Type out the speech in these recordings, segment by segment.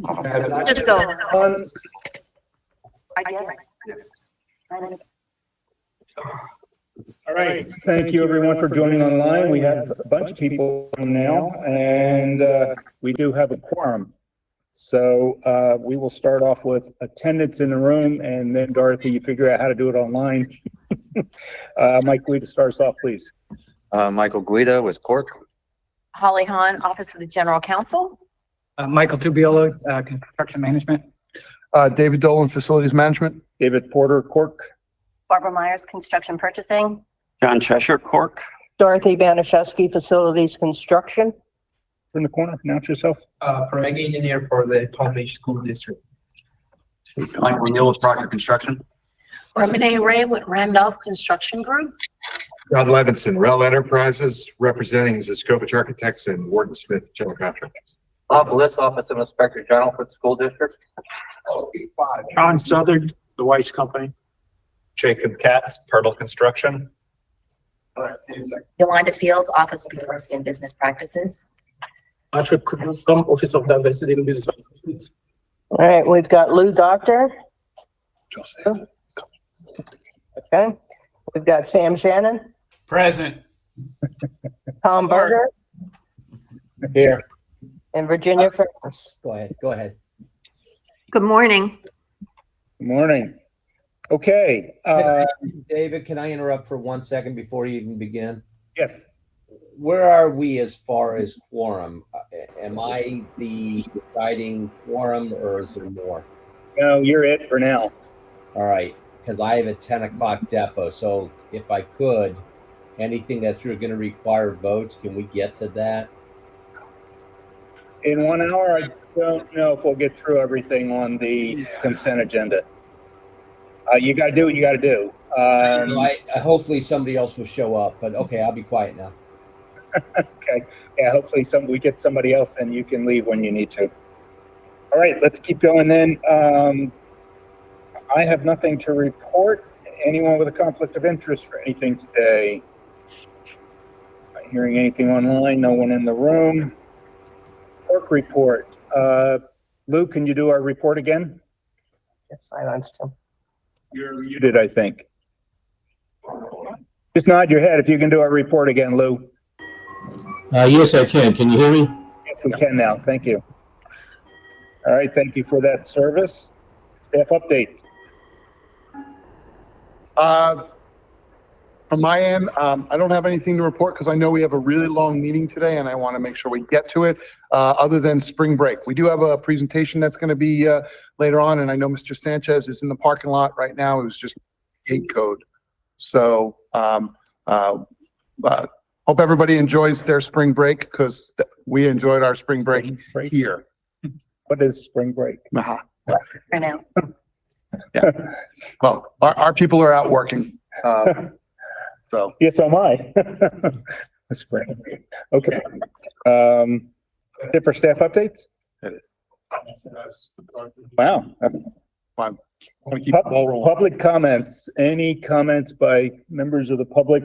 Just go. All right, thank you everyone for joining online. We have a bunch of people now, and we do have a quorum. So we will start off with attendance in the room, and then Dorothy, you figure out how to do it online. Mike Guida, start us off, please. Michael Guida with CORC. Holly Hahn, Office of the General Counsel. Michael Tubiolo, Construction Management. David Dolan, Facilities Management. David Porter, CORC. Barbara Myers, Construction Purchasing. John Cheshire, CORC. Dorothy Banashewski, Facilities Construction. In the corner, announce yourself. Preg Engineer for the Palm Beach School District. Michael Neal with Proctor Construction. Renee Ray with Randolph Construction Group. John Levinson, Rel Enterprises, representing Zescovich Architects and Warden Smith General Contractors. Bob Bliss, Office of Inspector General for the School District. John Southern, the Weiss Company. Jacob Katz, Pirtle Construction. Yolanda Fields, Office of Diversity and Business Practices. Patrick Some Office of Diversity and Business Practices. All right, we've got Lou Doctor. Okay, we've got Sam Shannon, Present. Tom Berger, Here. and Virginia Ferris. Go ahead. Good morning. Good morning. Okay. David, can I interrupt for 1 second before you even begin? Yes. Where are we as far as quorum? Am I the deciding quorum or is there more? No, you're it for now. All right, because I have a 10 o'clock depot. So if I could, anything that's going to require votes, can we get to that? In 1 hour, I don't know if we'll get through everything on the consent agenda. You got to do what you got to do. Hopefully somebody else will show up, but okay, I'll be quiet now. Okay. Yeah, hopefully we get somebody else and you can leave when you need to. All right, let's keep going then. I have nothing to report. Anyone with a conflict of interest for anything today? Not hearing anything online, no one in the room. CORC report. Lou, can you do our report again? Yes, silenced him. You're muted, I think. Just nod your head if you can do our report again, Lou. Yes, I can. Can you hear me? Yes, we can now. Thank you. All right, thank you for that service. Staff update. From my end, I don't have anything to report because I know we have a really long meeting today and I want to make sure we get to it, other than spring break. We do have a presentation that's going to be later on, and I know Mr. Sanchez is in the parking lot right now. It was just gate code. So hope everybody enjoys their spring break because we enjoyed our spring break here. What is spring break? Uh-huh. For now. Yeah. Well, our people are out working. So Yes, so am I. Spring. Okay. That's it for staff updates? it is. Wow. Fine. Want to keep the ball rolling. Public comments. Any comments by members of the public?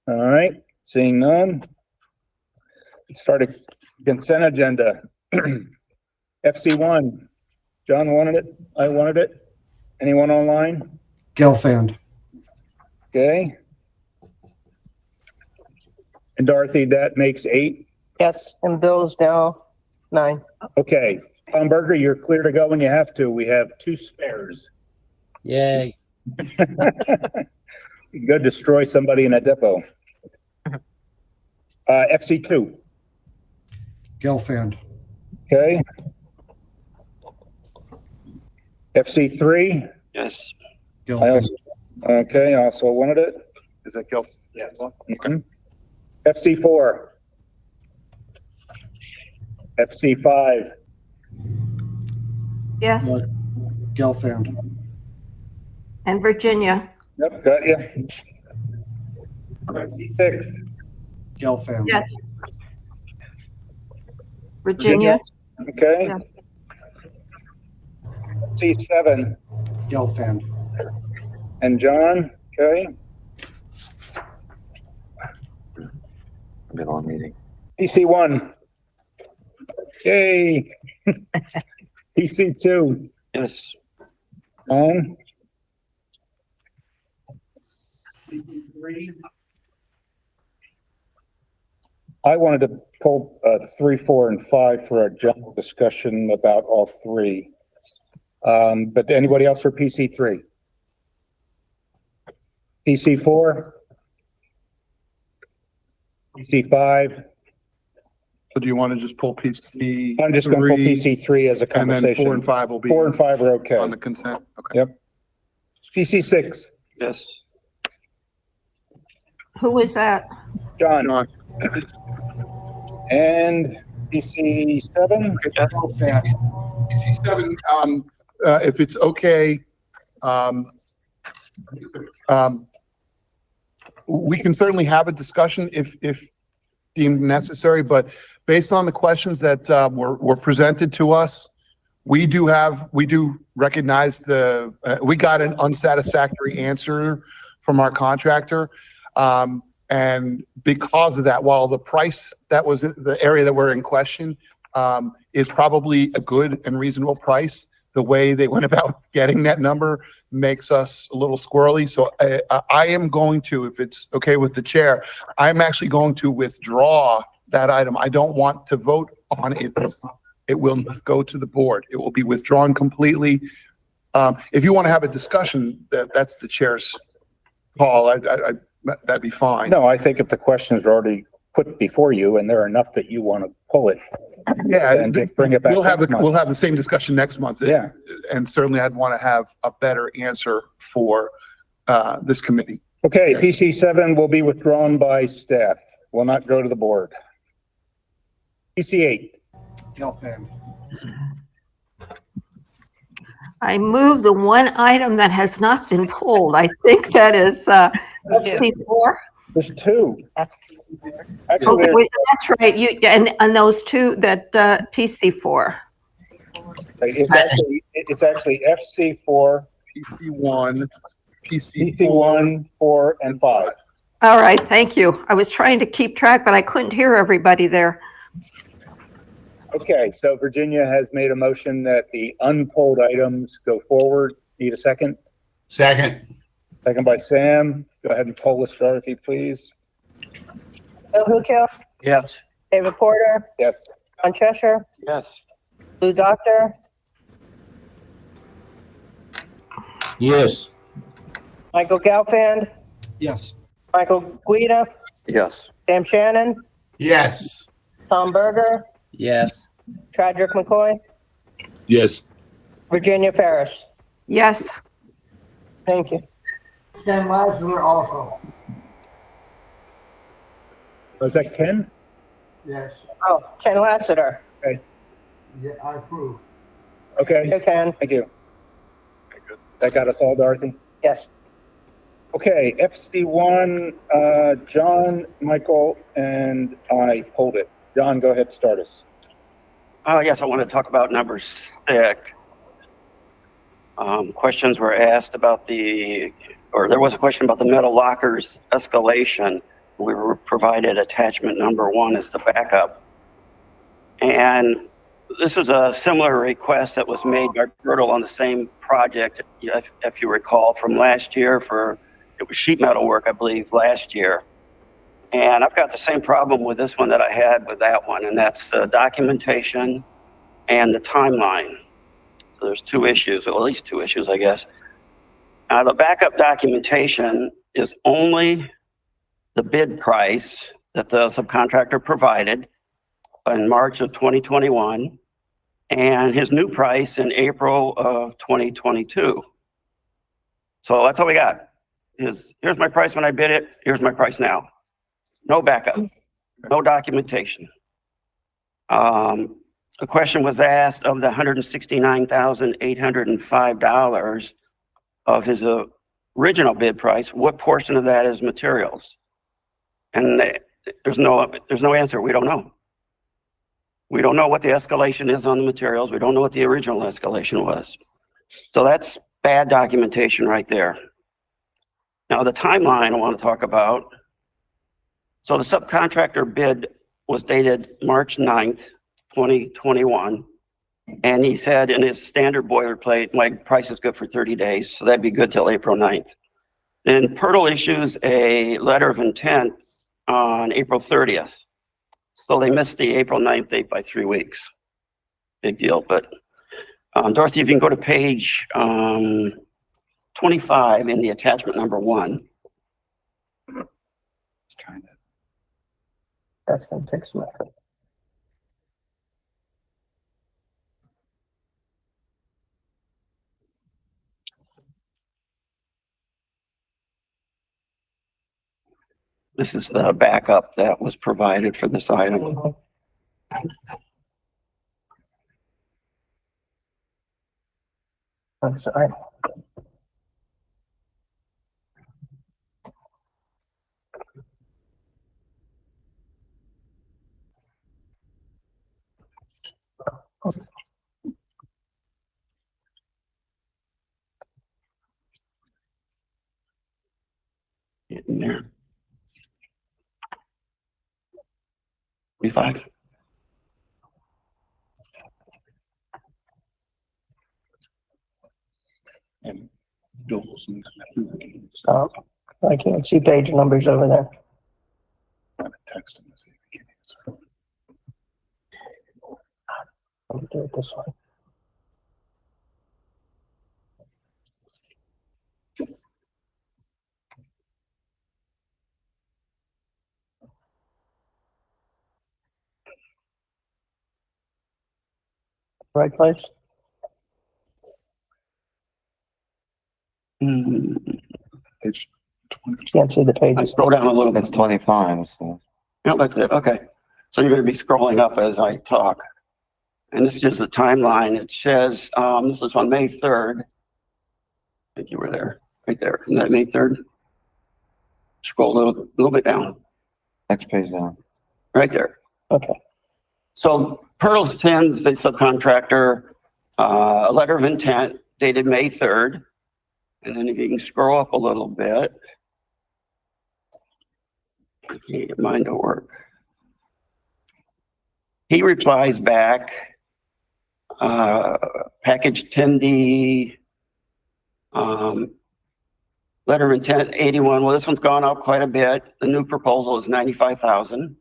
All right, seeing none. Let's start a consent agenda. FC1. John wanted it. I wanted it. Anyone online? Gelfand. Okay. And Dorothy, that makes 8. Yes, and Bill's now 9. Okay. Tom Berger, you're clear to go when you have to. We have 2 spares. Yay. You go destroy somebody in a depot. FC2. Gelfand. Okay. FC3. Yes. Gelfand. Okay, also wanted it. Is that Gil? Yeah. FC4. FC5. Yes. Gelfand. And Virginia. Yep, got you. FC6. Gelfand. Yes. Virginia. Okay. Yeah. FC7. Gelfand. And John, okay. Be a long meeting. PC1. Yay. PC2, Yes. John? I wanted to pull 3, 4, and 5 for a general discussion about all three. But anybody else for PC3? PC4? PC5? So do you want to just pull PC? I'm just going to pull PC3 as a And then 4 conversation. and 5 will be 4 and 5 are okay. on the consent. Okay. Yep. PC6, Yes. Who was that? John. John. And PC7? Gelfand, PC7, if it's okay, we can certainly have a discussion if deemed necessary, but based on the questions that were presented to us, we do recognize we got an unsatisfactory answer from our contractor. And because of that, while the price that was the area that we're in question is probably a good and reasonable price, the way they went about getting that number makes us a little squirrely. So I am going to, if it's okay with the chair, I'm actually going to withdraw that item. I don't want to vote on it. It will not go to the board. It will be withdrawn completely. If you want to have a discussion, that's the chair's call. That'd be fine. No, I think if the questions are already put before you and there are enough that you want to pull it. Yeah, And bring it back. we'll have next month. we'll have the same discussion next month. Yeah. And certainly I'd want to have a better answer for this committee. Okay, PC7 will be withdrawn by staff, will not go to the board. PC8, Gelfand, I move the one item that has not been pulled. I think that is FC4. there's two. Oh, Actually, wait, that's right. And those two that PC4. it's actually FC4, PC1, PC1, 4, and 5. All right, thank you. I was trying to keep track, but I couldn't hear everybody there. Okay, so Virginia has made a motion that the unpulled items go forward. Need a second? Second. Second by Sam. Go ahead and poll this, Dorothy, please. Bill Hookhoff, Yes. David Porter, Yes. John Cheshire, Yes. Lou Doctor, Yes. Michael Gelfand, yes. Michael Guida, Yes. Sam Shannon, Yes. Tom Berger, Yes. Chadrick McCoy, Yes. Virginia Ferris. Yes, Thank you. Ken Lasseter also, Was that Ken? yes. Oh, Ken Lassiter. Yeah, I approve. Okay, You can. thank you. That got us all, Dorothy? Yes. Okay, FC1, John, Michael, and I pulled it. John, go ahead, start us. Yes, I want to talk about number 6. Questions were asked about there was a question about the metal lockers escalation. We were provided attachment number 1 as the backup. And this is a similar request that was made by Bertle on the same project, if you recall, from last year it was sheet metal work, I believe, last year. And I've got the same problem with this one that I had with that one, and that's the documentation and the timeline. So there's 2 issues, or at least 2 issues, I guess. The backup documentation is only the bid price that the subcontractor provided in March of 2021 and his new price in April of 2022. So that's all we got. Here's my price when I bid it. Here's my price now. No backup, no documentation. A question was asked of the $169,805 of his original bid price, what portion of that is materials? And there's no answer. We don't know. We don't know what the escalation is on the materials. We don't know what the original escalation was. So that's bad documentation right there. Now the timeline I want to talk about. So the subcontractor bid was dated March 9th, 2021. And he said in his standard boilerplate, my price is good for 30 days. So that'd be good till April 9th. Then Pirtle issues a letter of intent on April 30th. So they missed the April 9th date by 3 weeks. Big deal. But Dorothy, if you can go to page 25 in the attachment number 1. Just trying to. That's gonna take some effort. This is the backup that was provided for this item. I'm sorry. In there. 35. And Oh, I can't see page numbers over there. Text him and see if he can answer. Let me do it this way. Right place? Page 20. Can't see the I pages. scroll down a little bit. That's 25, so. Yeah, that's it. Okay. So you're going to be scrolling up as I talk. And this is just the timeline. It says, this is on May 3rd. I think you were there, right there. Isn't that May 3rd? Scroll a little bit down. Next page down. Right there. Okay. So Pirtle sends the subcontractor a letter of intent dated May 3rd. And then if you can scroll up a little bit. I can't get mine to work. He replies back, package 10D, letter of intent 81. Well, this one's gone up quite a bit. The new proposal is 95,000.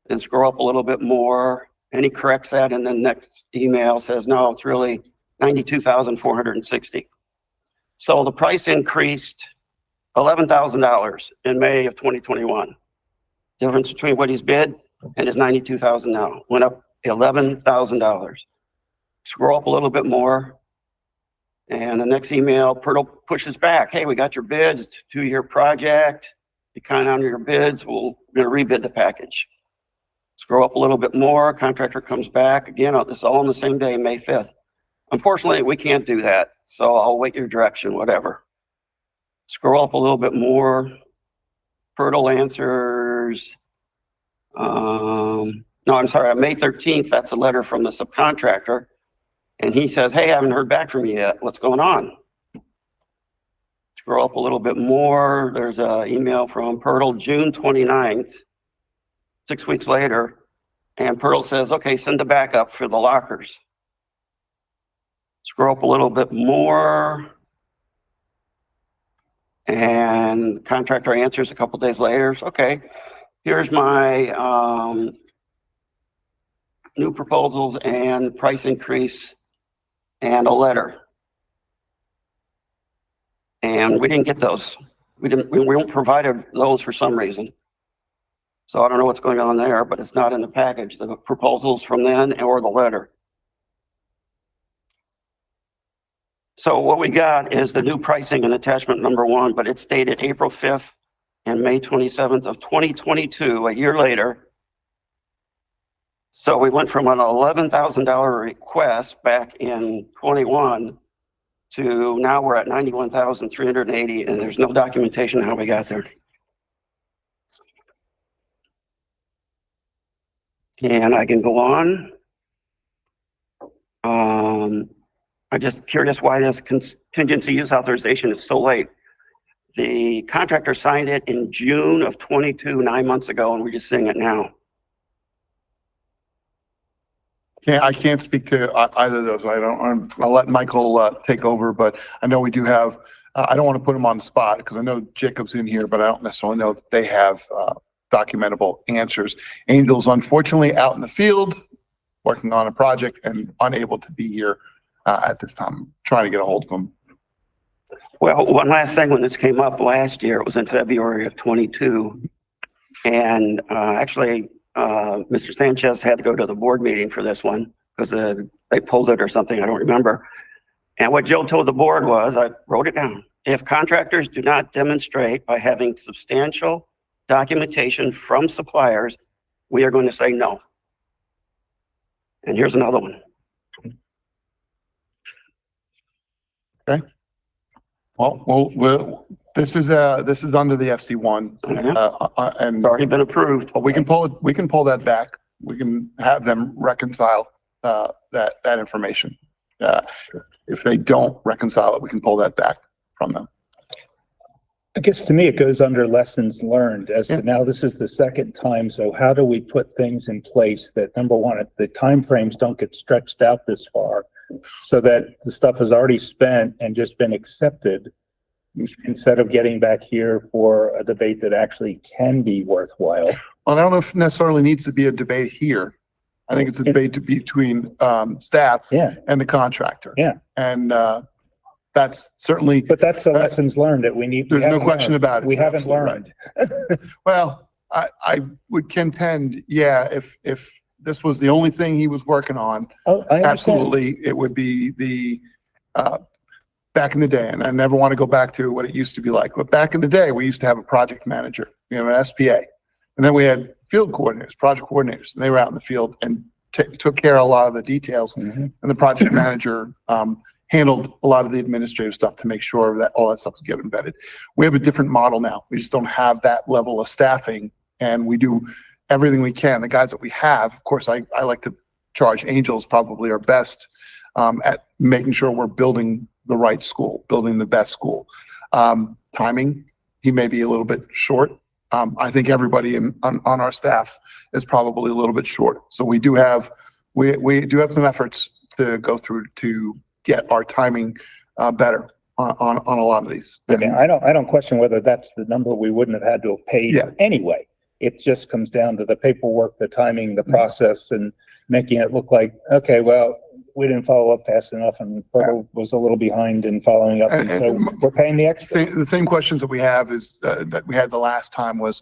Then scroll up a little bit more, and he corrects that, and then next email says, no, it's really 92,460. So the price increased $11,000 in May of 2021. Difference between what he's bid and his 92,000 now went up $11,000. Scroll up a little bit more, and the next email, Pirtle pushes back. Hey, we got your bids, it's a 2-year project. You kind of honor your bids, we're going to rebid the package. Scroll up a little bit more, contractor comes back. Again, this is all on the same day, May 5th. Unfortunately, we can't do that, so I'll wait your direction, whatever. Scroll up a little bit more. Pirtle answers. No, I'm sorry, on May 13th, that's a letter from the subcontractor. And he says, hey, I haven't heard back from you yet. What's going on? Scroll up a little bit more. There's an email from Pirtle, June 29th, 6 weeks later. And Pirtle says, okay, send the backup for the lockers. Scroll up a little bit more. And the contractor answers a couple days later. Okay, here's my new proposals and price increase and a letter. And we didn't get those. We weren't provided those for some reason. So I don't know what's going on there, but it's not in the package, the proposals from then or the letter. So what we got is the new pricing in attachment number 1, but it's dated April 5th and May 27th of 2022, a year later. So we went from an $11,000 request back in 21 to now we're at 91,380, and there's no documentation how we got there. And I can go on. I'm just curious why this contingency use authorization is so late. The contractor signed it in June of 22, 9 months ago, and we're just seeing it now. I can't speak to either of those. I'll let Michael take over, but I know we do have, I don't want to put him on the spot because I know Jacob's in here, but I don't necessarily know that they have documentable answers. Angel's unfortunately out in the field working on a project and unable to be here at this time. I'm trying to get a hold of him. Well, one last thing, when this came up last year, it was in February of 22. And actually, Mr. Sanchez had to go to the board meeting for this one because they pulled it or something, I don't remember. And what Jill told the board was, I wrote it down, if contractors do not demonstrate by having substantial documentation from suppliers, we are going to say no. And here's another one. Okay. Well, this is under the FC1, and It's already been approved. we can pull that back. We can have them reconcile that information. If they don't reconcile it, we can pull that back from them. I guess to me, it goes under lessons learned as to now this is the second time. So how do we put things in place that, number one, the timeframes don't get stretched out this far so that the stuff is already spent and just been accepted instead of getting back here for a debate that actually can be worthwhile. Well, I don't know if it necessarily needs to be a debate here. I think it's a debate between staff and the contractor. Yeah. And that's certainly. But that's the lessons learned that we need. There's no question about it. We haven't learned. Well, I would contend, if this was the only thing he was working on, absolutely, it would be the back in the day. And I never want to go back to what it used to be like. But back in the day, we used to have a project manager, an SPA. And then we had field coordinators, project coordinators, and they were out in the field and took care of a lot of the details. And the project manager handled a lot of the administrative stuff to make sure that all that stuff was getting vetted. We have a different model now. We just don't have that level of staffing, and we do everything we can. The guys that we have, of course, I like to charge Angels probably our best at making sure we're building the right school, building the best school. Timing, he may be a little bit short. I think everybody on our staff is probably a little bit short. So we do have some efforts to go through to get our timing better on a lot of these. Okay, I don't question whether that's the number we wouldn't have had to have paid anyway. It just comes down to the paperwork, the timing, the process, and making it look like, okay, well, we didn't follow up fast enough and was a little behind in following up. And so we're paying the extra. The same questions that we have is that we had the last time was,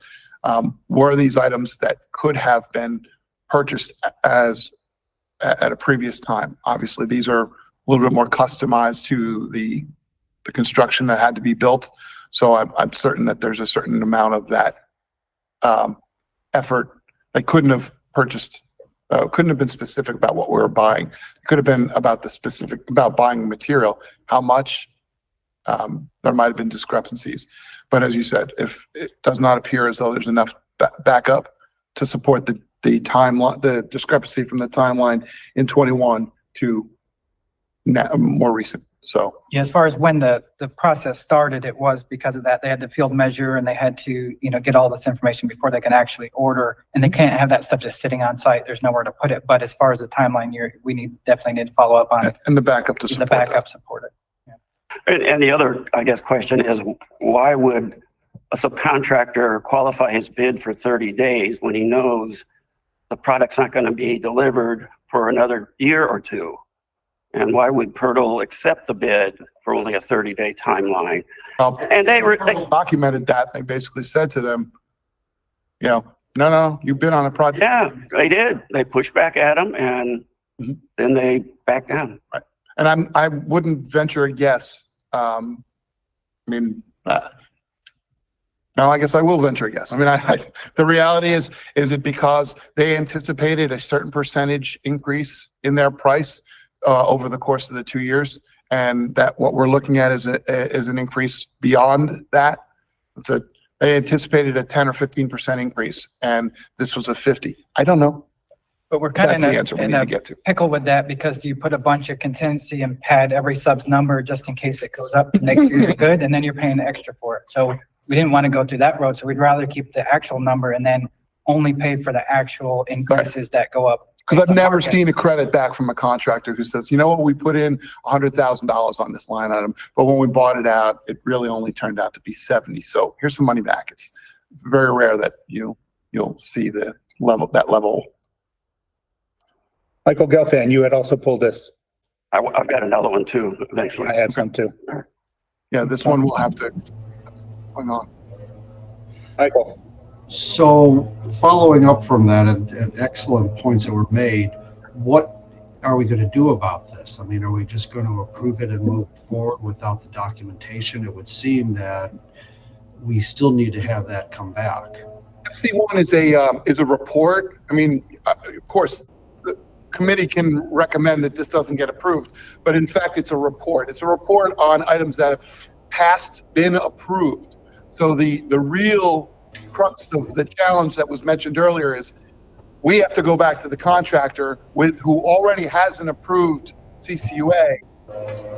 were these items that could have been purchased at a previous time? Obviously, these are a little bit more customized to the construction that had to be built. So I'm certain that there's a certain amount of that effort that couldn't have been specific about what we were buying. It could have been about about buying material. How much? There might have been discrepancies. But as you said, if it does not appear as though there's enough backup to support the timeline, the discrepancy from the timeline in 21 to more recent. So yeah, as far as when the process started, it was because of that. They had the field measure and they had to, get all this information before they can actually order, and they can't have that stuff just sitting on site. There's nowhere to put it. But as far as the timeline, we definitely need to follow up on it. And the backup to support it. Yeah. And the other, I guess, question is, why would a subcontractor qualify his bid for 30 days when he knows the product's not going to be delivered for another year or two? And why would Pirtle accept the bid for only a 30-day timeline? And they documented that. They basically said to them, no, you've been on a project. Yeah, they did. They pushed back at them, and then they backed down. Right. And I wouldn't venture a guess. No, I guess I will venture a guess. The reality is it because they anticipated a certain percentage increase in their price over the course of the 2 years, and that what we're looking at is an increase beyond that. They anticipated a 10 or 15% increase, and this was a 50. I don't know. But we're kind of in a pickle with that, because you put a bunch of contingency and pad every sub's number just in case it goes up next year, you're good, and then you're paying extra for it. So we didn't want to go through that road. So we'd rather keep the actual number and then only pay for the actual increases that go up. Because I've never Okay. seen a credit back from a contractor who says, you know what, we put in $100,000 on this line item, but when we bought it out, it really only turned out to be 70. So here's some money back. It's very rare that you'll see that level. Michael Gelfand, you had also pulled this. I've got another one too, eventually. I have some too. Yeah, this one will have to, hang on. Michael. So following up from that and excellent points that were made, what are we going to do about this? I mean, are we just going to approve it and move forward without the documentation? It would seem that we still need to have that come back. FC1 is a report. I mean, of course, the committee can recommend that this doesn't get approved, but in fact, it's a report. It's a report on items that have passed, been approved. So the real crux of the challenge that was mentioned earlier is we have to go back to the contractor who already has an approved CCUA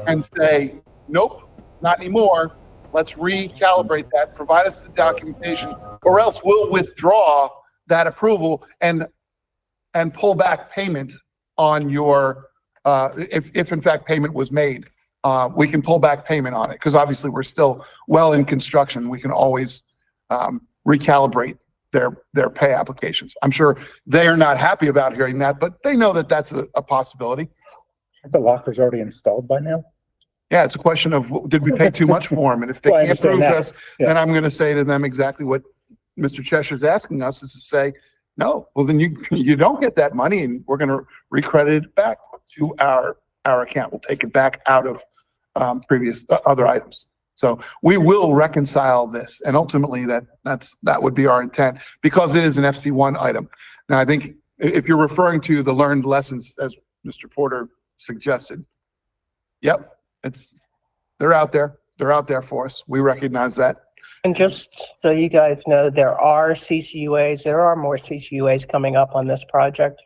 and say, nope, not anymore. Let's recalibrate that, provide us the documentation, or else we'll withdraw that approval and pull back payment on your, if in fact payment was made, we can pull back payment on it. Because obviously we're still well in construction. We can always recalibrate their pay applications. I'm sure they are not happy about hearing that, but they know that that's a possibility. The locker's already installed by now? Yeah, it's a question of, did we pay too much for them? And if they Well, I can't understand prove that. this, Yeah. then I'm going to say to them exactly what Mr. Cheshire's asking us, is to say, no, well, then you don't get that money and we're going to recredit it back to our account. We'll take it back out of previous other items. So we will reconcile this, and ultimately that would be our intent, because it is an FC1 item. Now, I think if you're referring to the learned lessons, as Mr. Porter suggested, yep, they're out there. They're out there for us. We recognize that. And just so you guys know, there are CCUAs, there are more CCUAs coming up on this project.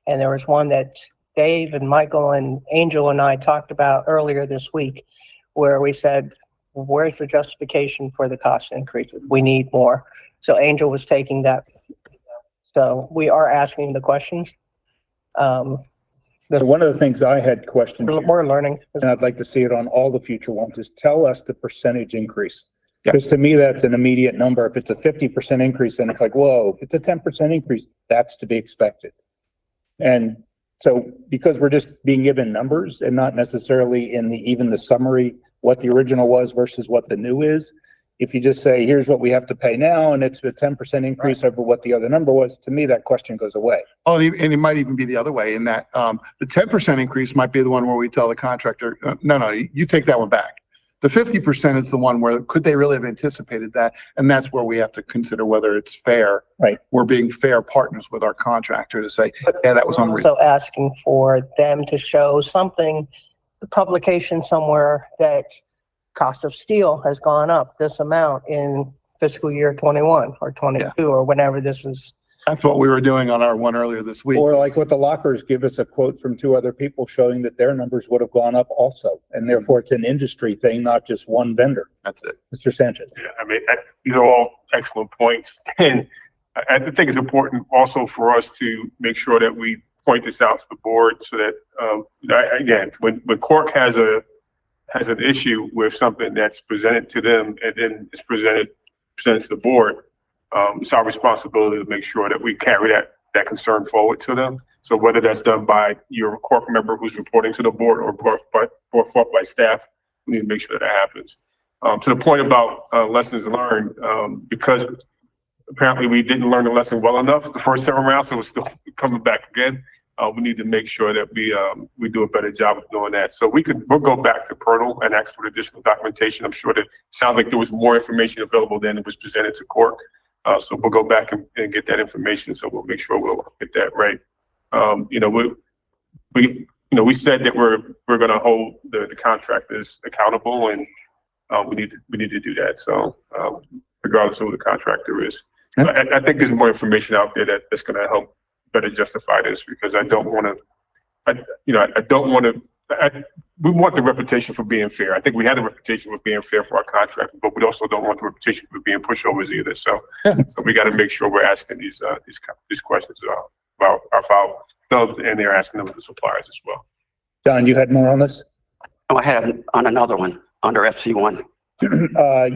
And there was one that Dave and Michael and Angel and I talked about earlier this week, where we said, where's the justification for the cost increases? We need more. So Angel was taking that. So we are asking the questions. So one of the things I had questioned, We're learning. and I'd like to see it on all the future ones, is tell us the percentage increase. Because to me, that's an immediate number. If it's a 50% increase, then it's like, whoa, if it's a 10% increase, that's to be expected. And so because we're just being given numbers and not necessarily in even the summary, what the original was versus what the new is, if you just say, here's what we have to pay now, and it's a 10% increase over what the other number was, to me, that question goes away. Oh, and it might even be the other way, in that the 10% increase might be the one where we tell the contractor, no, you take that one back. The 50% is the one where could they really have anticipated that? And that's where we have to consider whether it's fair. Right. We're being fair partners with our contractor to say, yeah, that was unreasonable. Also asking for them to show something, the publication somewhere, that cost of steel has gone up this amount in fiscal year 21 or 22 or whenever this was. That's what we were doing on our one earlier this week. Or like with the lockers, give us a quote from 2 other people showing that their numbers would have gone up also. And therefore it's an industry thing, not just one vendor. That's it. Mr. Sanchez. Yeah, I mean, these are all excellent points. And I think it's important also for us to make sure that we point this out to the board so that, again, when CORC has an issue with something that's presented to them and then it's presented to the board, it's our responsibility to make sure that we carry that concern forward to them. So whether that's done by your CORC member who's reporting to the board or brought by staff, we need to make sure that happens. To the point about lessons learned, because apparently we didn't learn the lesson well enough the first several rounds, so it's still coming back again. We need to make sure that we do a better job of doing that. So we'll go back to Pernal and ask for additional documentation. I'm sure that it sounds like there was more information available than it was presented to CORC. So we'll go back and get that information. So we'll make sure we'll get that right. We said that we're going to hold the contractors accountable, and we need to do that. So regardless of who the contractor is, I think there's more information out there that's going to help better justify this, because I don't want to we want the reputation for being fair. I think we had a reputation for being fair for our contractors, but we also don't want the reputation for being pushovers either. So, so we got to make sure we're asking these questions about our foul subs, and they're asking them of the suppliers as well. Don, you had more on this? Oh, I had on another one under FC1.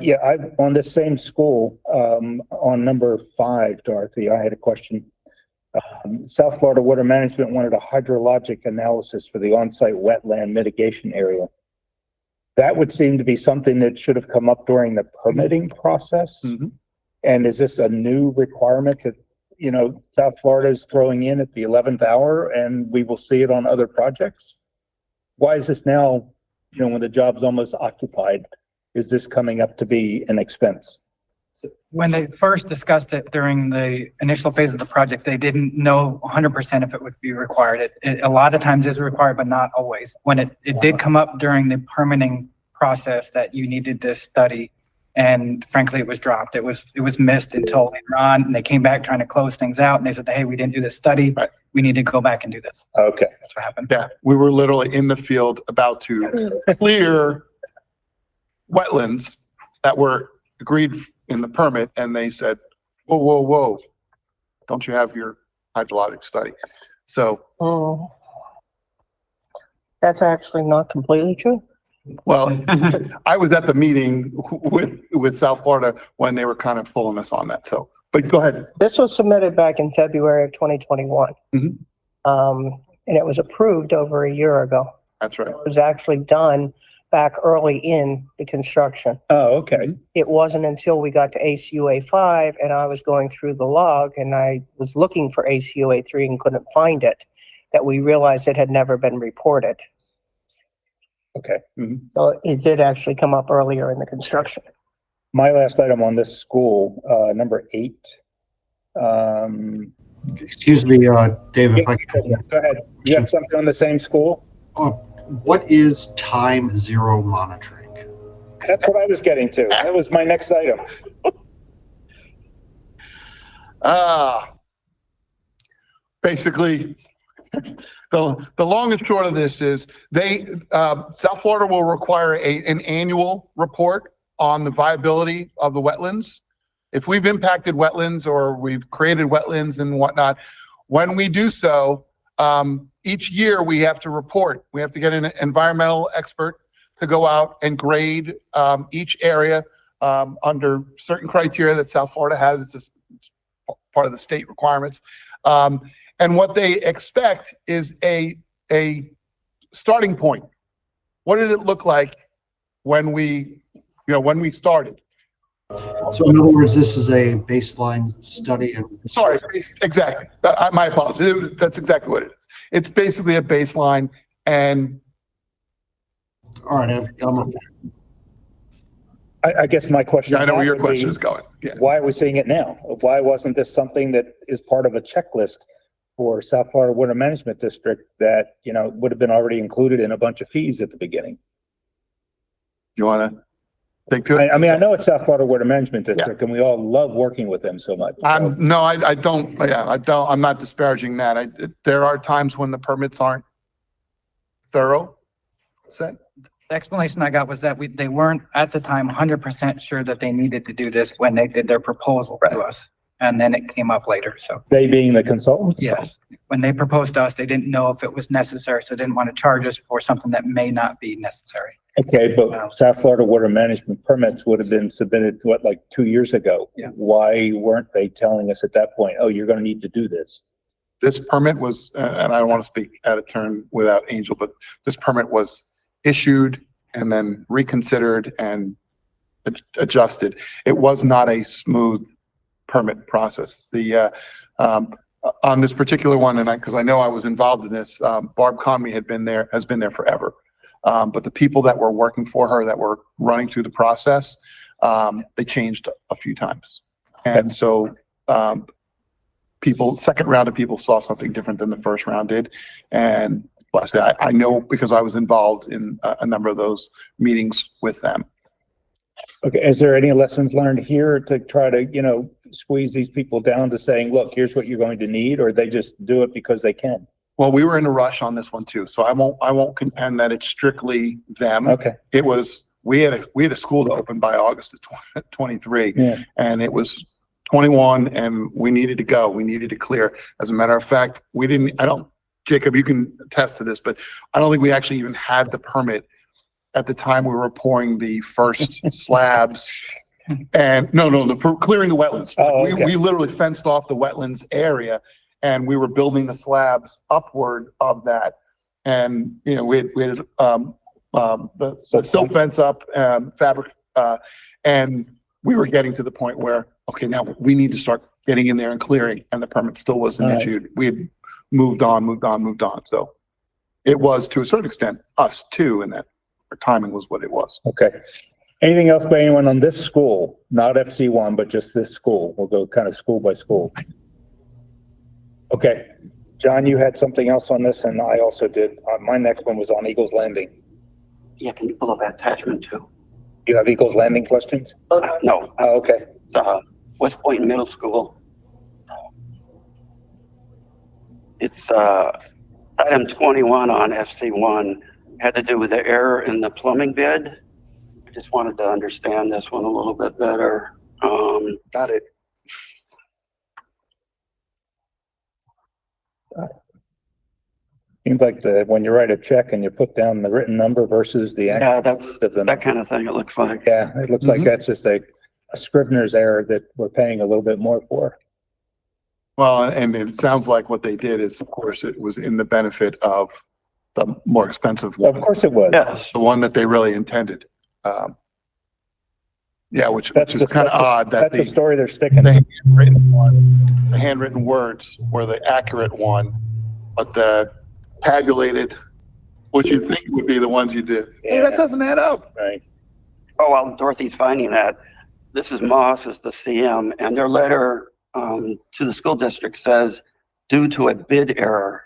Yeah, on this same school, on number 5, Dorothy, I had a question. South Florida Water Management wanted a hydrologic analysis for the on-site wetland mitigation area. That would seem to be something that should have come up during the permitting process. And is this a new requirement that, you know, South Florida is throwing in at the 11th hour and we will see it on other projects? Why is this now, you know, when the job's almost occupied, is this coming up to be an expense? When they first discussed it during the initial phase of the project, they didn't know 100% if it would be required. It a lot of times is required, but not always. When it did come up during the permitting process that you needed this study, and frankly, it was dropped. It was missed until later on, and they came back trying to close things out, and they said, hey, we didn't do this study. Right. We need to go back and do this. Okay. That's what happened. Yeah, we were literally in the field about to clear wetlands that were agreed in the permit, and they said, whoa, whoa, whoa, don't you have your hydrologic study? So, That's actually not completely true. well, I was at the meeting with South Florida when they were kind of pulling us on that. So, but go ahead. This was submitted back in February of 2021. And it was approved over a year ago. That's right. It was actually done back early in the construction. Oh, okay. It wasn't until we got to ACUA 5 and I was going through the log and I was looking for ACUA 3 and couldn't find it, that we realized it had never been reported. Okay. So it did actually come up earlier in the construction. My last item on this school, number 8. Excuse me, Dave, if I could. Go ahead. You have something on the same school? What is time zero monitoring? That's what I was getting to. That was my next item. Basically, the long and short of this is South Florida will require an annual report on the viability of the wetlands. If we've impacted wetlands or we've created wetlands and whatnot, when we do so, each year we have to report. We have to get an environmental expert to go out and grade each area under certain criteria that South Florida has. It's just part of the state requirements. And what they expect is a starting point. What did it look like when we started? So in other words, this is a baseline study. Sorry, exactly. My apologies. That's exactly what it is. It's basically a baseline and. All right, I'm okay. I guess my question. Yeah, I know where your question is going. Yeah. Why are we seeing it now? Why wasn't this something that is part of a checklist for South Florida Water Management District that, you know, would have been already included in a bunch of fees at the beginning? You want to think to it? I mean, I know it's South Florida Water Management District, and we all love working with them so much. So. No, I don't. Yeah, I don't. I'm not disparaging that. There are times when the permits aren't thorough. The explanation I got was that they weren't at the time 100% sure that they needed to do this when they did their proposal to us. And then it came up later. So they being the consultants? Yes. When they proposed to us, they didn't know if it was necessary. So they didn't want to charge us for something that may not be necessary. Okay, but South Florida Water Management permits would have been submitted, like 2 years ago? Yeah. Why weren't they telling us at that point, oh, you're going to need to do this? This permit was, and I don't want to speak out of turn without Angel, but this permit was issued and then reconsidered and adjusted. It was not a smooth permit process. On this particular one, and because I know I was involved in this, Barb Conway has been there forever. But the people that were working for her, that were running through the process, they changed a few times. And so second round of people saw something different than the first round did. And I know because I was involved in a number of those meetings with them. Okay, is there any lessons learned here to try to, squeeze these people down to saying, look, here's what you're going to need, or they just do it because they can? Well, we were in a rush on this one too, so I won't contend that it's strictly them. Okay. It was, we had a school to open by August of 23. Yeah. And it was 21 and we needed to go. We needed to clear. As a matter of fact, Jacob, you can attest to this, but I don't think we actually even had the permit at the time we were pouring the first slabs. And clearing the wetlands. Oh, okay. We literally fenced off the wetlands area and we were building the slabs upward of that. And, we had the silt fence up, fabric, and we were getting to the point where, okay, now we need to start getting in there and clearing, and the permit still wasn't All right. issued. We had moved on. So it was, to a certain extent, us too, and that our timing was what it was. Okay. Anything else by anyone on this school? Not FC1, but just this school. We'll go kind of school by school. Okay. John, you had something else on this, and I also did. My next one was on Eagles Landing. Yeah, can you pull up that attachment too? You have Eagles Landing questions? No, Oh, okay. it's, West Point Middle School. It's, item 21 on FC1 had to do with the error in the plumbing bid. I just wanted to understand this one a little bit better. Got it. Seems like when you write a check and you put down the written number versus the Yeah, actual. that's that kind of thing, it looks like. Yeah, it looks like that's just a Scrivener's error that we're paying a little bit more for. Well, and it sounds like what they did is, of course, it was in the benefit of the more expensive one. Of course it was. Yes. The one that they really intended. Yeah, which That's is kind of odd that that's the the story they're sticking. the handwritten words were the accurate one, but the tabulated, what you think would be the ones you did. Hey, that doesn't add up. Right. Oh, while Dorothy's finding that, this is Moss is the CM, and their letter to the school district says, due to a bid error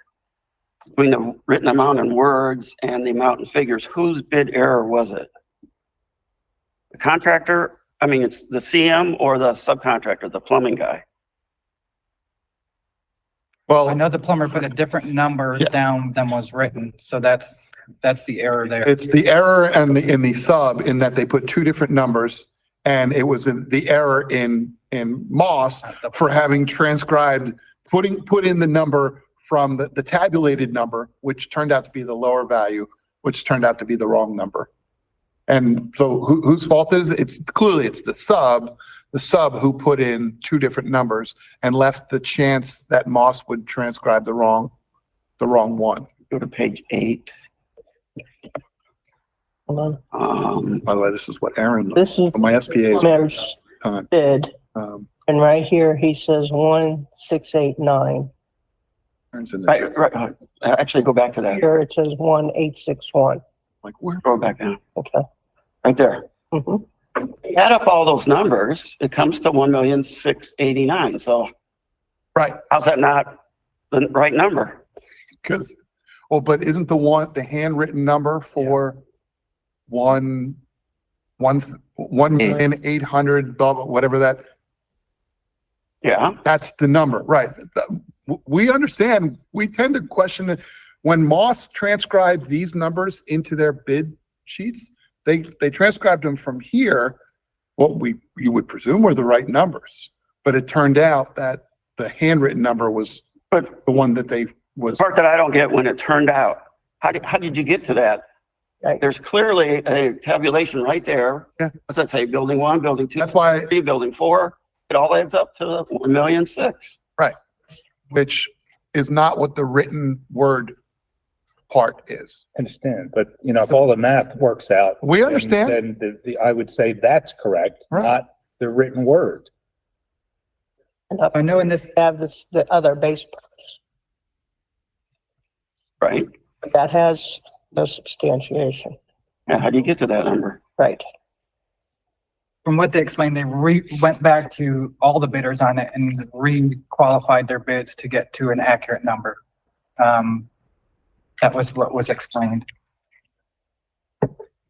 between the written amount in words and the amount in figures, whose bid error was it? The contractor, I mean, it's the CM or the subcontractor, the plumbing guy? I Well, know the plumber put a different number Yeah. down than was written, so that's the error there. it's the error in the sub in that they put two different numbers, and it was the error in Moss for having transcribed, put in the number from the tabulated number, which turned out to be the lower value, which turned out to be the wrong number. And so whose fault is it? It's clearly the sub who put in two different numbers and left the chance that Moss would transcribe the wrong one. Go to page 8. Hold By the way, this is what Aaron, This is my SPA plumber's time. bid, Um, and right here, he says 1689. Aaron's in Right, the, right, actually, go back to that. Here it says 1861. like, where? Go back down, Okay. right there. Mhm. Add up all those numbers, it comes to 1,689,000. So Right, how's that not the right number? because, well, but isn't the handwritten number for 1,800,000, blah, blah, whatever that, Yeah, that's the number, right? We understand, we tend to question it. When Moss transcribed these numbers into their bid sheets, they transcribed them from here, what you would presume were the right numbers. But it turned out that the handwritten number was but the one that they the was, part that I don't get when it turned out, how did you get to that? Right. There's clearly a tabulation right there. Yeah. What's that say? Building 1, building 2, that's why, 3, building 4. It all adds up to 1,000,006. which is not what the written word part is. Understand, but if all the math works out. We understand. Then I would say that's correct, Right. not the written word. And up I know in this, have the other base price. Right? That has no substantiation, Yeah, how do you get to that number? right? from what they explained, they went back to all the bidders on it and re-qualified their bids to get to an accurate number. That was what was explained.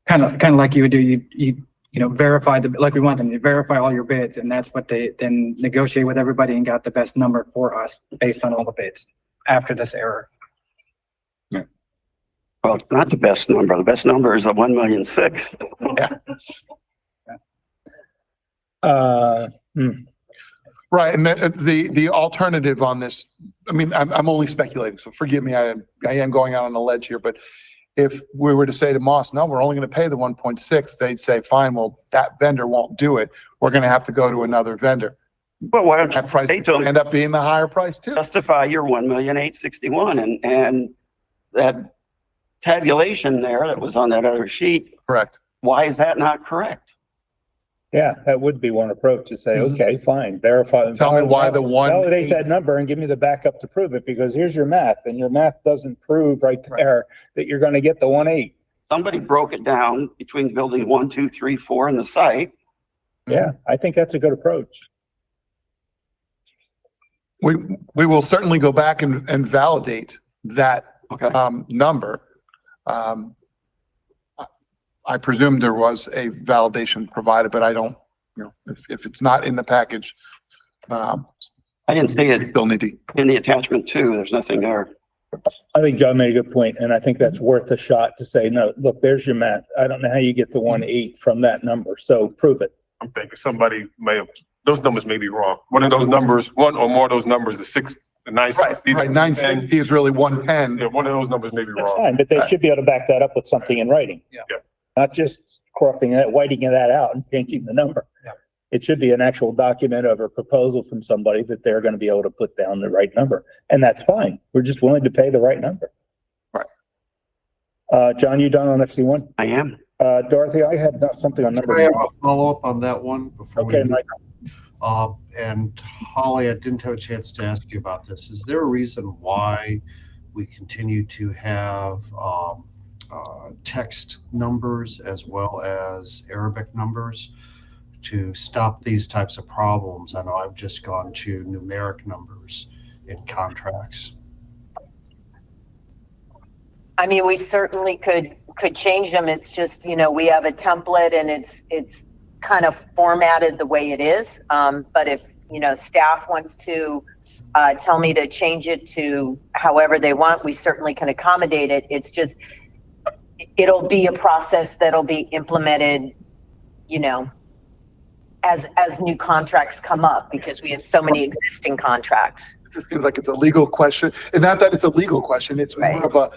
Kind of like you would do, you verify like we want them to verify all your bids, and that's what they then negotiate with everybody and got the best number for us based on all the bids after this error. Well, it's not the best number. The best number is the 1,000,006. Right, and the alternative on this, I mean, I'm only speculating, so forgive me, I am going out on a ledge here, but if we were to say to Moss, no, we're only gonna pay the 1.6, they'd say, fine, well, that vendor won't do it. We're gonna have to go to another vendor. But why don't you That price say to them, end up being the higher price too. justify your 1,861,000 and that tabulation there that was on that other sheet, Correct. why is that not correct? Yeah, that would be one approach to say, okay, fine, verify. Tell me why the one. Validate that number and give me the backup to prove it, because here's your math, and your math doesn't prove right there that you're gonna get the 1.8. Somebody broke it down between building 1, 2, 3, 4 and the site. Yeah, I think that's a good approach. We will certainly go back and validate that Okay. number. I presume there was a validation provided, but I don't, if it's not in the package, I didn't see it still need to. in the attachment too. There's nothing there. I think John made a good point, and I think that's worth a shot to say, no, look, there's your math. I don't know how you get the 1.8 from that number, so prove it. I'm thinking somebody may have, those numbers may be wrong. One of those numbers, one or more of those numbers, the 960. Right, 960 is really 110. Yeah, one of those numbers may be That's wrong. fine, but they should be able to back that up with something in writing. Yeah. Yeah. Not just cropping that, whiting that out and changing the number. Yeah. It should be an actual document of a proposal from somebody that they're gonna be able to put down the right number. And that's fine. We're just willing to pay the right number. Right. John, you done on FC1? I am. Dorothy, I had something on number. I have a follow-up on that one before we. Okay, Mike. And Holly, I didn't have a chance to ask you about this. Is there a reason why we continue to have text numbers as well as Arabic numbers to stop these types of problems? I know I've just gone to numeric numbers in contracts. I mean, we certainly could change them. It's just, we have a template and it's kind of formatted the way it is. But if, staff wants to tell me to change it to however they want, we certainly can accommodate it. It's just, it'll be a process that'll be implemented, as new contracts come up, because we have so many existing contracts. It just seems like it's a legal question, and not that it's a legal question, it's more of a,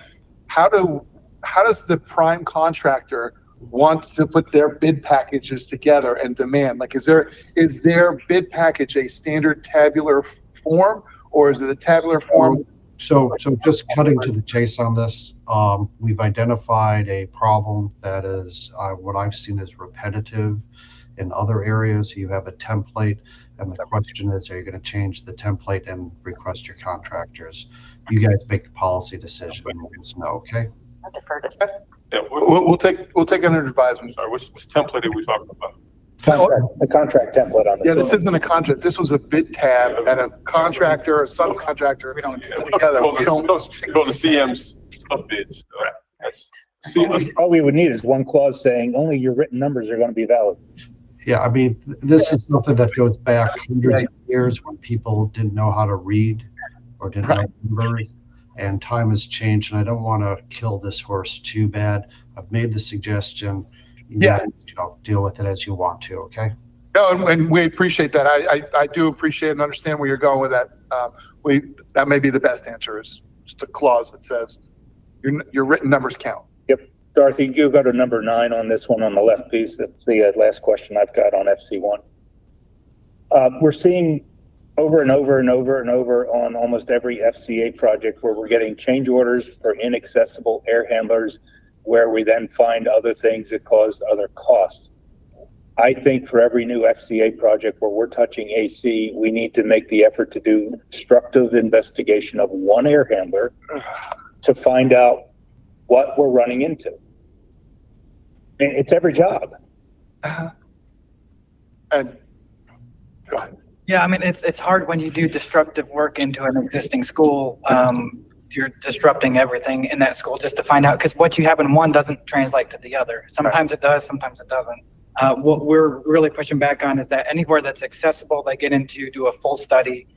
how does the prime contractor want to put their bid packages together and demand? Like, is their bid package a standard tabular form, or is it a tabular form? So just cutting to the chase on this, we've identified a problem that is what I've seen as repetitive in other areas. You have a template, and the question is, are you going to change the template and request your contractors? You guys make the policy decision and let us know, okay? I defer to. Yeah, We'll take under advisement. sorry, which template are we talking about? The contract template on Yeah, this. this isn't a contract. This was a bid tab that a contractor or subcontractor We don't put together. So We don't- those go to CM's sub bids. All we would need is one clause saying only your written numbers are going to be valid. Yeah, I mean, this is something that goes back hundreds of years when people didn't know how to read or didn't know numbers, and time has changed, and I don't want to kill this horse too bad. I've made the suggestion. You Yeah. guys, deal with it as you want to, okay? No, and we appreciate that. I do appreciate and understand where you're going with that. That may be the best answer, is just a clause that says your written numbers count. Dorothy, you go to number 9 on this one on the left piece. That's the last question I've got on FC1. We're seeing over and over and over and over on almost every FCA project where we're getting change orders for inaccessible air handlers, where we then find other things that cause other costs. I think for every new FCA project where we're touching AC, we need to make the effort to do constructive investigation of one air handler to find out what we're running into. And it's every job. And go ahead. Yeah, I mean, it's hard when you do destructive work into an existing school. You're disrupting everything in that school just to find out, because what you have in one doesn't translate to the other. Sometimes it does, sometimes it doesn't. What we're really pushing back on is that anywhere that's accessible, they get into, do a full study.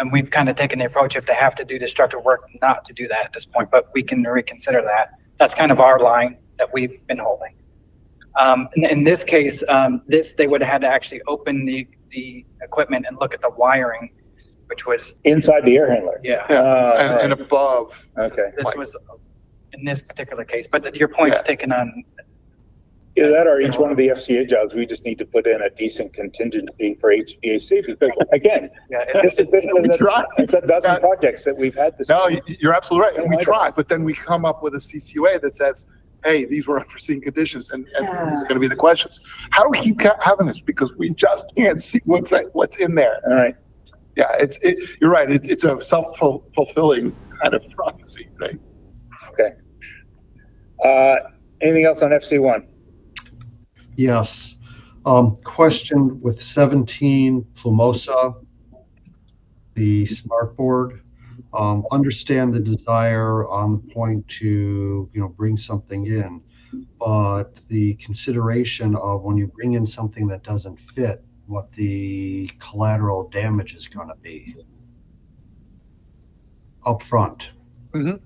And we've kind of taken the approach, if they have to do destructive work, not to do that at this point, but we can reconsider that. That's kind of our line that we've been holding. In this case, they would have had to actually open the equipment and look at the wiring, which was Inside the air handler? Yeah. And above. Okay. This was in this particular case, but your point's taken on. Either that or each one of the FCA jobs, we just need to put in a decent contingency for HVAC because again, this is a dozen projects that we've had this. No, you're absolutely right. And we try, but then we come up with a CCUA that says, hey, these were unforeseen conditions and these are going to be the questions. How do we keep having this? Because we just can't see what's in there. All right. Yeah, you're right. It's a self-fulfilling kind of prophecy, right? Okay. Anything else on FC1? Yes. Question with 17 Plumosa, the smart board. Understand the desire on the point to, bring something in, but the consideration of when you bring in something that doesn't fit, what the collateral damage is going to be up front. Mm-hmm.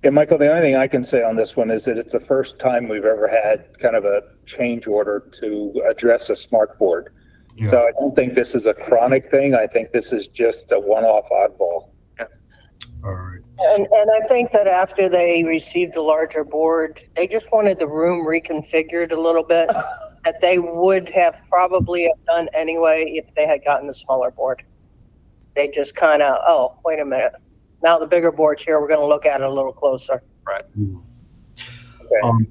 Yeah, Michael, the only thing I can say on this one is that it's the first time we've ever had kind of a change order to address a smart board. Yeah. So I don't think this is a chronic thing. I think this is just a one-off oddball. Yeah. All right. And I think that after they received the larger board, they just wanted the room reconfigured a little bit that they would have probably have done anyway if they had gotten the smaller board. They just kind of, oh, wait a minute. Now the bigger board's here, we're going to look at it a little closer. Right. Okay.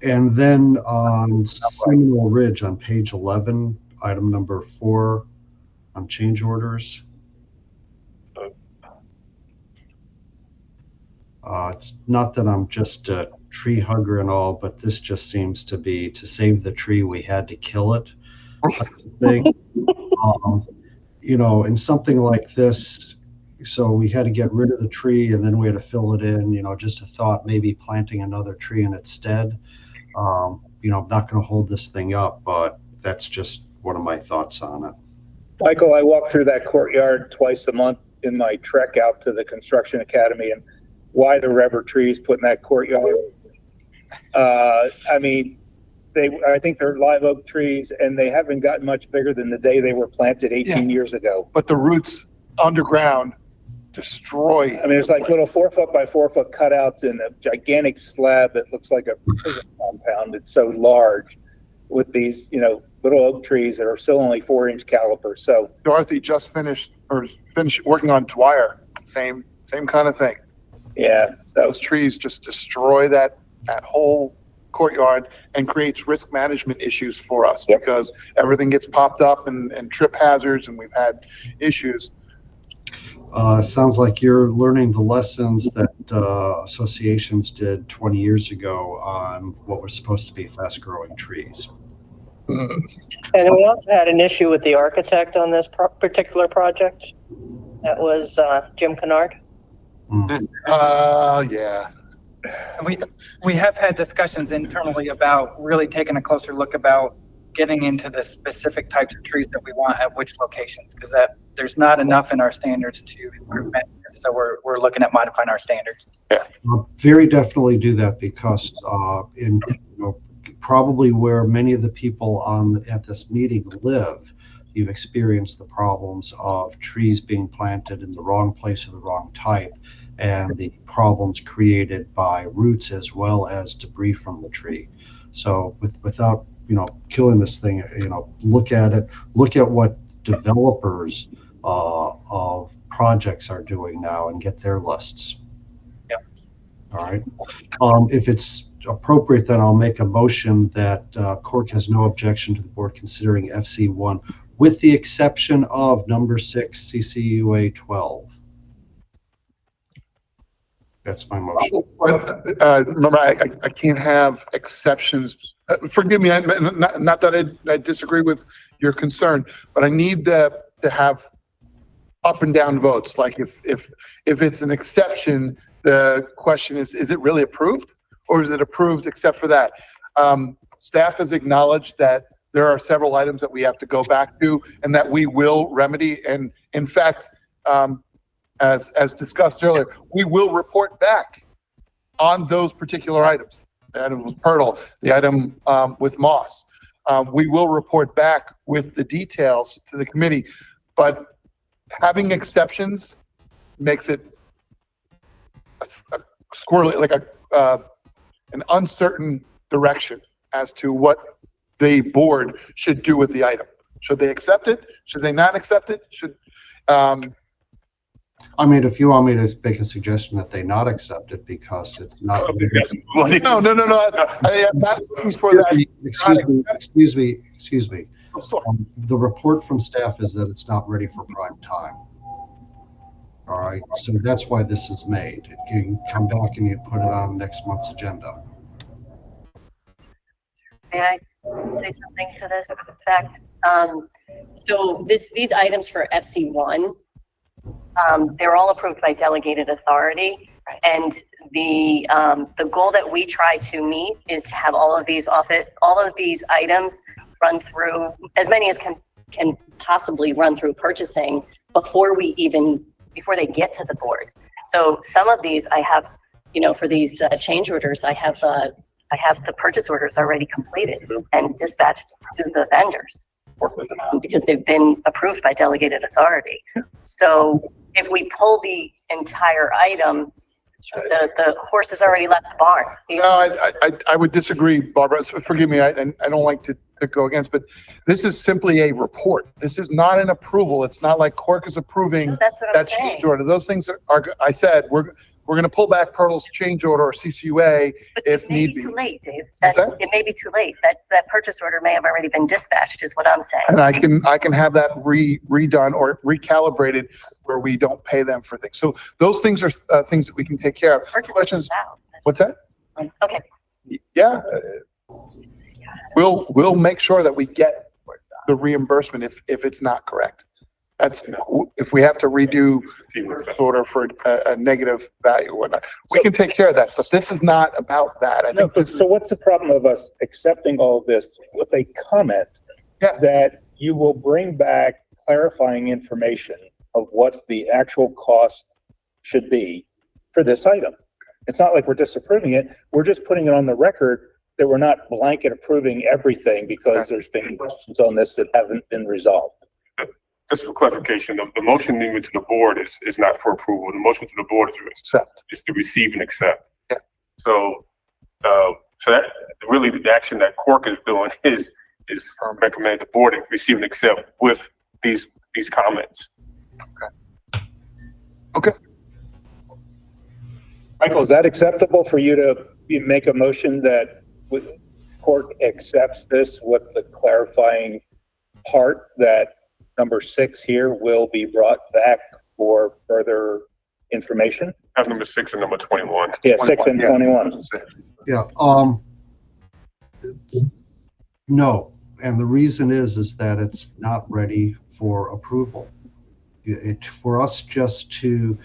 And then on Seminole Ridge on page 11, item number 4 on change orders. It's not that I'm just a tree hugger and all, but this just seems to be to save the tree, we had to kill it. Thing. In something like this, so we had to get rid of the tree and then we had to fill it in, just a thought, maybe planting another tree in its stead. I'm not going to hold this thing up, but that's just one of my thoughts on it. Michael, I walk through that courtyard twice a month in my trek out to the construction academy, and why the rubber trees put in that courtyard? I think they're live oak trees and they haven't gotten much bigger than the day they were planted 18 years ago. But the roots underground destroy. It's like little 4 foot by 4 foot cutouts in a gigantic slab that looks like a prison compound. It's so large with these, little oak trees that are still only 4-inch calipers. So Dorothy just finished working on Dwyer. Same kind of thing. Yeah. So those trees just destroy that whole courtyard and creates risk management issues for us because everything gets popped up and trip hazards, and we've had issues. Sounds like you're learning the lessons that associations did 20 years ago on what were supposed to be fast-growing trees. And we also had an issue with the architect on this particular project. That was Jim Kennard. Yeah. We have had discussions internally about really taking a closer look about getting into the specific types of trees that we want at which locations, because there's not enough in our standards to improve it. So we're looking at modifying our standards. Yeah. Very definitely do that because probably where many of the people at this meeting live, you've experienced the problems of trees being planted in the wrong place or the wrong type, and the problems created by roots as well as debris from the tree. So without killing this thing, look at it, look at what developers of projects are doing now and get their lists. Yeah. All right. If it's appropriate, then I'll make a motion that CORC has no objection to the board considering FC1 with the exception of number 6 CCUA 12. That's my motion. Remember, I can't have exceptions. Forgive me, not that I disagree with your concern, but I need to have up and down votes. Like if it's an exception, the question is it really approved, or is it approved except for that? Staff has acknowledged that there are several items that we have to go back to and that we will remedy. And in fact, as discussed earlier, we will report back on those particular items. The item with Pirtle, the item with Moss. We will report back with the details to the committee, but having exceptions makes it a squirrely, like an uncertain direction as to what the board should do with the item. Should they accept it? Should they not accept it? Should, I mean, if you want me to make a suggestion that they not accept it because it's not. no. I'm not looking for that. Excuse me. The report from staff is that it's not ready for prime time. All right, so that's why this is made. It can come back and you put it on next month's agenda. May I say something to this effect? So these items for FC1, they're all approved by delegated authority. And the goal that we try to meet is to have all of these items run through, as many as can possibly run through purchasing before they get to the board. So some of these I have, for these change orders, I have the purchase orders already completed and dispatched to the vendors because they've been approved by delegated authority. So if we pull the entire item, the horse has already left the barn. No, I would disagree, Barbara. So forgive me. I don't like to go against, but this is simply a report. This is not an approval. It's not like CORC is approving that change order. Those things are I said, we're going to pull back Pirtle's change order or CCUA if need be. Too late, Dave. It may be too late. That purchase order may have already been dispatched, is what I'm saying. And I can have that redone or recalibrated where we don't pay them for things. So those things are things that we can take care of. Questions? What's that? Okay. Yeah. We'll make sure that we get the reimbursement if it's not correct. That's if we have to redo order for a negative value or whatnot. We can take care of that stuff. This is not about that. I think. So what's the problem of us accepting all of this with a comment that you will bring back clarifying information of what the actual cost should be for this item? It's not like we're disapproving it. We're just putting it on the record that we're not blanket approving everything because there's been questions on this that haven't been resolved. Just for clarification, the motion even to the board is not for approval. The motion to the board is to receive and accept. Yeah. So that really the action that CORC is doing is recommend the board receive and accept with these comments. Okay. Michael, is that acceptable for you to make a motion that CORC accepts this with the clarifying part that number 6 here will be brought back for further information? Have number 6 and number 21. Yeah, 6 and 21. Yeah. No, and the reason is that it's not ready for approval. For us just to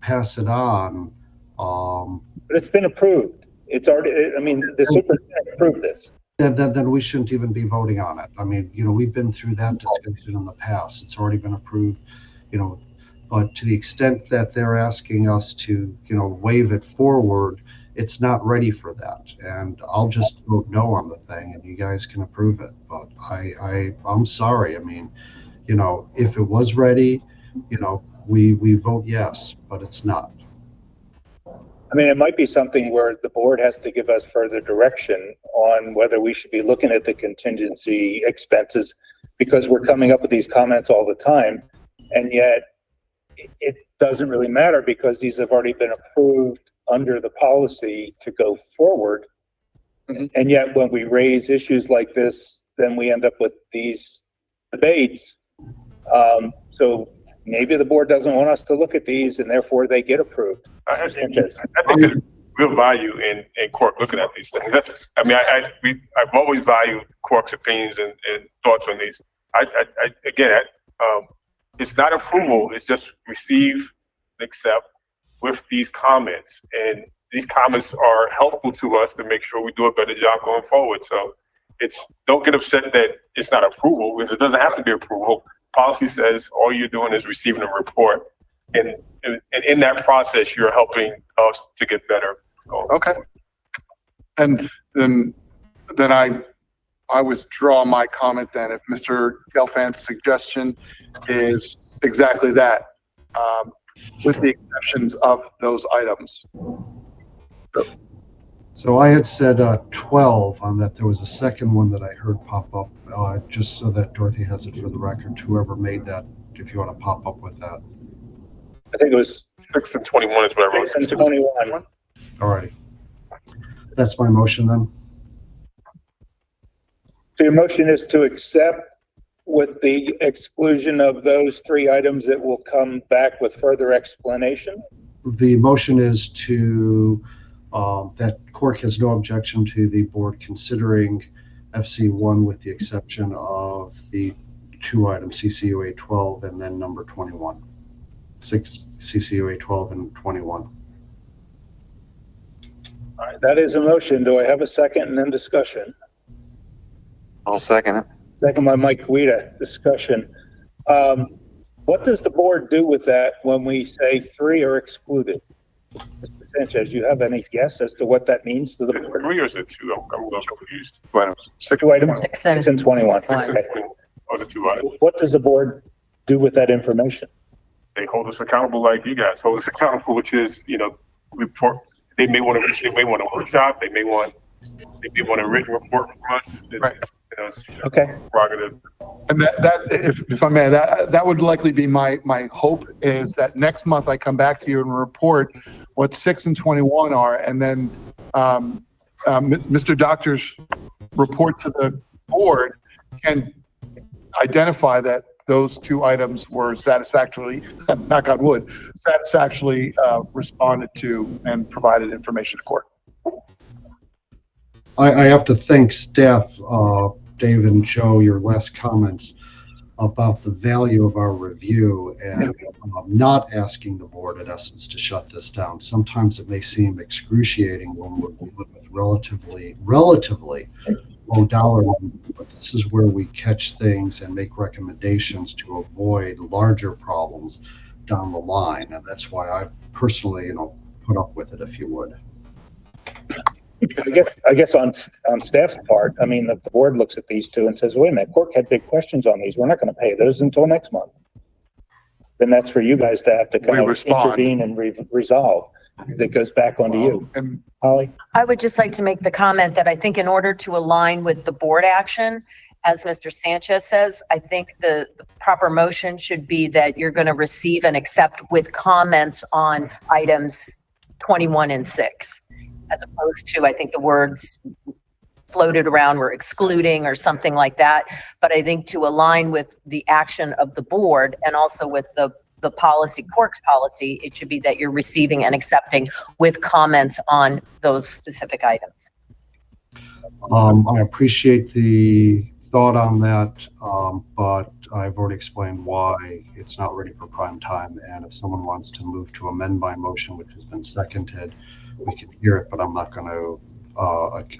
pass it on. But it's been approved. It's already. I mean, the superintendent approved this. Then we shouldn't even be voting on it. I mean, we've been through that discussion in the past. It's already been approved, but to the extent that they're asking us to, wave it forward, it's not ready for that. And I'll just vote no on the thing and you guys can approve it. But I'm sorry. I mean, if it was ready, we vote yes, but it's not. I mean, it might be something where the board has to give us further direction on whether we should be looking at the contingency expenses because we're coming up with these comments all the time. And yet it doesn't really matter because these have already been approved under the policy to go forward. Mm-hmm. And yet when we raise issues like this, then we end up with these debates. So maybe the board doesn't want us to look at these and therefore they get approved. I think there's real value in CORC looking at these things. I mean, I've always valued CORC's opinions and thoughts on these. It's not approval. It's just receive, accept with these comments. And these comments are helpful to us to make sure we do a better job going forward. So don't get upset that it's not approval, because it doesn't have to be approval. Policy says all you're doing is receiving a report. And in that process, you're helping us to get better. So, Okay. And then I withdraw my comment then if Mr. Gelfand's suggestion is exactly that, with the exceptions of those items. So I had said 12 on that. There was a second one that I heard pop up, just so that Dorothy has it for the record. Whoever made that, if you want to pop up with that. I think it was 6 and 21 is what I wrote. 6 and 21. All righty. That's my motion then. So your motion is to accept with the exclusion of those 3 items that will come back with further explanation? The motion is to, that CORC has no objection to the board considering FC1 with the exception of the 2 items, CCUA 12 and then number 21. 6 CCUA 12 and 21. All right, that is a motion. Do I have a second and then discussion? I'll second it. Second by Mike Guida, discussion. What does the board do with that when we say 3 are excluded? Mr. Sanchez, you have any guess as to what that means to the board? 3 or is it 2? I'm a little confused. 2 items, 6 and 21. Okay. Or the 2 items. What does the board do with that information? They hold us accountable like you guys hold us accountable, which is, report. They may want a workshop. They may want a written report from us. Right. Okay. Prerogative. And that if I may, that would likely be my hope is that next month I come back to you and report what 6 and 21 are, and then Mr. Doctor's report to the board can identify that those 2 items were satisfactorily, knock on wood, satisfactorily responded to and provided information to court. I have to thank staff, Dave and Joe, your last comments about the value of our review and not asking the board, in essence, to shut this down. Sometimes it may seem excruciating when we're dealing with relatively low dollar, but this is where we catch things and make recommendations to avoid larger problems down the line. And that's why I personally, put up with it, if you would. I guess on staff's part, I mean, the board looks at these 2 and says, wait a minute, CORC had big questions on these. We're not going to pay those until next month. Then that's for you guys to have to kind of intervene and resolve. It goes back onto you. And Holly? I would just like to make the comment that I think in order to align with the board action, as Mr. Sanchez says, I think the proper motion should be that you're going to receive and accept with comments on items 21 and 6, as opposed to, I think the words floated around were excluding or something like that. But I think to align with the action of the board and also with the policy, CORC's policy, it should be that you're receiving and accepting with comments on those specific items. I appreciate the thought on that, but I've already explained why it's not ready for prime time. And if someone wants to move to amend my motion, which has been seconded, we can hear it, but I'm not going to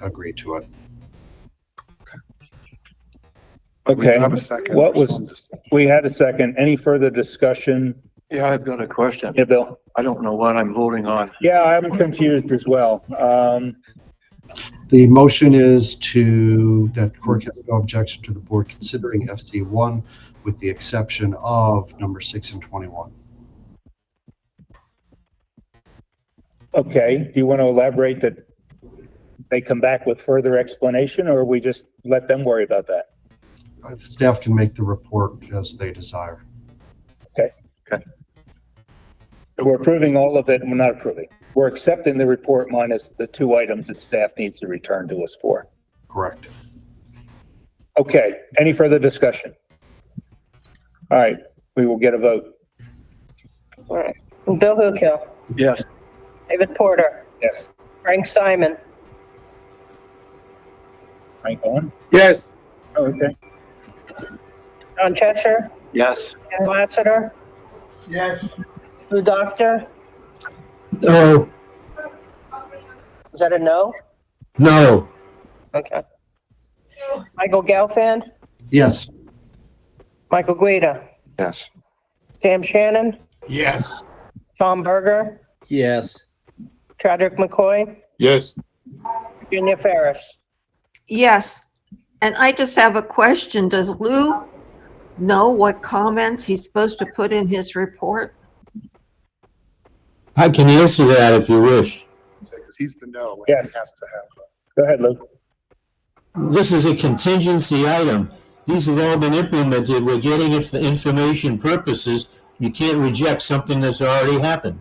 agree to it. Okay. have a second. We had a second. Any further discussion? Yeah, I've got a question. Yeah, Bill. I don't know what I'm voting on. Yeah, I'm confused as well. The motion is that CORC has no objection to the board considering FC1 with the exception of number 6 and 21. Okay, do you want to elaborate that they come back with further explanation, or we just let them worry about that? Staff can make the report as they desire. Okay. So we're approving all of it, and we're not approving. We're accepting the report minus the 2 items that staff needs to return to us for. Correct. Okay, any further discussion? All right, we will get a vote. All right. Bill Hookhill. Yes. David Porter. Yes. Frank Simon. Frank on? Yes. Oh, okay. John Cheshire. Yes. Ken Lassiter. Yes. Lou Doctor. No. Is that a no? No. Okay. Michael Gelfand, Yes. Michael Guida, Yes. Sam Shannon, Yes. Tom Berger, Yes. Chadwick McCoy, Yes. Virginia Ferris. Yes. And I just have a question. Does Lou know what comments he's supposed to put in his report? I can answer that if you wish. Because he's the no. Yes. He has to have. Go ahead, Lou. This is a contingency item. These have all been implemented. We're getting it for information purposes. You can't reject something that's already happened.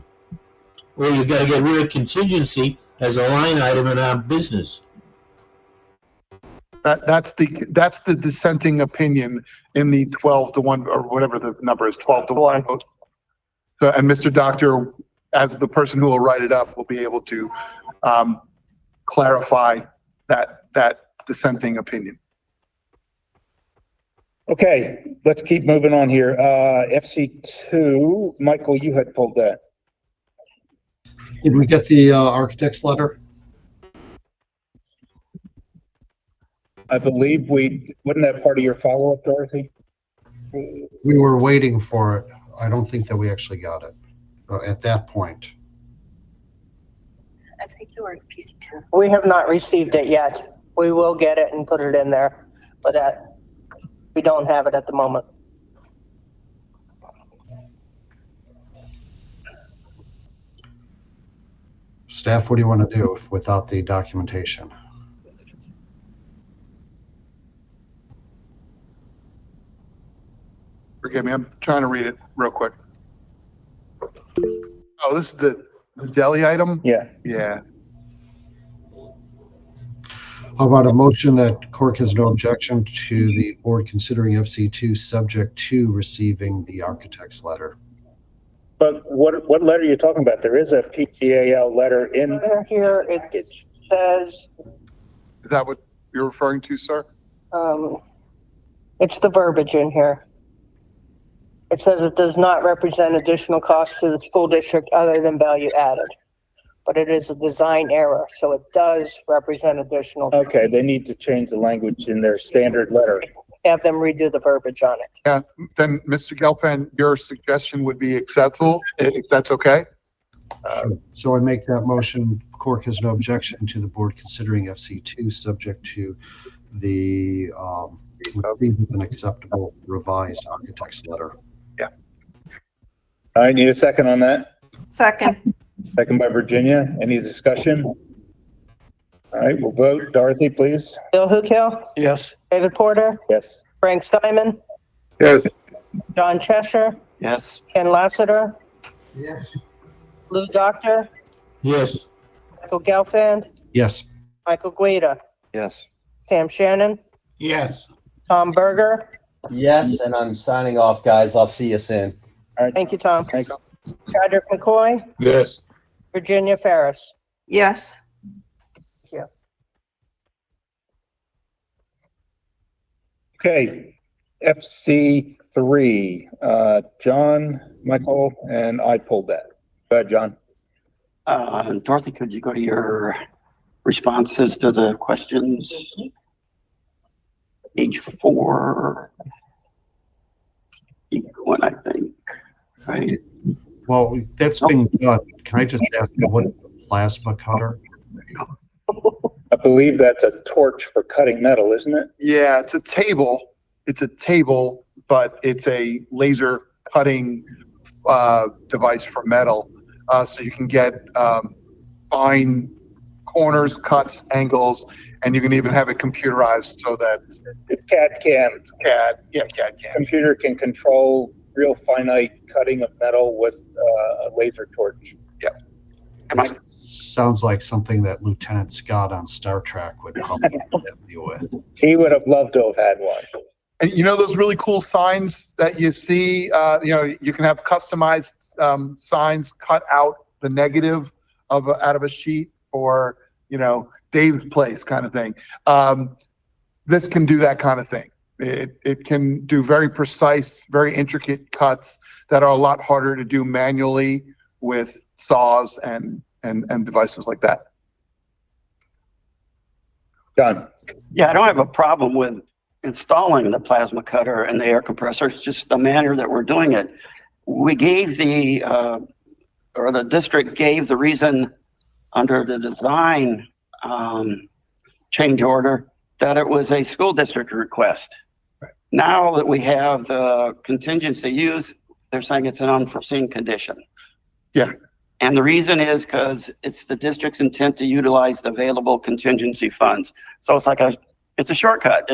Or you got to get rid of contingency as a line item in our business. That's the dissenting opinion in the 12-1 or whatever the number is, 12-1 vote. So, and Mr. Doctor, as the person who will write it up, will be able to clarify that dissenting opinion. Okay, let's keep moving on here. FC2, Michael, you had pulled that. Did we get the architect's letter? I believe wasn't that part of your follow-up, Dorothy? We were waiting for it. I don't think that we actually got it at that point. FC2 or PC2? We have not received it yet. We will get it and put it in there, but we don't have it at the moment. Staff, what do you want to do without the documentation? Forgive me, I'm trying to read it real quick. Oh, this is the deli item? Yeah. Yeah. How about a motion that CORC has no objection to the board considering FC2 subject to receiving the architect's letter? But what letter are you talking about? There is a PGAL letter in. Here it says, Is that what you're referring to, sir? it's the verbiage in here. It says it does not represent additional costs to the school district other than value added. But it is a design error, so it does represent additional. Okay, they need to change the language in their standard letter. Have them redo the verbiage on it. Yeah, then Mr. Gelfand, your suggestion would be acceptable, if that's okay? So I make that motion. CORC has no objection to the board considering FC2 subject to the receiving an acceptable revised architect's letter. Yeah. All right, need a second on that? Second. Second by Virginia. Any discussion? All right, we'll vote. Dorothy, please. Bill Hookhill, Yes. David Porter, Yes. Frank Simon, Yes. John Cheshire, Yes. Ken Lassiter, Yes. Lou Doctor, Yes. Michael Gelfand, Yes. Michael Guida, Yes. Sam Shannon, Yes. Tom Berger. Yes, and I'm signing off, guys. I'll see you soon. All right. Thank you, Tom. Thanks. Chadwick McCoy, Yes. Virginia Ferris. Yes. Yeah. Okay, FC3, John, Michael, and I pulled that. Go ahead, John. Dorothy, could you go to your responses to the questions? Page 4. Keep going, I think. Right. Well, that's been done. Can I just ask you what is a plasma cutter? I believe that's a torch for cutting metal, isn't it? Yeah, it's a table. But it's a laser cutting device for metal. So you can get fine corners, cuts, angles, and you can even have it computerized so that It's CAD CAM. CAD CAM. Computer can control real finite cutting of metal with a laser torch. Yeah. Sounds like something that Lieutenant Scott on Star Trek would probably deal with. He would have loved to have had one. And you know those really cool signs that you see, you can have customized signs cut out the negative out of a sheet or, Dave's Place kind of thing. This can do that kind of thing. It can do very precise, very intricate cuts that are a lot harder to do manually with saws and devices like that. Done. Yeah, I don't have a problem with installing the plasma cutter and the air compressor. It's just the manner that we're doing it. We gave or the district gave the reason under the design change order that it was a school district request. Now that we have the contingency use, they're saying it's an unforeseen condition. Yeah. And the reason is because it's the district's intent to utilize the available contingency funds. So it's like it's a shortcut.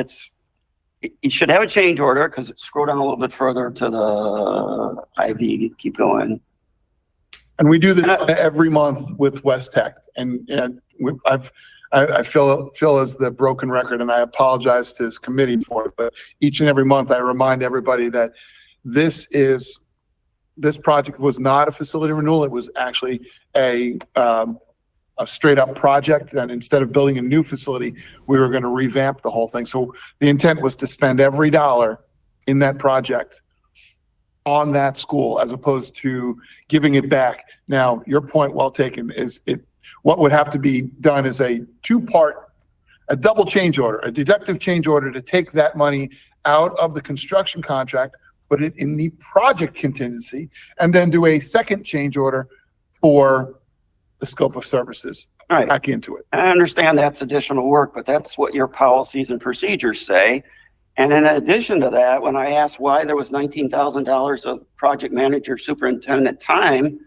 You should have a change order, because scroll down a little bit further to the IV, keep going. And we do this every month with West Tech, and I feel as the broken record, and I apologize to his committee for it, but each and every month I remind everybody that this project was not a facility renewal. It was actually a straight up project, and instead of building a new facility, we were going to revamp the whole thing. So the intent was to spend every dollar in that project on that school, as opposed to giving it back. Now, your point, well taken, is what would have to be done is a double change order, a deductive change order to take that money out of the construction contract, put it in the project contingency, and then do a second change order for the scope of services back into it. I understand that's additional work, but that's what your policies and procedures say. And in addition to that, when I asked why there was $19,000 of project manager superintendent time,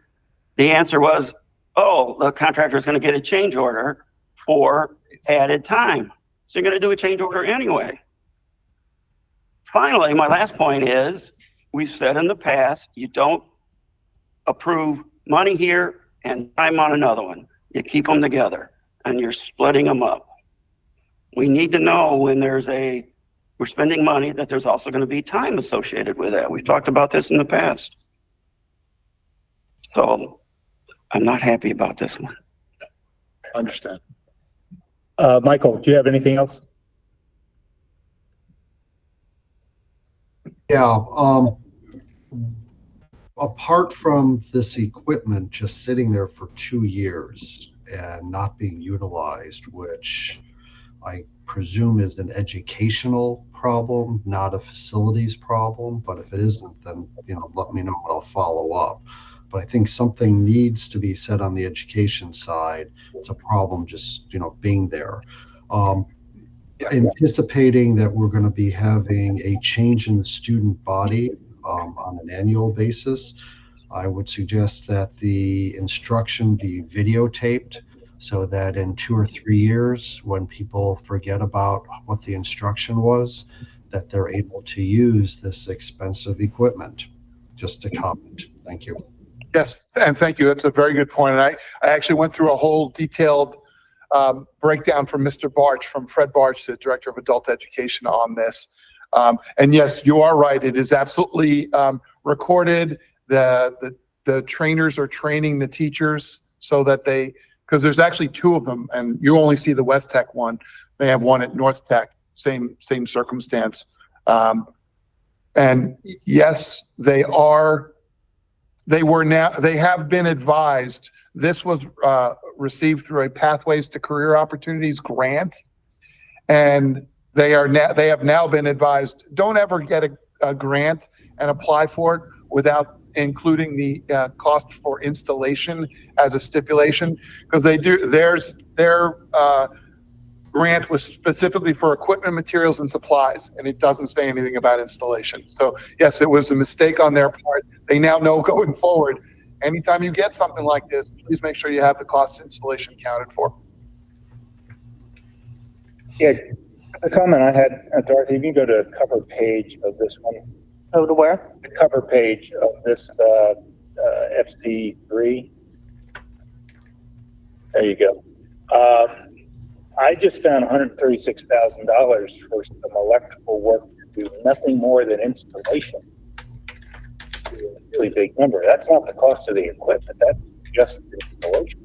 the answer was, oh, the contractor is going to get a change order for added time. So you're going to do a change order anyway. Finally, my last point is, we've said in the past, you don't approve money here and time on another one. You keep them together, and you're splitting them up. We need to know when we're spending money, that there's also going to be time associated with that. We've talked about this in the past. So I'm not happy about this one. Understand. Michael, do you have anything else? Yeah, apart from this equipment just sitting there for 2 years and not being utilized, which I presume is an educational problem, not a facilities problem. But if it isn't, then let me know and I'll follow up. But I think something needs to be said on the education side. It's a problem just being there. Anticipating that we're going to be having a change in the student body on an annual basis, I would suggest that the instruction be videotaped, so that in 2 or 3 years, when people forget about what the instruction was, that they're able to use this expensive equipment. Just a comment. Thank you. Yes, and thank you. That's a very good point. And I actually went through a whole detailed breakdown from Mr. Barch, from Fred Barch, the Director of Adult Education, on this. And yes, you are right. It is absolutely recorded. The trainers are training the teachers so that because there's actually 2 of them, and you only see the West Tech one. They have one at North Tech, same circumstance. And yes, they have been advised. This was received through a Pathways to Career Opportunities grant, and they have now been advised, don't ever get a grant and apply for it without including the cost for installation as a stipulation, because their grant was specifically for equipment, materials, and supplies, and it doesn't say anything about installation. So yes, it was a mistake on their part. They now know going forward, anytime you get something like this, please make sure you have the cost of installation accounted for. Yeah, a comment I had, Dorothy, you can go to the cover page of this one. Go to where? The cover page of this FC3. There you go. I just found $136,000 for some electrical work to do nothing more than installation. A really big number. That's not the cost of the equipment. That's just installation.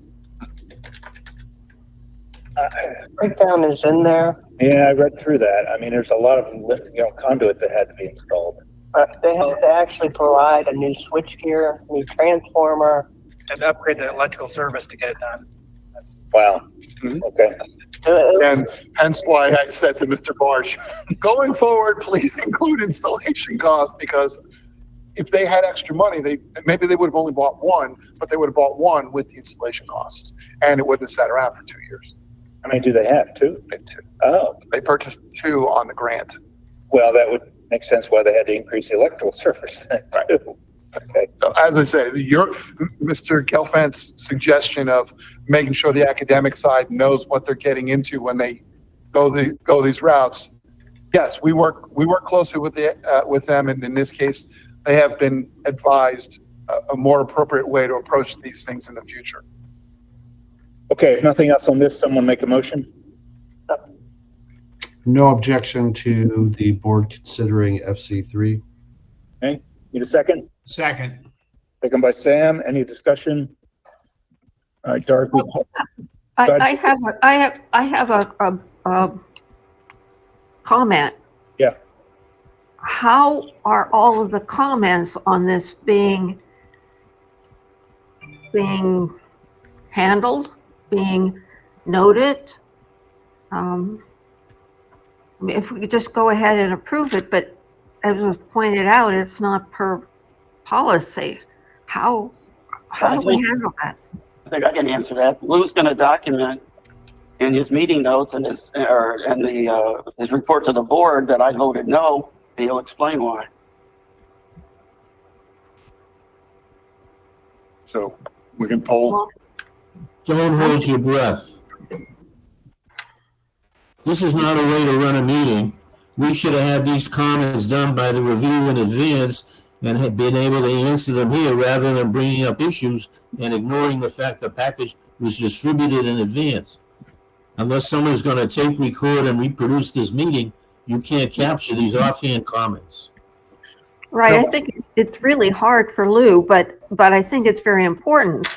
Breakdown is in there. Yeah, I read through that. I mean, there's a lot of conduit that had to be installed. They have to actually provide a new switchgear, new transformer, And upgrade the electrical service to get it done. Wow. Okay. And hence why I said to Mr. Barge, going forward, please include installation costs, because if they had extra money, maybe they would have only bought one, but they would have bought one with the installation costs, and it wouldn't have sat around for 2 years. How many do they have? Two? They had two. Oh, They purchased two on the grant. well, that would make sense why they had to increase the electrical surface then too. Okay. So as I say, Mr. Gelfand's suggestion of making sure the academic side knows what they're getting into when they go these routes. Yes, we work closely with them, and in this case, they have been advised a more appropriate way to approach these things in the future. Okay, if nothing else on this, someone make a motion? No objection to the board considering FC3. Okay, need a second? Second. Second by Sam. Any discussion? All right, Dorothy. I have a comment. Yeah. How are all of the comments on this being handled, being noted? I mean, if we could just go ahead and approve it, but as was pointed out, it's not per policy. How do we handle that? I think I can answer that. Lou's going to document in his meeting notes and his report to the board that I voted no. And he'll explain why. So we can poll. Don't hold your breath. This is not a way to run a meeting. We should have had these comments done by the review in advance and have been able to answer them here rather than bringing up issues and ignoring the fact the package was distributed in advance. Unless someone's going to tape record and reproduce this meeting, you can't capture these offhand comments. Right, I think it's really hard for Lou, but I think it's very important.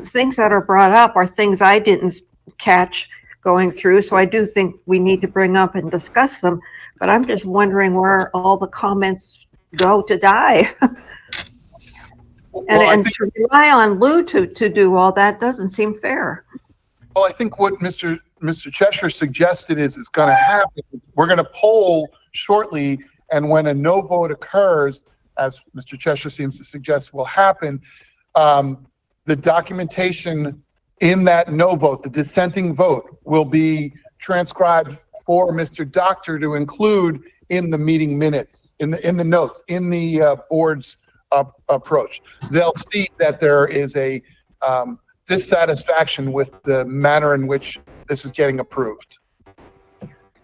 Things that are brought up are things I didn't catch going through, so I do think we need to bring up and discuss them, but I'm just wondering where all the comments go to die. And to rely on Lou to do all that doesn't seem fair. Well, I think what Mr. Cheshire suggested is going to happen. We're going to poll shortly, and when a no vote occurs, as Mr. Cheshire seems to suggest will happen, the documentation in that no vote, the dissenting vote, will be transcribed for Mr. Doctor to include in the meeting minutes, in the notes, in the board's approach. They'll see that there is a dissatisfaction with the manner in which this is getting approved.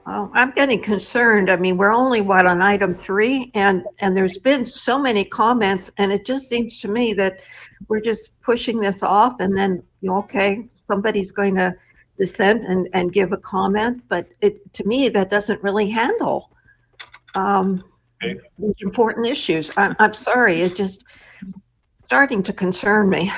Oh, I'm getting concerned. I mean, we're only on item 3, and there's been so many comments, and it just seems to me that we're just pushing this off, and then, okay, somebody's going to dissent and give a comment, but to me, that doesn't really handle these important issues. I'm sorry, it's just starting to concern me.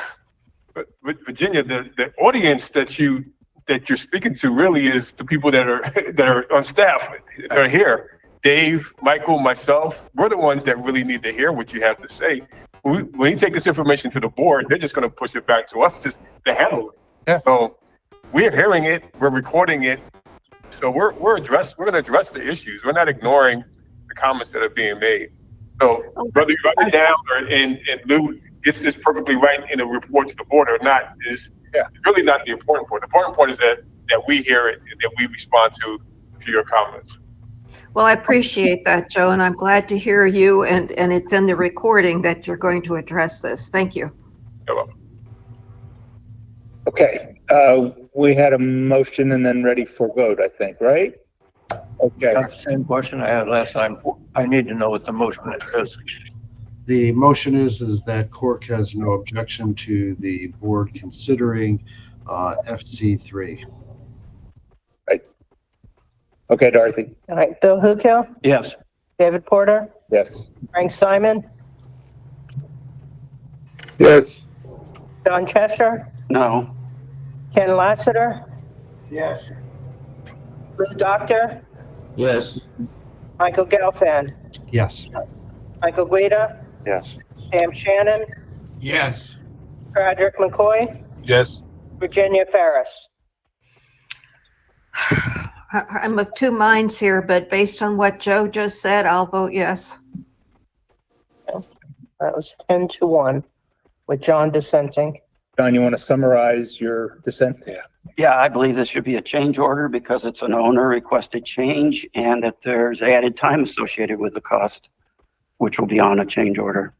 But Virginia, the audience that you're speaking to really is the people that are on staff, that are here. Dave, Michael, myself, we're the ones that really need to hear what you have to say. When you take this information to the board, they're just going to push it back to us to handle it. Yeah. So we're hearing it, we're recording it. So we're going to address the issues. We're not ignoring the comments that are being made. So whether you write it down and Lou gets this perfectly right in a report to the board or not is really not the important point. The important point is that we hear it and that we respond to your comments. Well, I appreciate that, Joe, and I'm glad to hear you, and it's in the recording that you're going to address this. Thank you. You're welcome. Okay, we had a motion and then ready for vote, I think, right? Okay. That's the same question I had last time. I need to know what the motion is. The motion is that CORC has no objection to the board considering FC3. Right. Okay, Dorothy. All right, Bill Hukill, Yes. David Porter, Yes. Frank Simon, Yes. John Cheshire, No. Ken Lassiter, Yes. Lou Doctor, Yes. Michael Gelfand, Yes. Michael Guida, Yes. Sam Shannon, Yes. Patrick McCoy, Yes. Virginia Ferris. I'm of two minds here, but based on what Joe just said, I'll vote yes. That was 10-1 with John dissenting. John, you want to summarize your dissent? Yeah. Yeah, I believe this should be a change order because it's an owner requested change and that there's added time associated with the cost, which will be on a change order.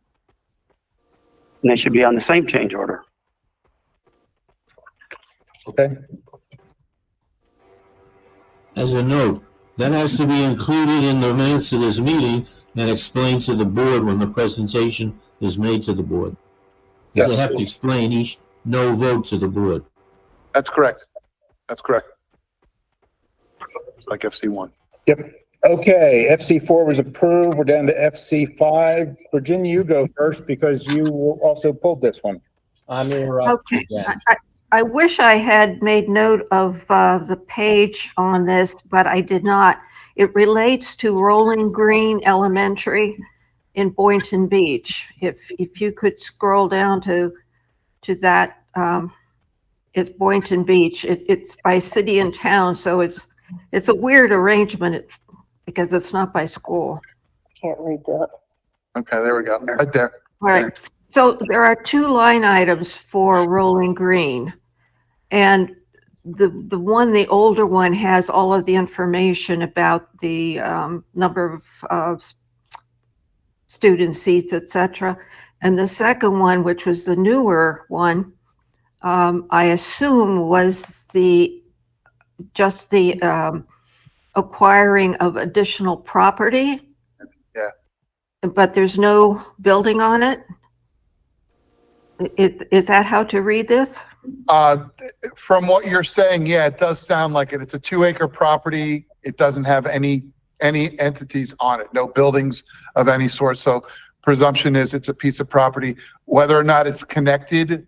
And they should be on the same change order. Okay. As a note, that has to be included in the minutes of this meeting and explained to the board when the presentation is made to the board. Because they have to explain each no vote to the board. That's correct. That's correct. Like FC1. Yep. Okay, FC4 was approved. We're down to FC5. Virginia, you go first because you also pulled this one. I'm interrupting Okay. again. I wish I had made note of the page on this, but I did not. It relates to Rolling Green Elementary in Boynton Beach. If you could scroll down to that, it's Boynton Beach. It's by city and town, so it's a weird arrangement because it's not by school. Can't read that. Okay, there we go. Right there. All right. So there are two line items for Rolling Green. And the older one has all of the information about the number of student seats, etc. And the second one, which was the newer one, I assume was just the acquiring of additional property. Yeah. But there's no building on it. Is that how to read this? From what you're saying, yeah, it does sound like it. It's a 2-acre property. It doesn't have any entities on it, no buildings of any sort. So presumption is it's a piece of property. Whether or not it's connected,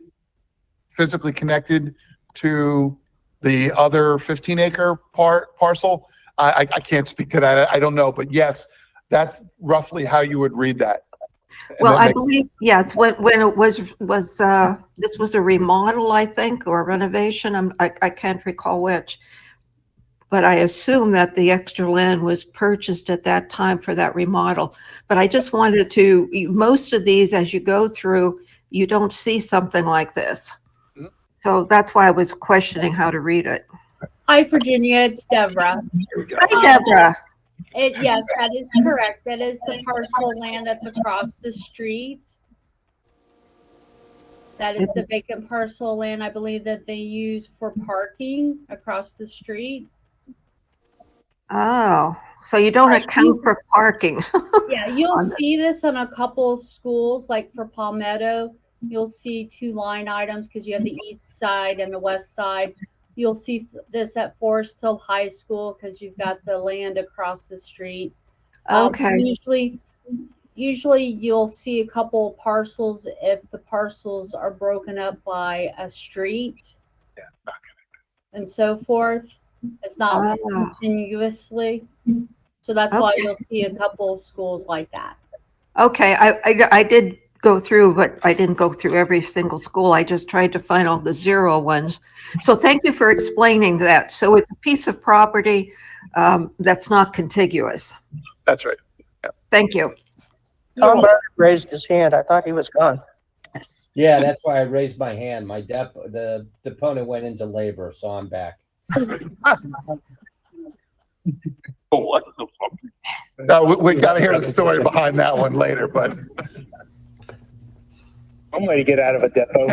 physically connected to the other 15-acre parcel, I can't speak to that. I don't know, but yes, that's roughly how you would read that. Well, I believe, yes, when it was this was a remodel, I think, or a renovation. I can't recall which, but I assume that the extra land was purchased at that time for that remodel. But I just wanted to, most of these, as you go through, you don't see something like this. So that's why I was questioning how to read it. Hi, Virginia, it's Deborah. Hi, Deborah. Yes, that is correct. That is the parcel of land that's across the street. That is the vacant parcel of land, I believe, that they use for parking across the street. Oh, so you don't account for parking. Yeah, you'll see this on a couple of schools, like for Palmetto, you'll see two line items because you have the east side and the west side. You'll see this at Forest Hill High School because you've got the land across the street. Okay. Usually you'll see a couple parcels if the parcels are broken up by a street and so forth. It's not continuously. So that's why you'll see a couple of schools like that. Okay, I did go through, but I didn't go through every single school. I just tried to find all the 0 ones. So thank you for explaining that. So it's a piece of property that's not contiguous. That's right. Yeah. Thank you. Tom Burke raised his hand. I thought he was gone. Yeah, that's why I raised my hand. The deponent went into labor, so I'm back. What the fuck? We got to hear the story behind that one later, but One way to get out of a depot.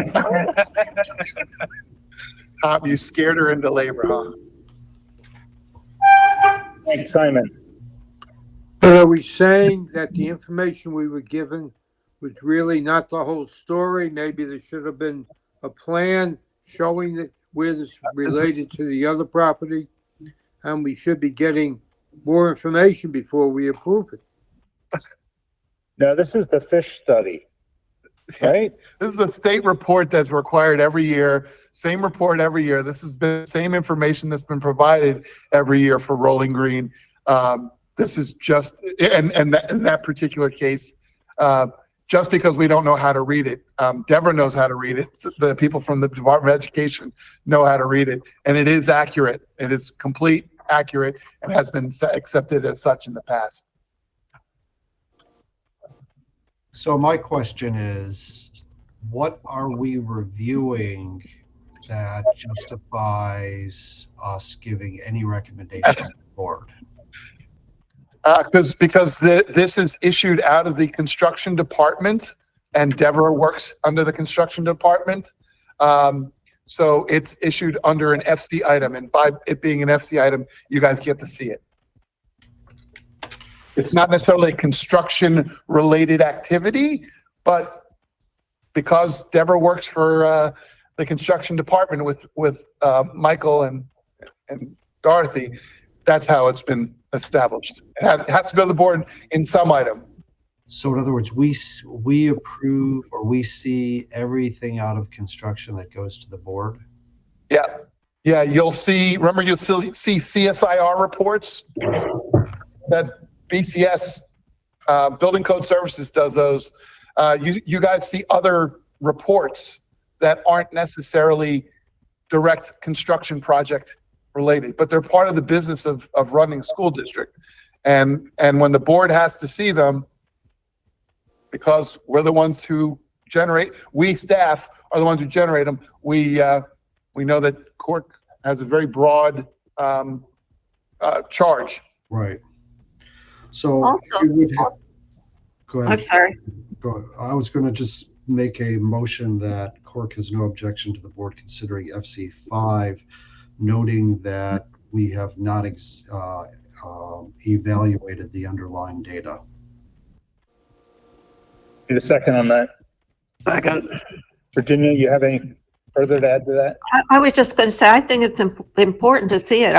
Tom, you scared her into labor, huh? Thanks, Simon. Are we saying that the information we were given was really not the whole story? Maybe there should have been a plan showing that where this related to the other property, and we should be getting more information before we approve it. No, this is the fish study, right? This is a state report that's required every year. Same report every year. This has been the same information that's been provided every year for Rolling Green. This is just, and in that particular case, just because we don't know how to read it. Deborah knows how to read it. The people from the Department of Education know how to read it, and it is accurate. It is complete, accurate, and has been accepted as such in the past. So my question is, what are we reviewing that justifies us giving any recommendation to the board? Because this is issued out of the construction department, and Deborah works under the construction department. So it's issued under an FC item, and by it being an FC item, you guys get to see it. It's not necessarily a construction-related activity, but because Deborah works for the construction department with Michael and Dorothy, that's how it's been established. It has to go to the board in some item. So in other words, we approve or we see everything out of construction that goes to the board? Yeah. Yeah, you'll see CSIR reports that BCS, Building Code Services does those. You guys see other reports that aren't necessarily direct construction project related, but they're part of the business of running a school district. And when the board has to see them, because we're the ones who generate, we staff are the ones who generate them, we know that CORC has a very broad charge. Right. So Also, go ahead. I'm sorry. I was going to just make a motion that CORC has no objection to the board considering FC5, noting that we have not evaluated the underlying data. Need a second on that? Second. Virginia, you have any further to add to that? I was just going to say, I think it's important to see it.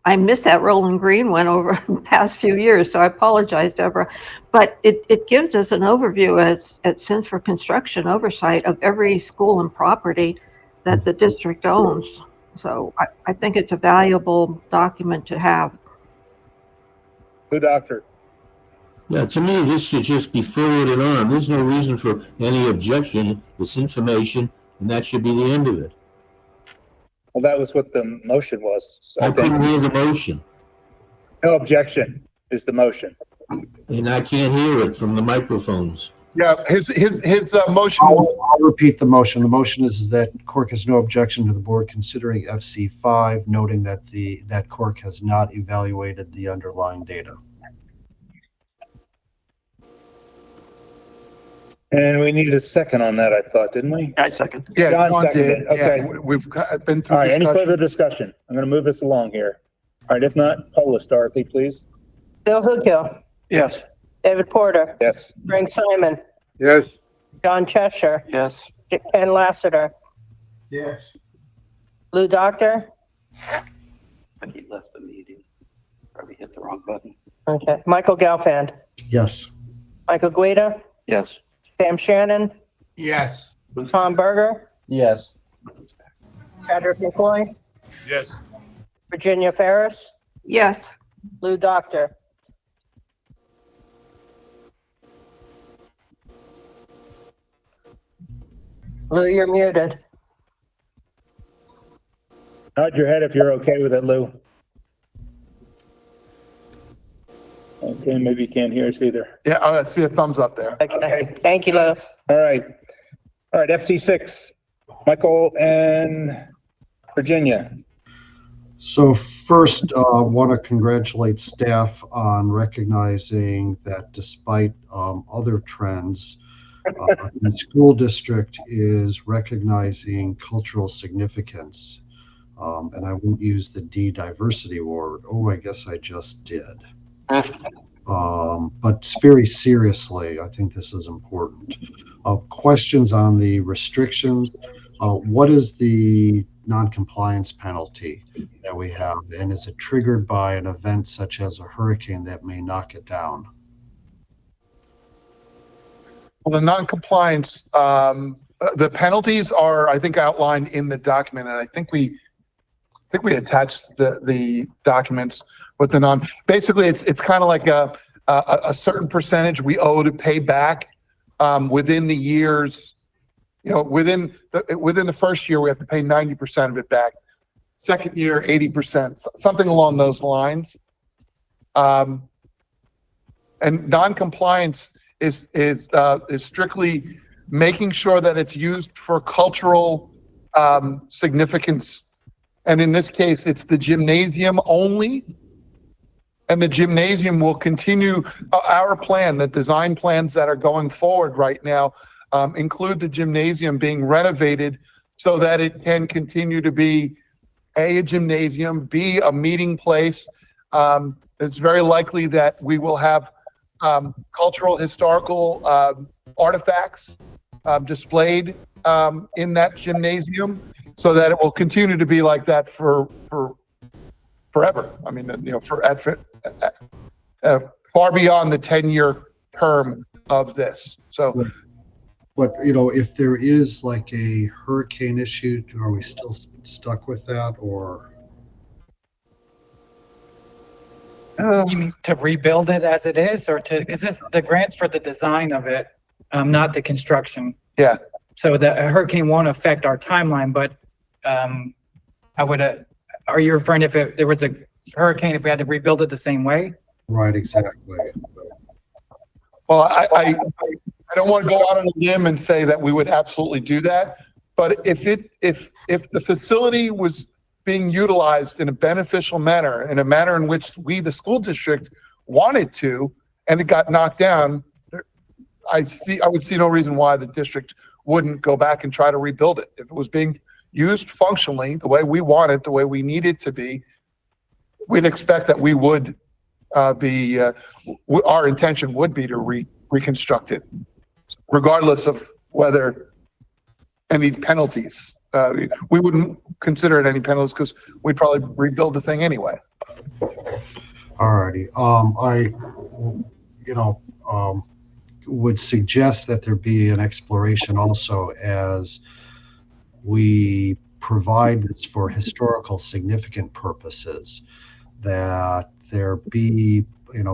I missed that Rolling Green one over the past few years, so I apologize, Deborah. But it gives us an overview as Center for Construction Oversight of every school and property that the district owns. So I think it's a valuable document to have. Good doctor. Yeah, to me, this should just be forwarded on. There's no reason for any objection. It's information, and that should be the end of it. Well, that was what the motion was. So I couldn't hear the motion, no objection is the motion. and I can't hear it from the microphones. Yeah, his motion. I'll repeat the motion. The motion is that CORC has no objection to the board considering FC5, noting that that CORC has not evaluated the underlying data. And we needed a second on that, I thought, didn't we? I second. Yeah, John seconded. did. Okay. Yeah, we've been through All right, any discussion. further discussion? I'm going to move this along here. All right, if not, poll us, Dorothy, please. Bill Hookio, Yes. David Porter, Yes. Frank Simon, Yes. John Cheshire, Yes. Ken Lassiter, Yes. Lou Doctor. But he left the meeting. Probably hit the wrong button. Okay. Michael Galfand, Yes. Michael Guida, Yes. Sam Shannon, Yes. Tom Berger, Yes. Patrick McCoy, Yes. Virginia Ferris, Yes. Lou Doctor. Lou, you're muted. Nod your head if you're okay with it, Lou. Okay, maybe you can't hear us either. Yeah, I see a thumbs up there. Okay. Thank you, Lou. All right. All right, FC6, Michael and Virginia. So first, I want to congratulate staff on recognizing that despite other trends, the school district is recognizing cultural significance. And I won't use the D diversity word. Oh, I guess I just did. But very seriously, I think this is important. Questions on the restrictions. What is the non-compliance penalty that we have? And is it triggered by an event such as a hurricane that may knock it down? Well, the non-compliance, the penalties are, I think, outlined in the document, and I think we attached the documents with the basically it's kind of like a certain percentage we owe to pay back within the years, within the first year, we have to pay 90% of it back. Second year, 80%, something along those lines. And non-compliance is strictly making sure that it's used for cultural significance. And in this case, it's the gymnasium only. And the gymnasium will continue our plan, the design plans that are going forward right now include the gymnasium being renovated so that it can continue to be A, a gymnasium, B, a meeting place. It's very likely that we will have cultural, historical artifacts displayed in that gymnasium so that it will continue to be like that for forever. I mean, far beyond the 10-year term of this. So, but if there is like a hurricane issue, are we still stuck with that, or? You mean to rebuild it as it is, or because the grant's for the design of it, not the construction. Yeah. So the hurricane won't affect our timeline, but are you referring if there was a hurricane, if we had to rebuild it the same way? Right, exactly. Well, I don't want to go out on a limb and say that we would absolutely do that, but if the facility was being utilized in a beneficial manner, in a manner in which we, the school district, wanted to, and it got knocked down, I would see no reason why the district wouldn't go back and try to rebuild it. If it was being used functionally the way we want it, the way we need it to be, we'd expect that we would our intention would be to reconstruct it, regardless of whether any penalties. We wouldn't consider it any penalties because we'd probably rebuild the thing anyway. Alrighty. Would suggest that there be an exploration also as we provide this for historical significant purposes, that there be,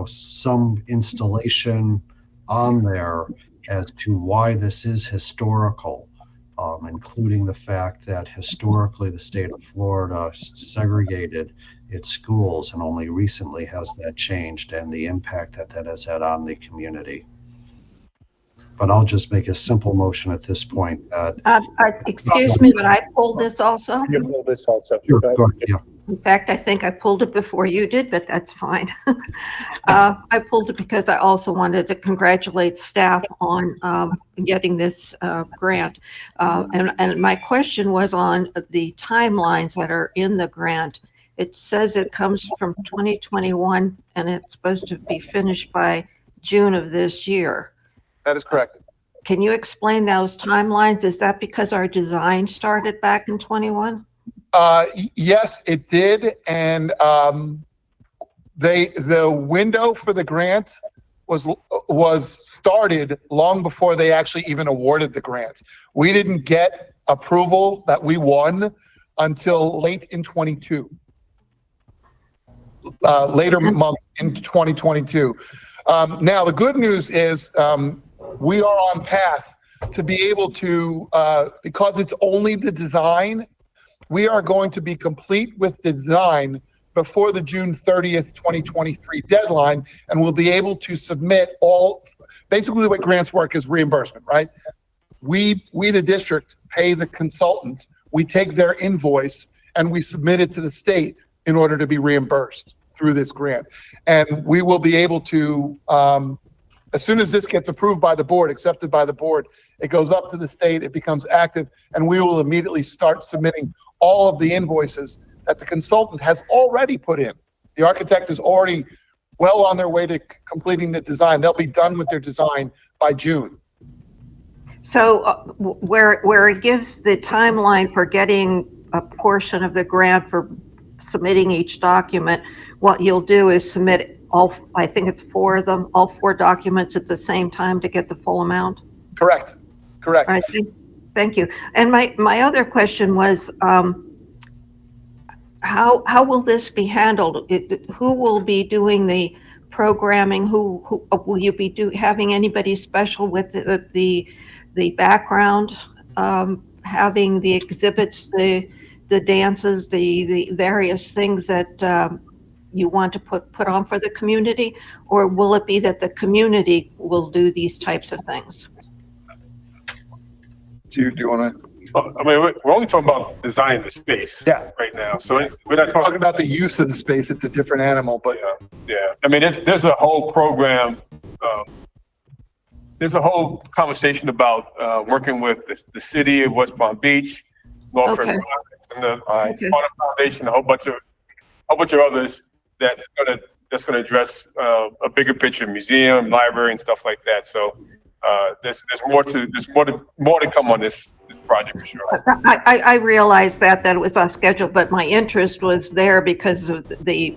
some installation on there as to why this is historical, including the fact that historically the state of Florida segregated its schools and only recently has that changed, and the impact that has had on the community. But I'll just make a simple motion at this point. Excuse me, but I pulled this also. You pulled this also. Sure, go ahead, yeah. In fact, I think I pulled it before you did, but that's fine. I pulled it because I also wanted to congratulate staff on getting this grant. And my question was on the timelines that are in the grant. It says it comes from 2021 and it's supposed to be finished by June of this year. That is correct. Can you explain those timelines? Is that because our design started back in 21? Yes, it did. And the window for the grant was started long before they actually even awarded the grant. We didn't get approval that we won until late in 22. Later months in 2022. Now, the good news is we are on path to be able to, because it's only the design, we are going to be complete with the design before the June 30th, 2023 deadline, and we'll be able to submit basically the way grants work is reimbursement, right? We the district, pay the consultant, we take their invoice, and we submit it to the state in order to be reimbursed through this grant. And we will be able to, as soon as this gets approved by the board, accepted by the board, it goes up to the state, it becomes active, and we will immediately start submitting all of the invoices that the consultant has already put in. The architect is already well on their way to completing the design. They'll be done with their design by June. So where it gives the timeline for getting a portion of the grant for submitting each document, what you'll do is submit I think it's 4 of them, all 4 documents at the same time to get the full amount? Correct. All right, thank you. And my other question was, how will this be handled? Who will be doing the programming? Who will you be having anybody special with the background, having the exhibits, the dances, the various things that you want to put on for the community, or will it be that the community will do these types of things? Do you want to? I mean, we're only talking about designing the space. Yeah. Right now, so we're not Talking about the use of the space, it's a different animal, but Yeah, I mean, there's a whole program. There's a whole conversation about working with the city of West Palm Beach, law firm, Okay. and the Sparta Foundation, a whole bunch of others that's gonna address a bigger picture, museum, library, and stuff like that. So there's more to come on this project for sure. I realized that it was off schedule, but my interest was there because of the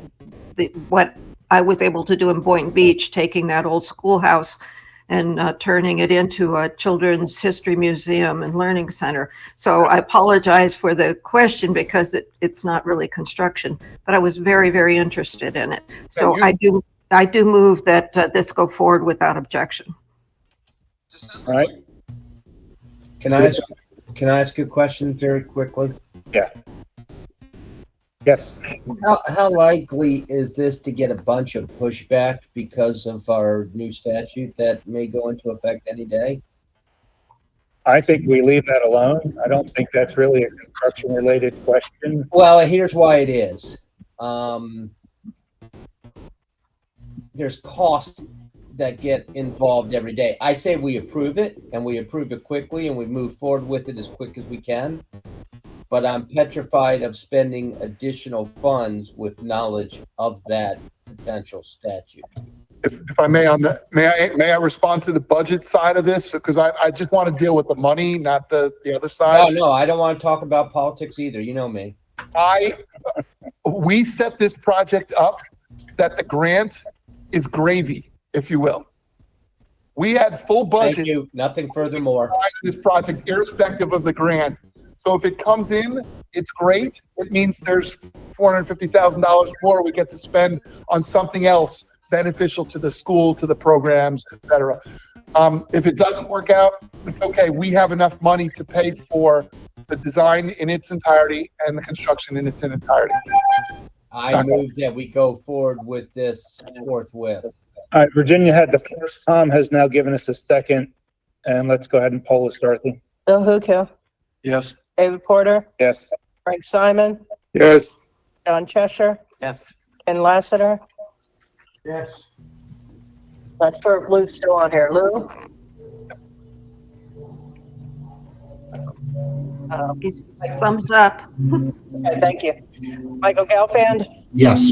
what I was able to do in Boynton Beach, taking that old schoolhouse and turning it into a children's history museum and learning center. So I apologize for the question because it's not really construction, but I was very, very interested in it. So I do move that this go forward without objection. All right. Can I ask a question very quickly? Yeah. Yes. How likely is this to get a bunch of pushback because of our new statute that may go into effect any day? I think we leave that alone. I don't think that's really a construction related question. Well, here's why it is. There's cost that get involved every day. I say we approve it and we approve it quickly and we move forward with it as quick as we can. But I'm petrified of spending additional funds with knowledge of that potential statute. if I may, may I respond to the budget side of this? Because I just want to deal with the money, not the other side. No, I don't want to talk about politics either. You know me. We set this project up that the grant is gravy, if you will. We had full budget. Thank you. Nothing furthermore. This project, irrespective of the grant. So if it comes in, it's great. It means there's $450,000 more we get to spend on something else beneficial to the school, to the programs, et cetera. If it doesn't work out, okay, we have enough money to pay for the design in its entirety and the construction in its entirety. I move that we go forward with this forthwith. All right, Virginia had the first. Tom has now given us a second, and let's go ahead and poll this, Dorothy. Bill Hukill, Yes. David Porter, Yes. Frank Simon, Yes. Don Cheshire, Yes. Ken Lassiter. Yes. Not sure if Lou's still on here. Lou? He's thumbs up. Okay, thank you. Michael Gelfand, Yes.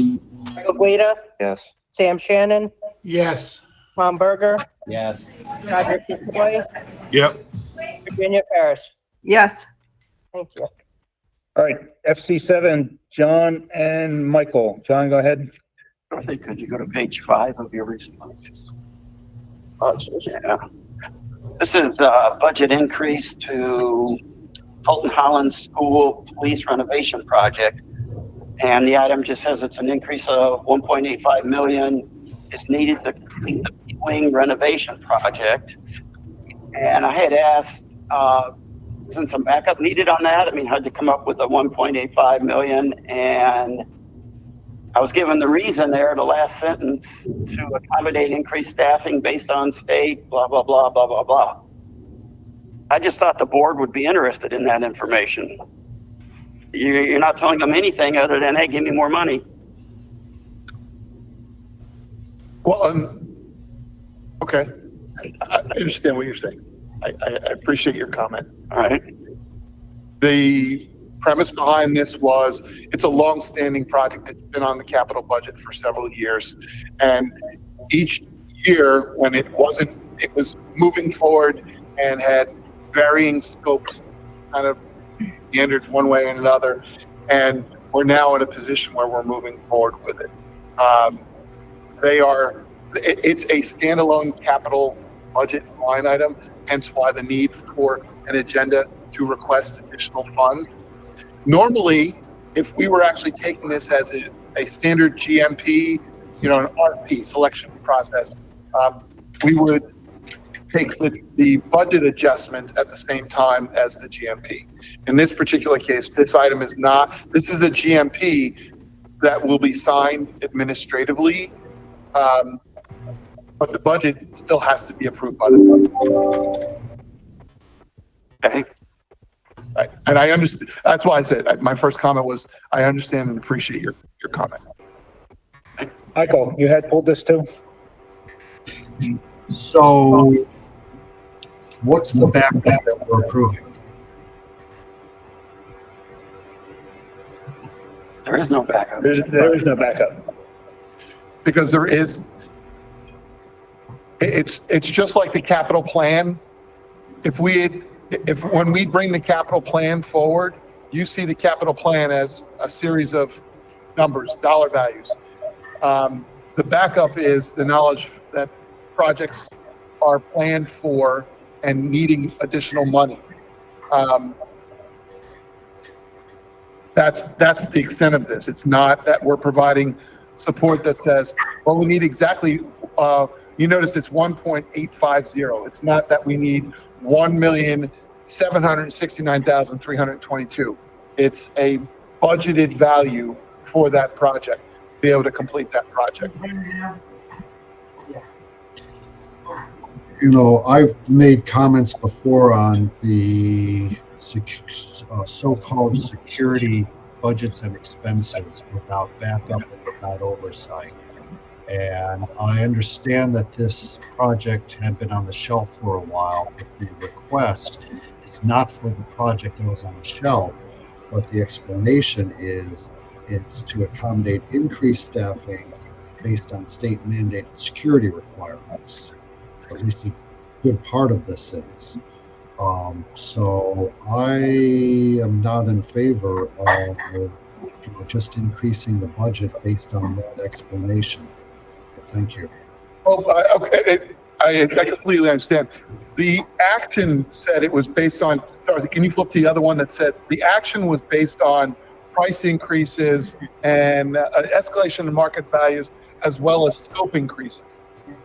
Michael Guida, Yes. Sam Shannon, Yes. Tom Berger, Yes. Roger Boy, Yep. Virginia Ferris. Yes. Thank you. All right, FC7, John and Michael. John, go ahead. Dorothy, could you go to page 5 of your response? Yeah. This is the budget increase to Fulton Holland School Police Renovation Project. And the item just says it's an increase of 1.85 million is needed to complete the wing renovation project. And I had asked, isn't some backup needed on that? I mean, how'd you come up with the 1.85 million? And I was given the reason there, the last sentence, to accommodate increased staffing based on state, blah, blah, blah, blah, blah, blah. I just thought the board would be interested in that information. You're not telling them anything other than, hey, give me more money. Well, okay. I understand what you're saying. I appreciate your comment. All right. The premise behind this was it's a long-standing project that's been on the capital budget for several years. And each year when it was moving forward and had varying scopes, kind of meandered one way and another. And we're now in a position where we're moving forward with it. It's a standalone capital budget line item, hence why the need for an agenda to request additional funds. Normally, if we were actually taking this as a standard GMP an RFP selection process, we would take the budget adjustment at the same time as the GMP. In this particular case, this item is not, this is the GMP that will be signed administratively, but the budget still has to be approved by the board. Okay. Right. And I understand, that's why I said, my first comment was, I understand and appreciate your comment. Michael, you had pulled this too? So what's the backup that we're approving? There is no backup. There is no backup. Because there is, it's just like the capital plan. If when we bring the capital plan forward, you see the capital plan as a series of numbers, dollar values. The backup is the knowledge that projects are planned for and needing additional money. That's the extent of this. It's not that we're providing support that says, well, we need exactly, you notice it's 1.850. It's not that we need 1,769,322. It's a budgeted value for that project, to be able to complete that project. I've made comments before on the so-called security budgets and expenses without backup and without oversight. And I understand that this project had been on the shelf for a while, but the request is not for the project that was on the shelf, but the explanation is it's to accommodate increased staffing based on state mandated security requirements. At least a good part of this is. So I am not in favor of just increasing the budget based on that explanation. Thank you. Well, okay, I completely understand. The action said it was based on, Dorothy, can you flip to the other one that said the action was based on price increases and escalation in market values as well as scope increases.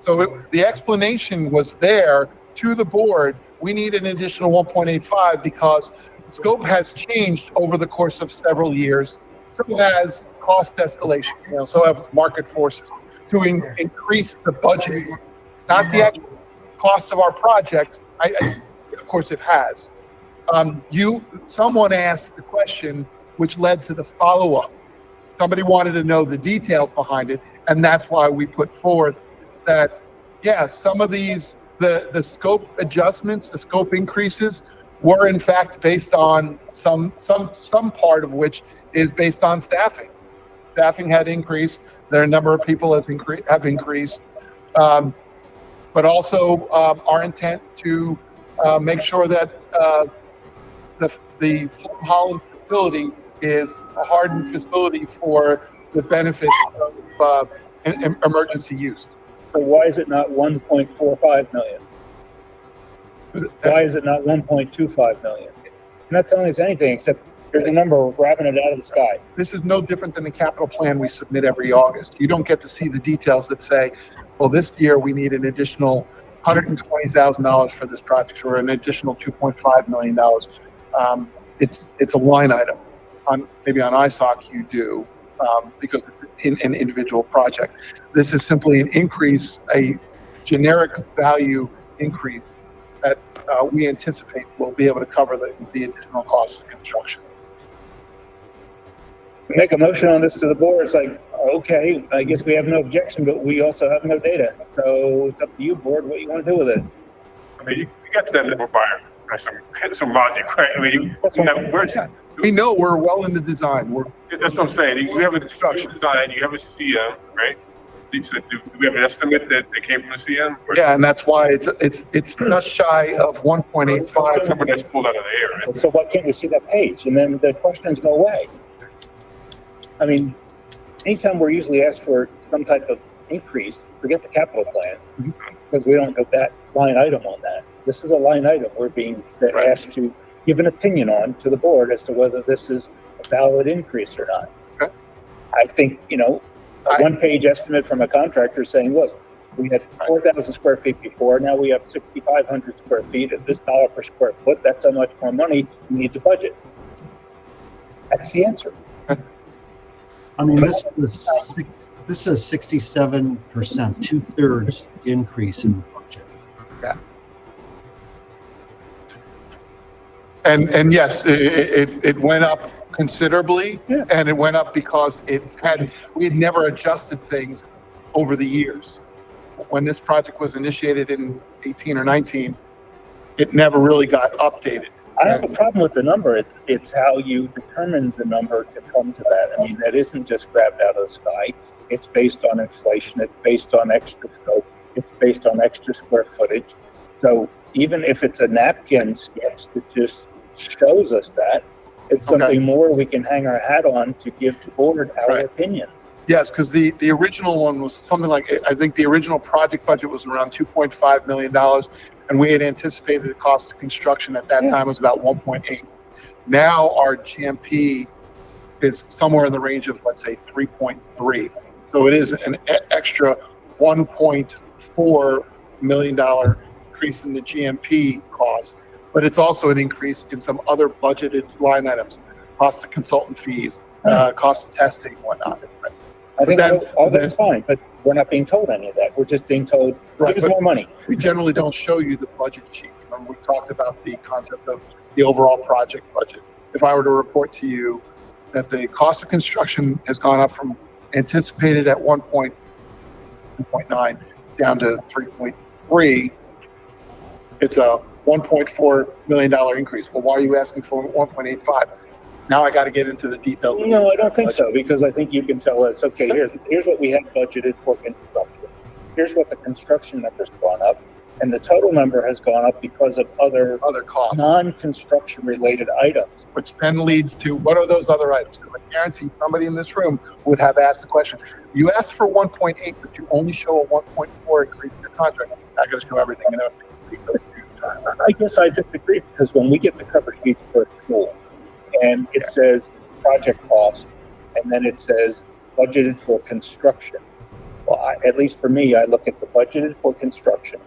So the explanation was there to the board. We need an additional 1.85 because scope has changed over the course of several years. So has cost escalation, so have market forces to increase the budget, not the actual cost of our project. Of course it has. Someone asked the question, which led to the follow-up. Somebody wanted to know the details behind it, and that's why we put forth that, some of these, the scope adjustments, the scope increases were in fact based on some part of which is based on staffing. Staffing had increased. There are a number of people have increased, but also our intent to make sure that the Holland facility is a hardened facility for the benefits of emergency use. So why is it not 1.45 million? Why is it not 1.25 million? You're not telling us anything except there's a number, we're grabbing it out of the sky. This is no different than the capital plan we submit every August. You don't get to see the details that say, well, this year we need an additional $120,000 for this project or an additional $2.5 million. It's a line item. Maybe on ISOC you do, because it's an individual project. This is simply an increase, a generic value increase that we anticipate will be able to cover the additional costs of construction. Make a motion on this to the board. It's like, okay, I guess we have no objection, but we also have no data. So it's up to you, board, what you want to do with it. I mean, you got to that by some logic, right? I mean, we know we're well into design. That's what I'm saying. You have a construction design, you have a CM, right? Do we have an estimate that came from the CM? Yeah, and that's why it's just shy of 1.85. Number that's pulled out of the air. Right? So why can't we see that page? And then the questions go away. I mean, anytime we're usually asked for some type of increase, forget the capital plan, because we don't get that line item on that. This is a line item we're being asked to give an opinion on to the board as to whether this is a valid increase or not. Okay. I think, a one-page estimate from a contractor saying, look, we had 4,000 square feet before, now we have 6,500 square feet at this dollar per square foot. That's how much more money we need to budget. That's the answer. I mean, this is 67%, 2/3 increase in the budget. Yeah. And yes, it went up considerably, and it went up because we had never adjusted things over the years. When this project was initiated in 18 or 19, it never really got updated. I don't have a problem with the number. It's how you determine the number to come to that. I mean, that isn't just grabbed out of the sky. It's based on inflation. It's based on extra scope. It's based on extra square footage. So even if it's a napkin sketch that just shows us that, it's something more we can hang our hat on to give the board our opinion. Yes, because the original one was something like, I think the original project budget was around $2.5 million, and we had anticipated the cost of construction at that time was about 1.8. Now our GMP is somewhere in the range of, let's say, 3.3. So it is an extra $1.4 million increase in the GMP cost, but it's also an increase in some other budgeted line items, cost of consultant fees, cost of testing, and whatnot. I think all that's fine, but we're not being told any of that. We're just being told, give us more money. We generally don't show you the budget sheet. Remember, we talked about the concept of the overall project budget. If I were to report to you that the cost of construction has gone up from anticipated at 1.9 down to 3.3, it's a $1.4 million increase. Well, why are you asking for 1.85? Now I got to get into the details. No, I don't think so, because I think you can tell us, okay, here's what we have budgeted for construction. Here's what the construction number's gone up, and the total number has gone up because of other costs, non-construction related items. Which then leads to, what are those other items? Because I guarantee somebody in this room would have asked the question. You asked for 1.8, but you only show a 1.4 increase in your contract. I got to show everything in it. I guess I disagree, because when we get the cover sheets for a school, and it says project cost, and then it says budgeted for construction. Well, at least for me, I look at the budgeted for construction.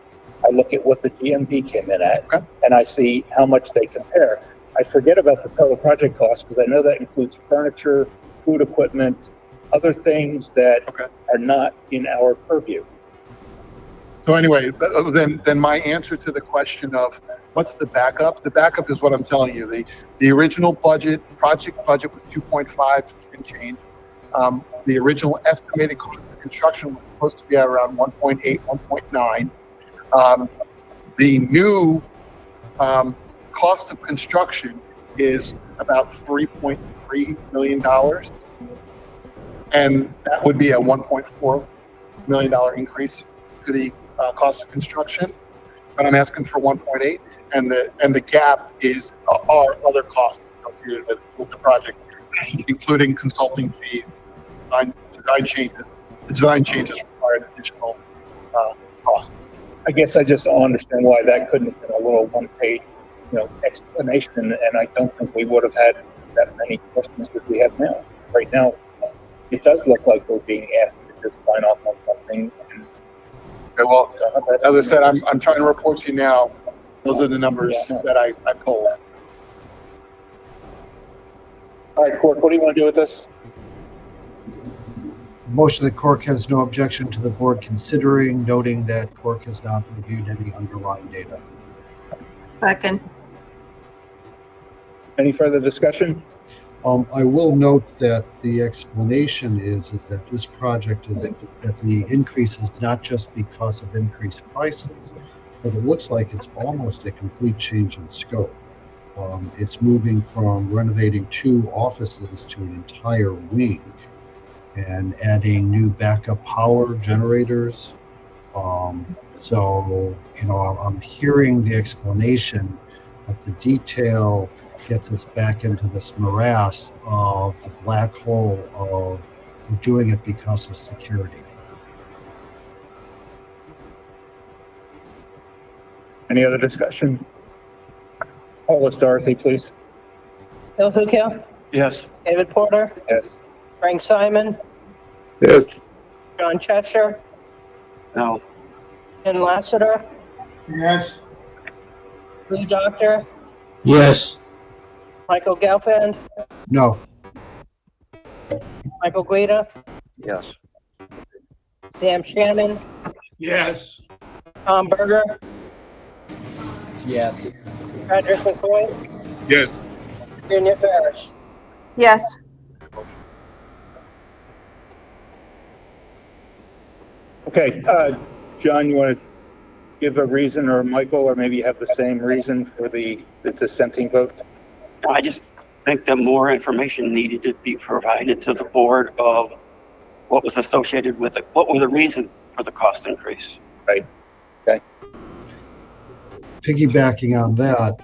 I look at what the GMP came in at, and I see how much they compare. I forget about the total project cost, because I know that includes furniture, food equipment, other things that are not in our purview. So anyway, then my answer to the question of what's the backup? The backup is what I'm telling you. The original project budget was 2.5 and change. The original estimated cost of construction was supposed to be at around 1.8, 1.9. The new cost of construction is about $3.3 million. And that would be a $1.4 million increase to the cost of construction. But I'm asking for 1.8. And the gap is our other costs associated with the project, including consulting fees, design changes. The design changes required additional costs. I guess I just don't understand why that couldn't have been a little one-page, explanation, and I don't think we would have had that many questions as we have now. Right now, it does look like we're being asked to just sign off on something. Okay, well, as I said, I'm trying to report to you now. Those are the numbers that I pulled. All right, CORC, what do you want to do with this? Motion that CORC has no objection to the board considering, noting that CORC has not reviewed any underlying data. Second. Any further discussion? I will note that the explanation is that this project is that the increase is not just because of increased prices, but it looks like it's almost a complete change in scope. It's moving from renovating 2 offices to an entire wing and adding new backup power generators. So, I'm hearing the explanation, but the detail gets us back into this morass of the black hole of doing it because of security. Any other discussion? Call us, Dorothy, please. Bill Hukiel, Yes. David Porter, Yes. Frank Simon, Yes. John Cheshire, No. Ken Lassiter, Yes. Lee Doctor, Yes. Michael Gelfand, No. Michael Guida, Yes. Sam Shannon, Yes. Tom Berger, Yes. Patrick McCoy, Yes. Virginia Ferris. Yes. Okay, John, you want to give a reason, or Michael, or maybe you have the same reason for the dissenting vote? I just think that more information needed to be provided to the board of what was associated with it. What were the reason for the cost increase? Right. Okay. Piggybacking on that,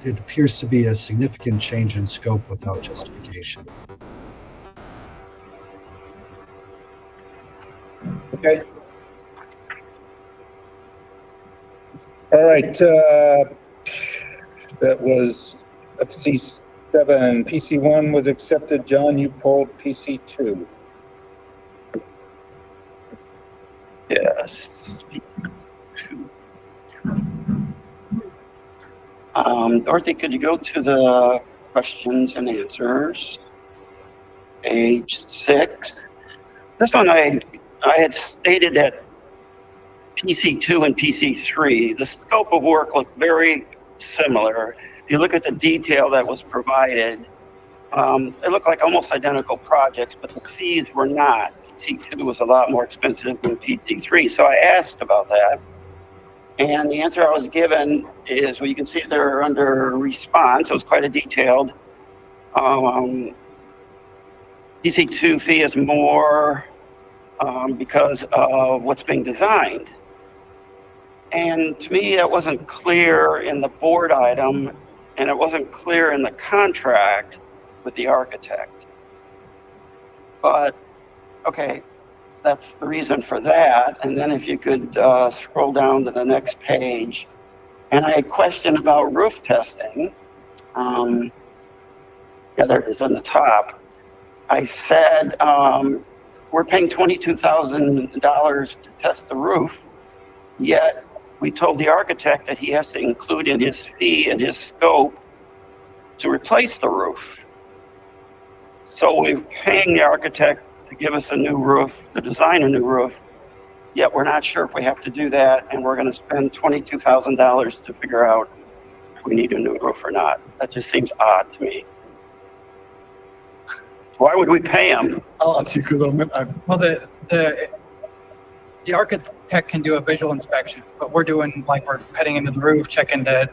it appears to be a significant change in scope without justification. Okay. All right, that was FC7. PC1 was accepted. John, you pulled PC2. Yes. Dorothy, could you go to the questions and answers? Page 6. This one I had stated that PC2 and PC3, the scope of work looked very similar. If you look at the detail that was provided, it looked like almost identical projects, but the fees were not. PC2 was a lot more expensive than PC3, so I asked about that. And the answer I was given is, well, you can see they're under response. It was quite a detailed. PC2 fee is more because of what's being designed. And to me, that wasn't clear in the board item, and it wasn't clear in the contract with the architect. But, okay, that's the reason for that. And then if you could scroll down to the next page. And I had a question about roof testing. Yeah, there it is on the top. I said, we're paying $22,000 to test the roof, yet we told the architect that he has to include in his fee and his scope to replace the roof. So we're paying the architect to give us a new roof, to design a new roof, yet we're not sure if we have to do that, and we're going to spend $22,000 to figure out if we need a new roof or not. That just seems odd to me. Why would we pay him? I'll answer you because Well, the architect can do a visual inspection, but we're doing, like, we're cutting into the roof, checking the,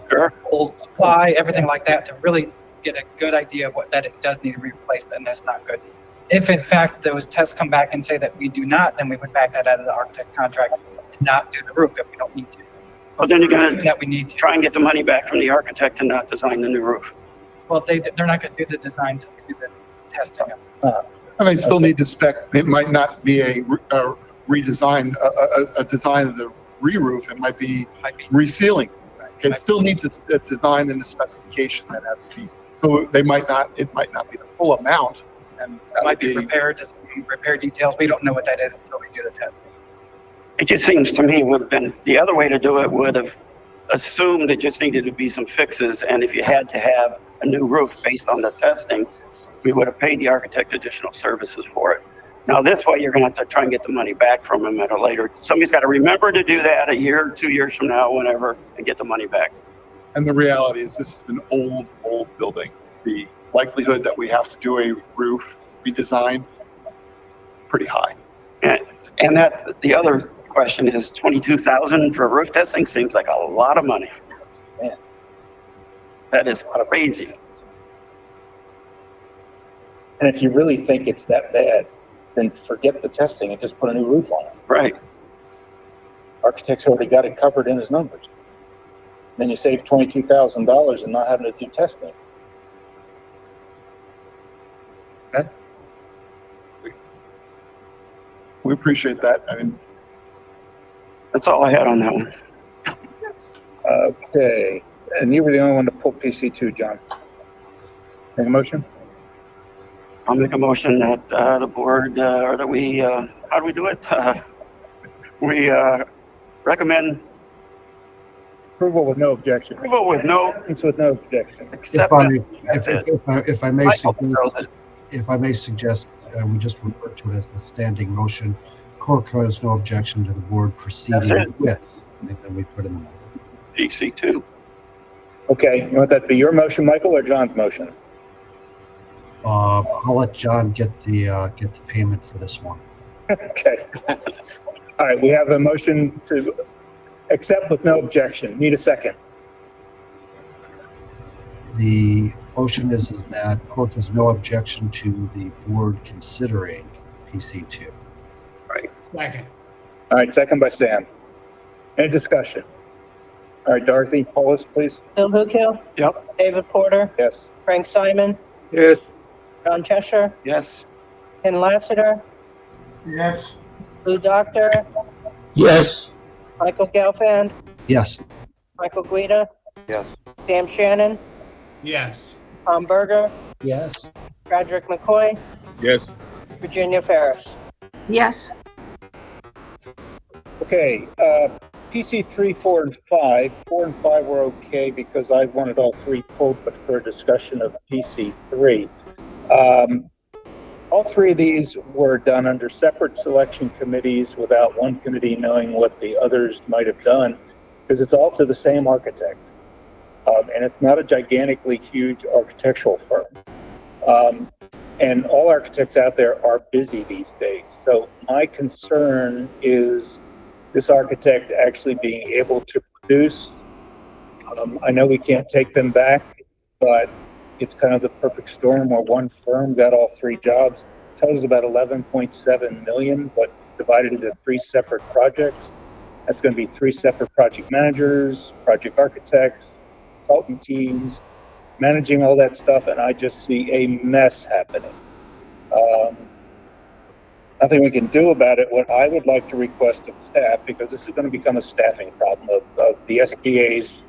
Sure. old ply, everything like that, to really get a good idea of that it does need to be replaced, and that's not good. If in fact those tests come back and say that we do not, then we would back that out of the architect's contract and not do the roof if we don't need to. But then you're going that we need to try and get the money back from the architect and not design the new roof. Well, they're not going to do the design until we do the testing. And they still need to spec. It might not be a redesign, a design of the re-roof. It might be resealing. It still needs a design and a specification that has to be. So it might not be the full amount. And it might be repair details. We don't know what that is until we do the testing. It just seems to me would have been the other way to do it would have assumed it just needed to be some fixes. And if you had to have a new roof based on the testing, we would have paid the architect additional services for it. Now this way you're going to have to try and get the money back from him at a later. Somebody's got to remember to do that a year, 2 years from now, whenever, and get the money back. And the reality is this is an old building. The likelihood that we have to do a roof redesign, pretty high. And that the other question is $22,000 for roof testing seems like a lot of money. Man, that is crazy. And if you really think it's that bad, then forget the testing and just put a new roof on it. Right. Architect's already got it covered in his numbers. Then you save $22,000 and not having to do testing. Okay. We appreciate that. I mean, that's all I had on that one. Okay. And you were the only one to pull PC2, John. Make a motion? I'll make a motion that the board, or that we, how do we do it? We recommend Approval with no objection. approval with no, It's with no objection. acceptance. That's it. If I may Michael throws suggest, it. if I may suggest, we just refer to it as the standing motion. CORC has no objection to the board proceeding That's with, and then we put in the number. DC2. Okay, you want that to be your motion, Michael, or John's motion? I'll let John get the payment for this one. Okay. All right, we have a motion to accept with no objection. Need a second. The motion is that CORC has no objection to the board considering PC2. Right. Second. All right, second by Sam. Any discussion? All right, Dorothy, poll us, please. Bill Buchel, Yep. David Porter, Yes. Frank Simon, Yes. John Cheshire, Yes. Ken Lassiter, Yes. Lou Doctor, Yes. Michael Gelfand, Yes. Michael Guida, Yes. Sam Shannon, Yes. Tom Berger, Yes. Roderick McCoy, Yes. Virginia Ferris. Yes. Okay, PC 3, 4, and 5. 4 and 5 were okay because I wanted all three pulled, but for a discussion of PC 3. All three of these were done under separate selection committees without one committee knowing what the others might have done, because it's all to the same architect. And it's not a gigantically huge architectural firm. And all architects out there are busy these days. So my concern is this architect actually being able to produce. I know we can't take them back, but it's kind of the perfect storm where one firm got all three jobs. Totals about 11.7 million, but divided into three separate projects. That's going to be three separate project managers, project architects, consultant teams, managing all that stuff, and I just see a mess happening. Nothing we can do about it. What I would like to request of staff, because this is going to become a staffing problem of the SPAs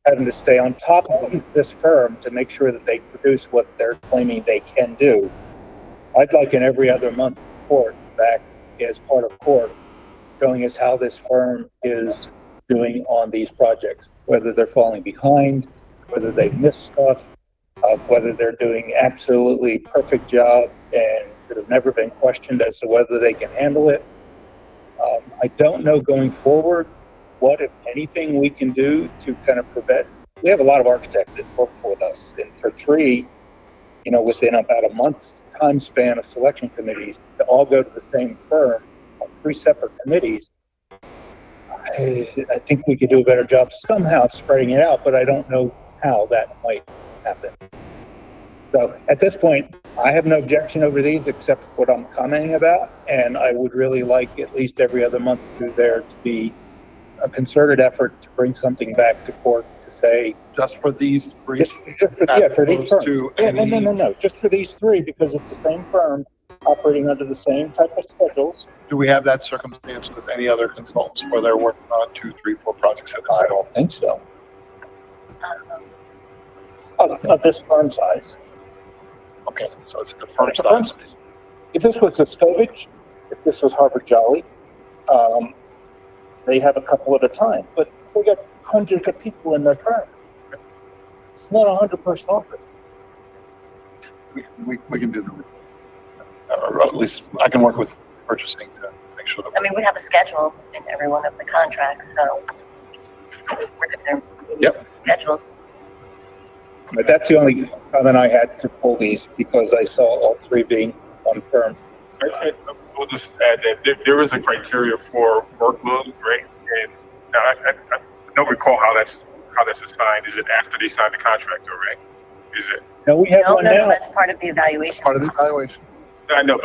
having to stay on top of this firm to make sure that they produce what they're claiming they can do. I'd like an every other month report back as part of CORC showing us how this firm is doing on these projects, whether they're falling behind, whether they've missed stuff, whether they're doing absolutely perfect job and should have never been questioned as to whether they can handle it. I don't know going forward what, if anything, we can do to kind of prevent. We have a lot of architects that work for us, and for three, within about a month's time span of selection committees to all go to the same firm on three separate committees, I think we could do a better job somehow spreading it out, but I don't know how that might happen. So at this point, I have no objection over these except what I'm commenting about, and I would really like at least every other month through there to be a concerted effort to bring something back to CORC to say, Just for these three? just for these firms. To Yeah, any- no, just for these three, because it's the same firm operating under the same type of schedules. Do we have that circumstance with any other consultants where they're working on 2, 3, 4 projects at a I time? don't think so. Of this firm size. Okay, so it's the firm It's a firm size. size. If this was a Stovich, if this was Harvard Jolly, they have a couple at a time, but they got hundreds of people in their firm. It's not a 100-person office. We can do the, or at least I can work with purchasing to make sure that. I mean, we have a schedule in every one of the contracts, so we're gonna Yep. schedules. But that's the only comment I had to pull these because I saw all three being one firm. I will just add that there is a criteria for workload, right? And I don't recall how that's assigned. Is it after they sign the contract, or right? Is it? No, we have No, one no, now. that's part of the evaluation. Part of the process. evaluation. I know,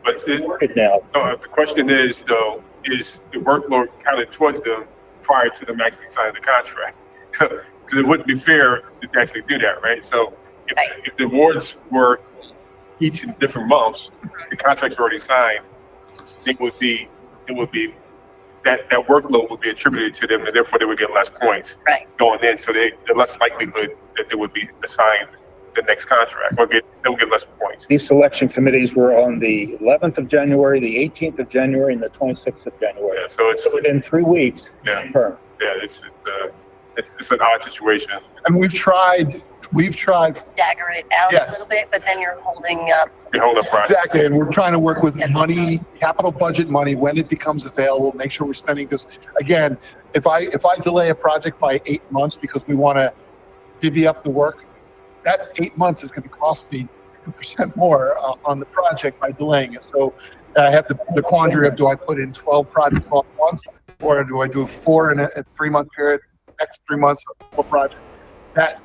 but Good now. the question is though, is the workload counted towards them prior to them actually signing the contract? Because it wouldn't be fair to actually do that, right? So if the awards were each in different months, the contract's already signed, it would be that workload would be attributed to them, and therefore they would get less points Right. going in. So the less likelihood that they would be assigned the next contract, they'll get less points. These selection committees were on the 11th of January, the 18th of January, and the 26th of January. Yeah, so it's within 3 weeks. Yeah. Confirmed. Yeah, it's an odd situation. And we've tried. Stagger it out Yes. a little bit, but then you're holding up. You're holding up projects. Exactly, and we're trying to work with money, capital budget money, when it becomes available, make sure we're spending, because again, if I delay a project by 8 months because we want to divvy up the work, that 8 months is going to cost me 2% more on the project by delaying it. So I have the quandary of, do I put in 12 projects all at once, or do I do 4 in a 3-month period, next 3 months, 4 projects? That's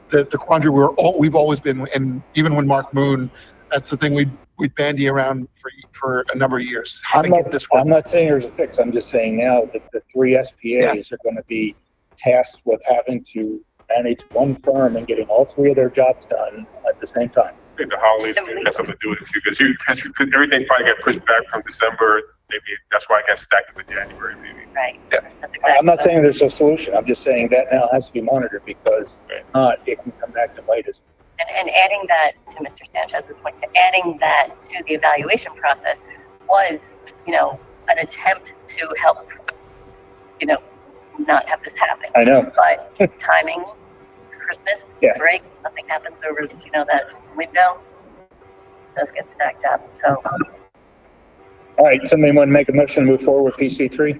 the quandary we've always been, and even when Mark Moon, that's the thing we bandy around for a number of years. How to get this work. I'm not saying there's a fix. I'm just saying now that the 3 SPAs are going to be tasked with having to manage one firm and getting all 3 of their jobs done at the same time. I think the holidays maybe has something to do with it too, because everything probably got pushed back from December. Maybe that's why it got stacked with January, maybe. Right. Yeah. That's exactly. I'm not saying there's a solution. I'm just saying that now has to be monitored, because if not, it can come back to bite us. And adding that to Mr. Sanchez's point, adding that to the evaluation process was, an attempt to help, not have this happen. I know. But timing, it's Christmas break, nothing happens over, that window. It does get stacked up, so. All right, somebody want to make a motion to move forward with PC3?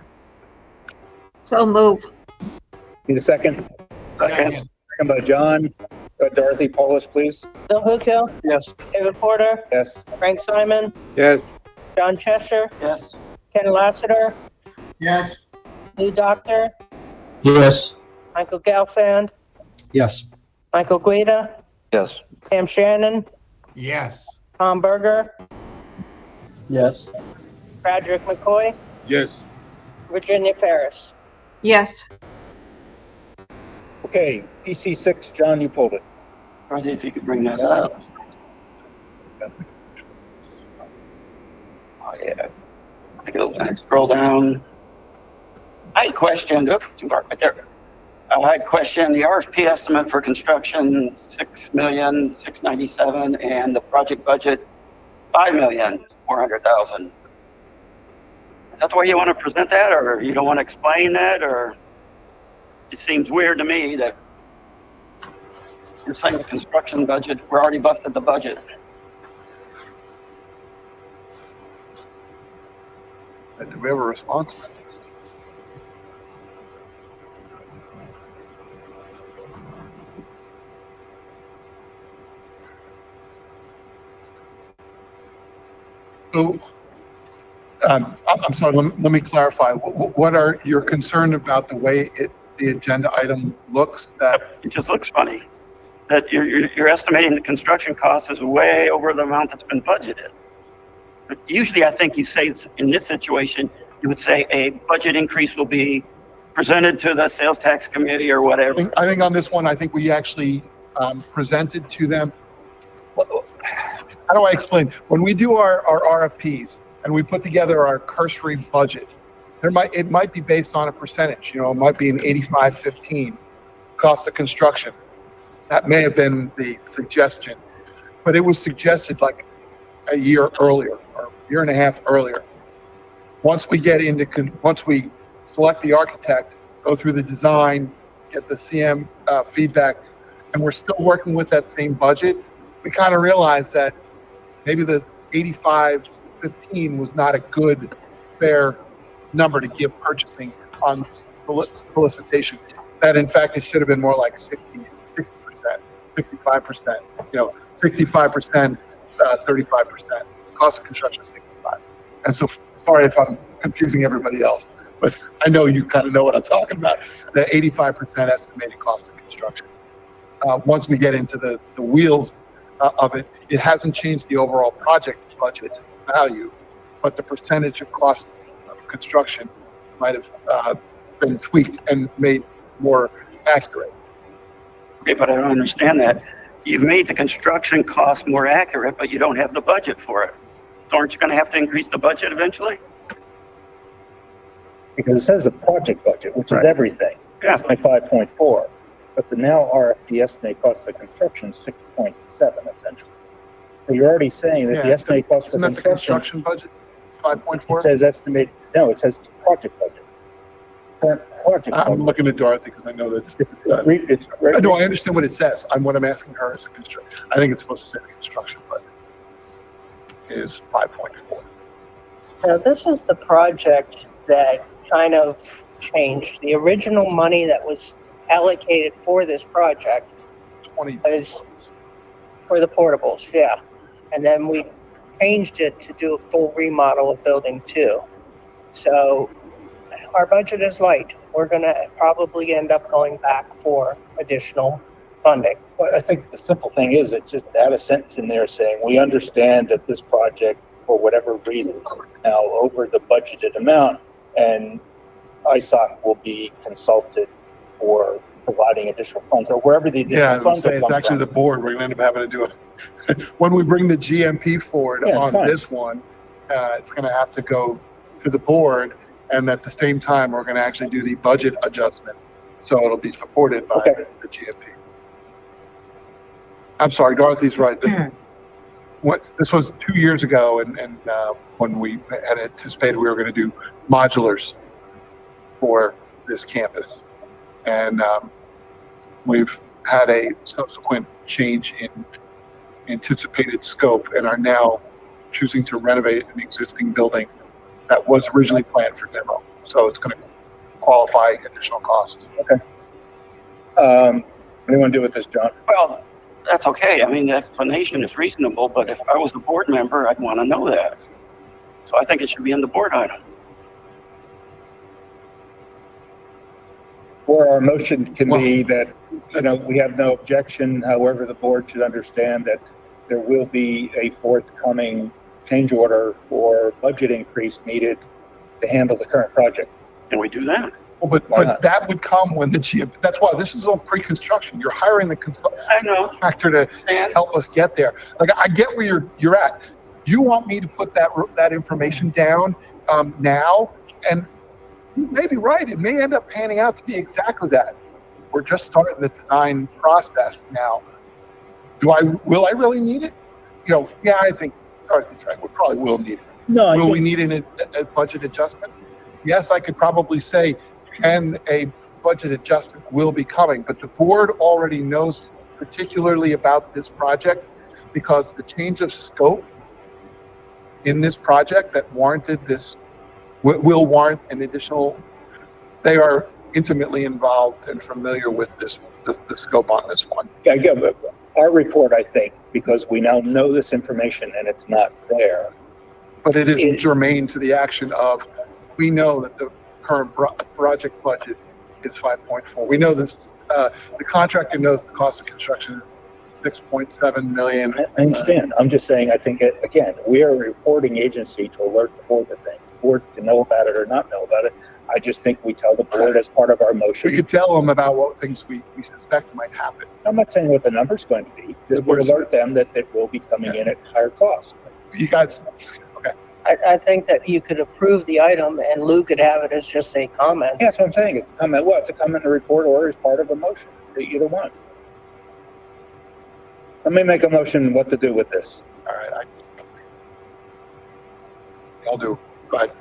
So move. Need a second? Second by John. Dorothy Paulus, please. Bill Hookhill? Yes. David Porter? Yes. Frank Simon? Yes. John Chester? Yes. Ken Lassiter? Yes. Lou Doctor? Yes. Michael Gelfand? Yes. Michael Guida? Yes. Sam Shannon? Yes. Tom Berger? Yes. Patrick McCoy? Yes. Virginia Ferris? Yes. Okay, PC6, John, you pulled it. Dorothy, if you could bring that up. Oh, yeah. I go back, scroll down. I had questioned, right there. I had questioned the RFP estimate for construction, $6,697,000, and the project budget, $5,400,000. Is that the way you want to present that, or you don't want to explain that, or? It seems weird to me that you're saying the construction budget, we're already busted the budget. Do we have a response? So, I'm sorry, let me clarify. What are your concerned about the way the agenda item looks? That it just looks funny that you're estimating the construction cost is way over the amount that's been budgeted. But usually I think you say in this situation, you would say a budget increase will be presented to the sales tax committee or whatever. I think on this one, I think we actually presented to them. How do I explain? When we do our RFPs and we put together our cursory budget, it might be based on a percentage. It might be an 85-15 cost of construction. That may have been the suggestion, but it was suggested like a year earlier or a year and a half earlier. Once we select the architect, go through the design, get the CM feedback, and we're still working with that same budget, we kind of realized that maybe the 85-15 was not a good, fair number to give purchasing on solicitation. That in fact, it should have been more like 60%, 65%, 65%, 35%. Cost of construction is 65. And so, sorry if I'm confusing everybody else, but I know you kind of know what I'm talking about. The 85% estimated cost of construction. Once we get into the wheels of it, it hasn't changed the overall project budget value, but the percentage of cost of construction might have been tweaked and made more accurate. Okay, but I don't understand that. You've made the construction cost more accurate, but you don't have the budget for it. So aren't you going to have to increase the budget eventually? Because it says the project budget, which is everything. Yeah. 25.4. but the now RFP estimated cost of construction is 6.7 essentially. So you're already saying that the estimated cost for Isn't that the construction construction budget, 5.4? it says estimated, no, it says project budget. Current project I'm budget. looking at Dorothy because I know that It's right. no, I understand what it says. What I'm asking her is I think it's supposed to say the construction budget is 5.4. Now, this is the project that kind of changed. The original money that was allocated for this project 20 was for the portables, yeah. And then we changed it to do a full remodel of building 2. So our budget is light. We're gonna probably end up going back for additional funding. Well, I think the simple thing is it just add a sentence in there saying, we understand that this project, for whatever reason, is now over the budgeted amount, and ISOC will be consulted for providing additional funds, or wherever the additional Yeah, funds it's actually the board. We're going to end up having to do it. When we bring the GMP forward on this one, it's going to have to go to the board, and at the same time, we're going to actually do the budget adjustment. So it'll be supported by the GMP. I'm sorry, Dorothy's right. This was 2 years ago, and when we had anticipated we were going to do modulars for this campus. And we've had a subsequent change in anticipated scope and are now choosing to renovate an existing building that was originally planned for demo. So it's going to qualify additional cost. Okay. What do you want to do with this, John? Well, that's okay. I mean, the explanation is reasonable, but if I was a board member, I'd want to know that. So I think it should be in the board item. Or our motion can be that, you know, we have no objection. However, the board should understand that there will be a forthcoming change order or budget increase needed to handle the current project. Can we do that? Well, but that would come when the GM, that's why this is all pre-construction. You're hiring the contractor to help us get there. Like, I get where you're at. You want me to put that information down now, and you may be right. It may end up panning out to be exactly that. We're just starting the design process now. Will I really need it? You know, yeah, I think Dorothy's right. We probably will need it. No, will we need a budget adjustment? Yes, I could probably say, and a budget adjustment will be coming, but the board already knows particularly about this project because the change of scope in this project that warranted this will warrant an additional. They are intimately involved and familiar with this, the scope on this one. Yeah, our report, I think, because we now know this information and it's not there. But it isn't germane to the action of, we know that the current project budget is 5.4. We know this, the contractor knows the cost of construction is 6.7 million. I understand. I'm just saying, I think, again, we are a reporting agency to alert the board of things. The board can know about it or not know about it. I just think we tell the board as part of our motion. We could tell them about what things we suspect might happen. I'm not saying what the number's going to be. Just to alert them that it will be coming in at higher cost. You guys, okay. I think that you could approve the item and Lou could have it as just a comment. Yeah, that's what I'm saying. It's a comment. Well, it's a comment in a report or as part of a motion. Either one. Let me make a motion what to do with this. All right. I'll do. Go ahead.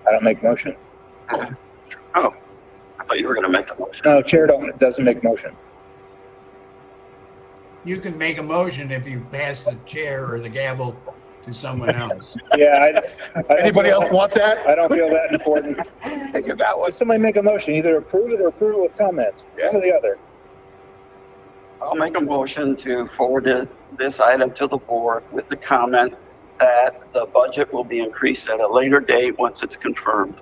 I don't make motions. Oh, I thought you were going to make a motion. No, chair doesn't make motions. You can make a motion if you pass the chair or the gavel to someone else. Yeah. Anybody else want that? I don't feel that important. Think about what. Somebody make a motion, either approve it or approve it with comments. One or the other. I'll make a motion to forward this item to the board with the comment that the budget will be increased at a later date once it's confirmed.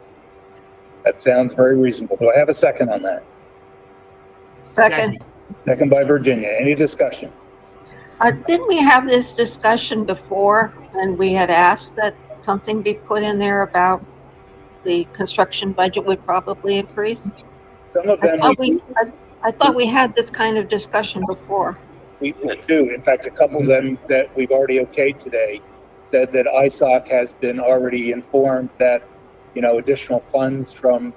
That sounds very reasonable. Do I have a second on that? Second. Second by Virginia. Any discussion? Didn't we have this discussion before and we had asked that something be put in there about the construction budget would probably increase? Some of them I thought we had this kind of discussion before. we do. In fact, a couple of them that we've already okayed today said that ISOC has been already informed that, you know, additional funds from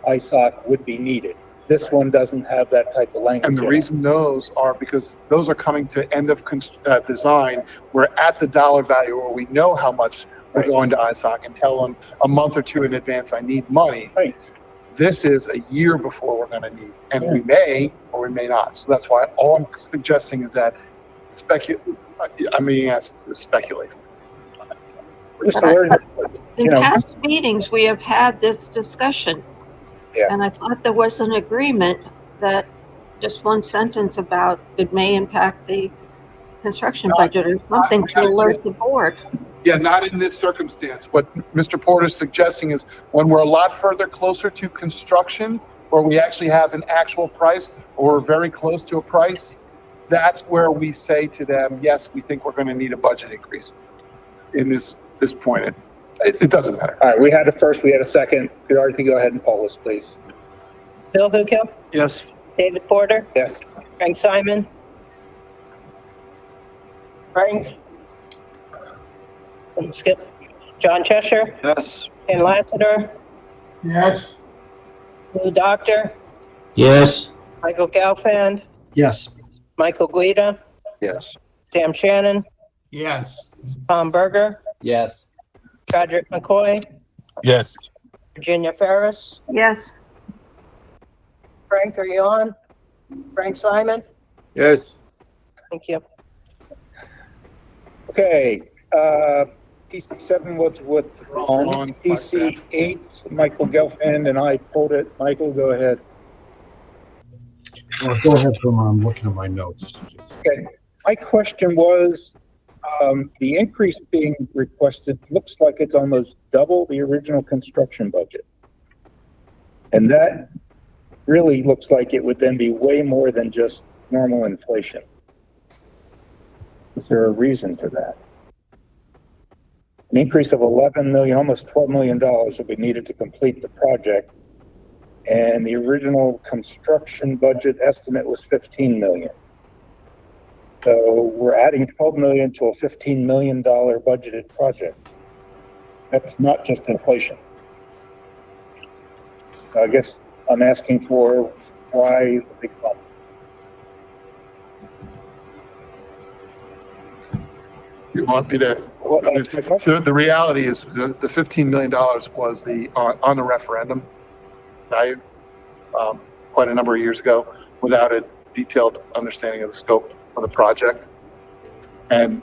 ISOC would be needed. This one doesn't have that type of language. And the in it. reason those are because those are coming to end of design. We're at the dollar value, or we know how much we're going to ISOC and tell them a month or two in advance, I need money. Right. This is a year before we're going to need, and we may or we may not. So that's why all I'm suggesting is that speculate. Just learn, In you know, past meetings, we have had this discussion. Yeah. And I thought there was an agreement that just one sentence about it may impact the construction budget or something to alert the board. Yeah, not in this circumstance. What Mr. Porter's suggesting is when we're a lot further closer to construction, or we actually have an actual price, or we're very close to a price, that's where we say to them, yes, we think we're going to need a budget increase. In this point, it doesn't matter. all right, we had a first, we had a second. Could Artie go ahead and poll us, please? Bill Hukill, Yes. David Porter, Yes. Frank Simon. Frank. Skip. John Cheshire, Yes. Ken Lassiter, Yes. Lou Doctor, Yes. Michael Gelfand, Yes. Michael Guida, Yes. Sam Shannon, Yes. Tom Berger, Yes. Patrick McCoy, Yes. Virginia Ferris. Yes, Frank, are you on? Frank Simon? Yes. Thank you. Okay, PC 7 was withdrawn. PC 8, Michael Gelfand and I pulled it. Michael, go ahead. Well, go ahead, Boomer. I'm looking at my notes. Okay, my question was, the increase being requested looks like it's almost double the original construction budget. And that really looks like it would then be way more than just normal inflation. Is there a reason for that? An increase of 11 million, almost $12 million will be needed to complete the project. And the original construction budget estimate was 15 million. So we're adding 12 million to a $15 million budgeted project. That's not just inflation. I guess I'm asking for why the big bump? You want me to? The reality is the $15 million was the on the referendum value quite a number of years ago without a detailed understanding of the scope of the project. And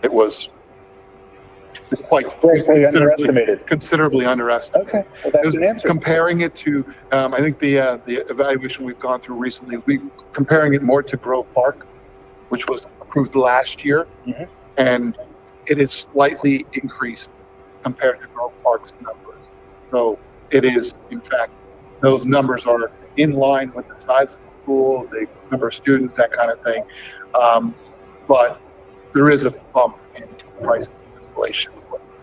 it was quite grossly underestimated. Considerably underestimated. Okay, well, that's an answer. Comparing it to, I think the evaluation we've gone through recently, comparing it more to Grove Park, which was approved last year. Mm-hmm. And it is slightly increased compared to Grove Park's numbers. So it is, in fact, those numbers are in line with the size of the school, the number of students, that kind of thing. But there is a bump in price escalation.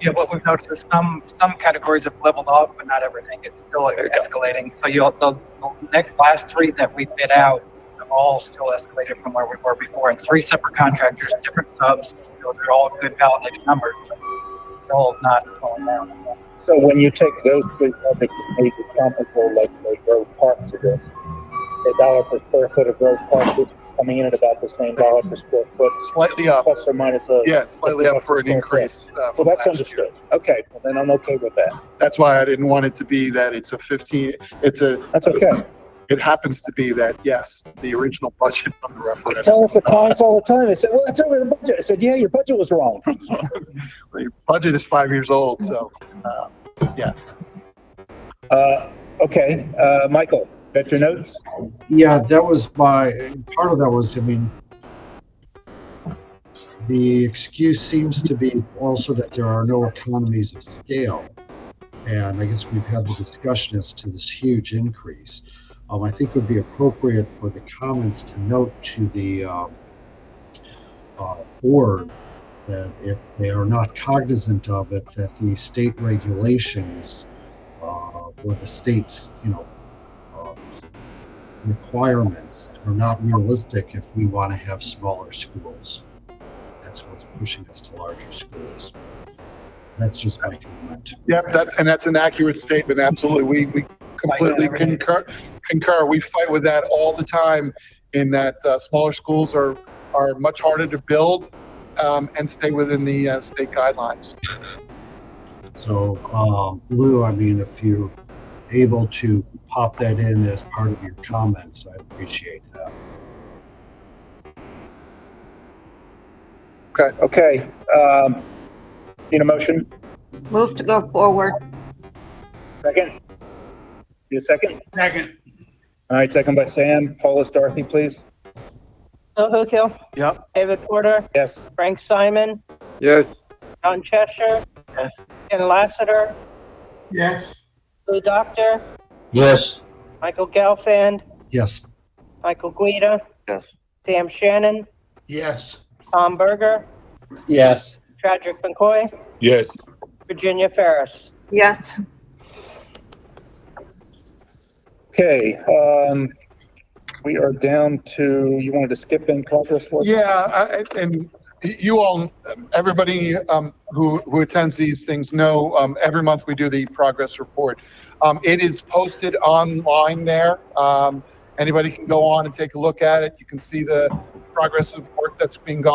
Yeah, what we've noticed is some categories have leveled off, but not everything. It's still escalating. So the last three that we bid out have all still escalated from where we were before. And 3 separate contractors, different subs. So they're all good validated numbers. They're all not slowing down. So when you take those three projects and make it comparable, like the Grove Park to this, say $1 per square foot of Grove Park is coming in at about the same $1 per square foot. Slightly up. Plus or minus a. Yeah, slightly up for an increase. Well, that's understood. Okay, well, then I'm okay with that. That's why I didn't want it to be that it's a 15, That's okay. It happens to be that, yes, the original budget from the referendum. Tell us the clients all the time. They said, well, it's over the budget. I said, yeah, your budget was wrong. The budget is 5 years old, so, yeah. Okay, Michael, got your notes? Yeah, that was part of that was, the excuse seems to be also that there are no economies of scale. And I guess we've had the discussion as to this huge increase. I think it would be appropriate for the comments to note to the board that if they are not cognizant of it, that the state regulations or the state's, requirements are not realistic if we want to have smaller schools. That's what's pushing us to larger schools. That's just my comment. Yep, that's an accurate statement. Absolutely. We completely concur. We fight with that all the time in that smaller schools are much harder to build and stay within the state guidelines. So, Lou, I mean, if you're able to pop that in as part of your comments, I appreciate that. Okay. Need a motion? Move to go forward. Second? Need a second? Second. All right, second by Sam. Paulus, Dorothy, please. Bill Hookhill, Yep. David Porter, Yes. Frank Simon, Yes. John Cheshire, Yes. Ken Lassiter, Yes. Lou Doctor, Yes. Michael Gelfand, Yes. Michael Guida, Yes. Sam Shannon, Yes. Tom Berger, Yes. Chadrick McCoy, Yes. Virginia Ferris. Yes. Okay, we are down to, you wanted to skip in progress for us? Yeah, and you all, everybody who attends these things know every month we do the progress report. It is posted online there. Anybody can go on and take a look at it. You can see the progress of work that's going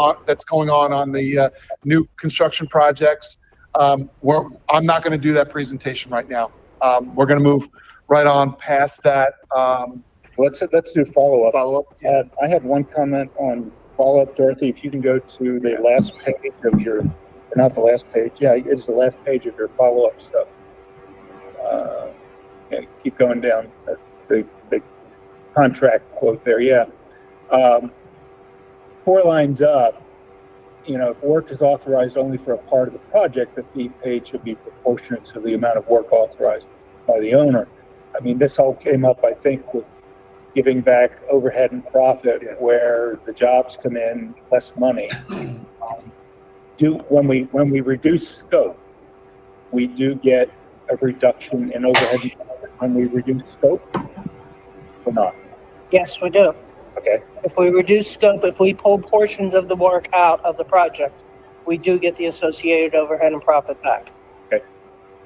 on the new construction projects. I'm not going to do that presentation right now. We're going to move right on past that. Let's do follow-up. I had one comment on follow-up, Dorothy. If you can go to the last page of your, not the last page, yeah, it's the last page of your follow-up stuff. Yeah, keep going down. The contract quote there, yeah. 4 lines up, if work is authorized only for a part of the project, the fee paid should be proportionate to the amount of work authorized by the owner. I mean, this all came up, I think, with giving back overhead and profit where the jobs come in less money. When we reduce scope, we do get a reduction in overhead and profit when we reduce scope or not? Yes, we do. Okay. If we reduce scope, if we pull portions of the work out of the project, we do get the associated overhead and profit back. Okay.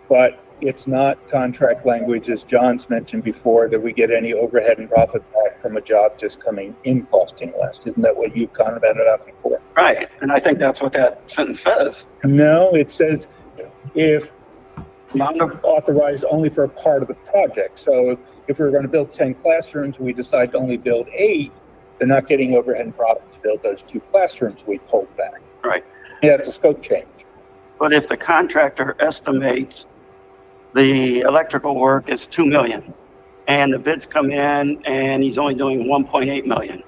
But it's not contract language, as John's mentioned before, that we get any overhead and profit back from a job just coming in costing less. Isn't that what you commented on before? Right, and I think that's what that sentence says. No, it says if authorized only for a part of the project. So if we're going to build 10 classrooms, we decide to only build 8, they're not getting overhead and profit to build those 2 classrooms we pulled back. Right. Yeah, it's a scope change. But if the contractor estimates the electrical work is 2 million and the bids come in and he's only doing 1.8 million,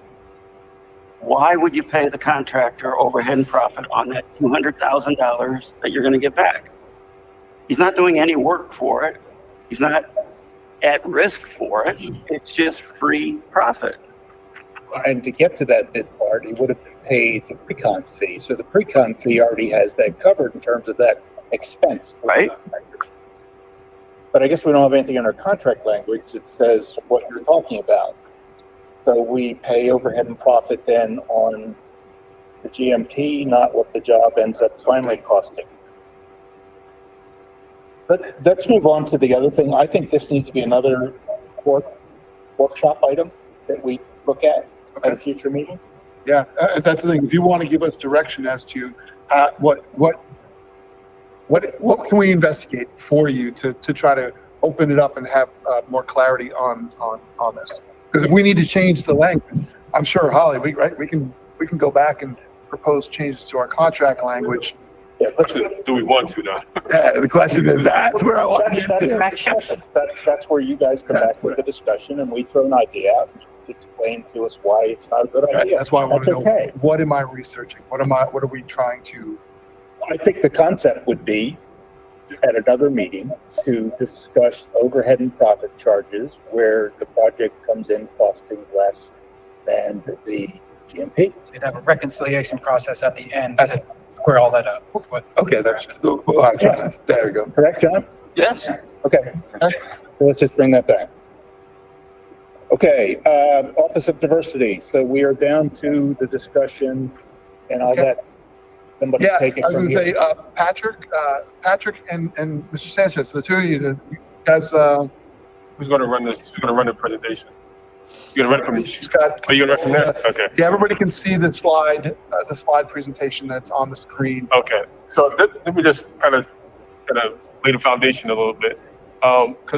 why would you pay the contractor overhead and profit on that $200,000 that you're going to get back? He's not doing any work for it. He's not at risk for it. It's just free profit. And to get to that bid part, he would have been paid the pre-con fee. So the pre-con fee already has that covered in terms of that expense. Right. But I guess we don't have anything in our contract language that says what you're talking about. So we pay overhead and profit then on the GMP, not what the job ends up finally costing. But let's move on to the other thing. I think this needs to be another workshop item that we look at a future meeting. Yeah, that's the thing. If you want to give us direction as to what can we investigate for you to try to open it up and have more clarity on this? Because if we need to change the language, I'm sure Holly, we can go back and propose changes to our contract language. Yeah, do we want to now? The question is that's where I want to get. That's where you guys come back with the discussion and we throw an idea out and explain to us why it's not a good idea. That's why I want to know what am I researching? What are we trying to? I think the concept would be at another meeting to discuss overhead and profit charges where the project comes in costing less than the GMP. So you'd have a reconciliation process at the end to square all that up. Okay, there we go. Correct, John? Yes. Okay. So let's just bring that back. Okay, Office of Diversity. So we are down to the discussion and I'll let somebody take it I was from going to here. say, Patrick and Mr. Sanchez, the two of you guys Who's gonna run this? Who's gonna run the presentation? You're gonna run it from, She's got. are you gonna run from there? Okay. Yeah, everybody can see the slide presentation that's on the screen. Okay, so let me just kind of lay the foundation a little bit.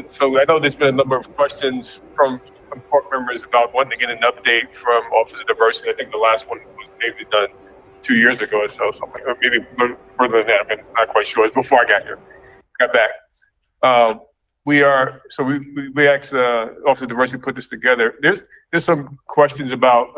So I know there's been a number of questions from court members about wanting to get an update from Office of Diversity. I think the last one was maybe done 2 years ago or so, something, or maybe further than that. I'm not quite sure. It's before I got back. We asked Office of Diversity to put this together. There's some questions about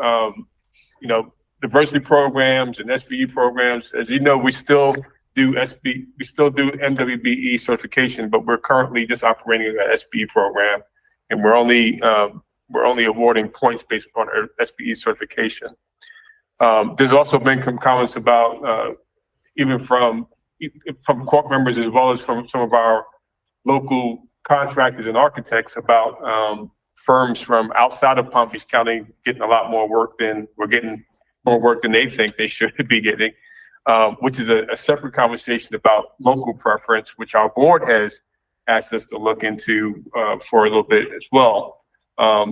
diversity programs and SBE programs. As you know, we still do MWBE certification, but we're currently just operating an SBE program, and we're only awarding points based upon our SBE certification. There's also been some comments about even from court members as well as from some of our local contractors and architects about firms from outside of Palm Beach County getting a lot more work than we're getting, more work than they think they should be getting, which is a separate conversation about local preference, which our board has asked us to look into for a little bit as well.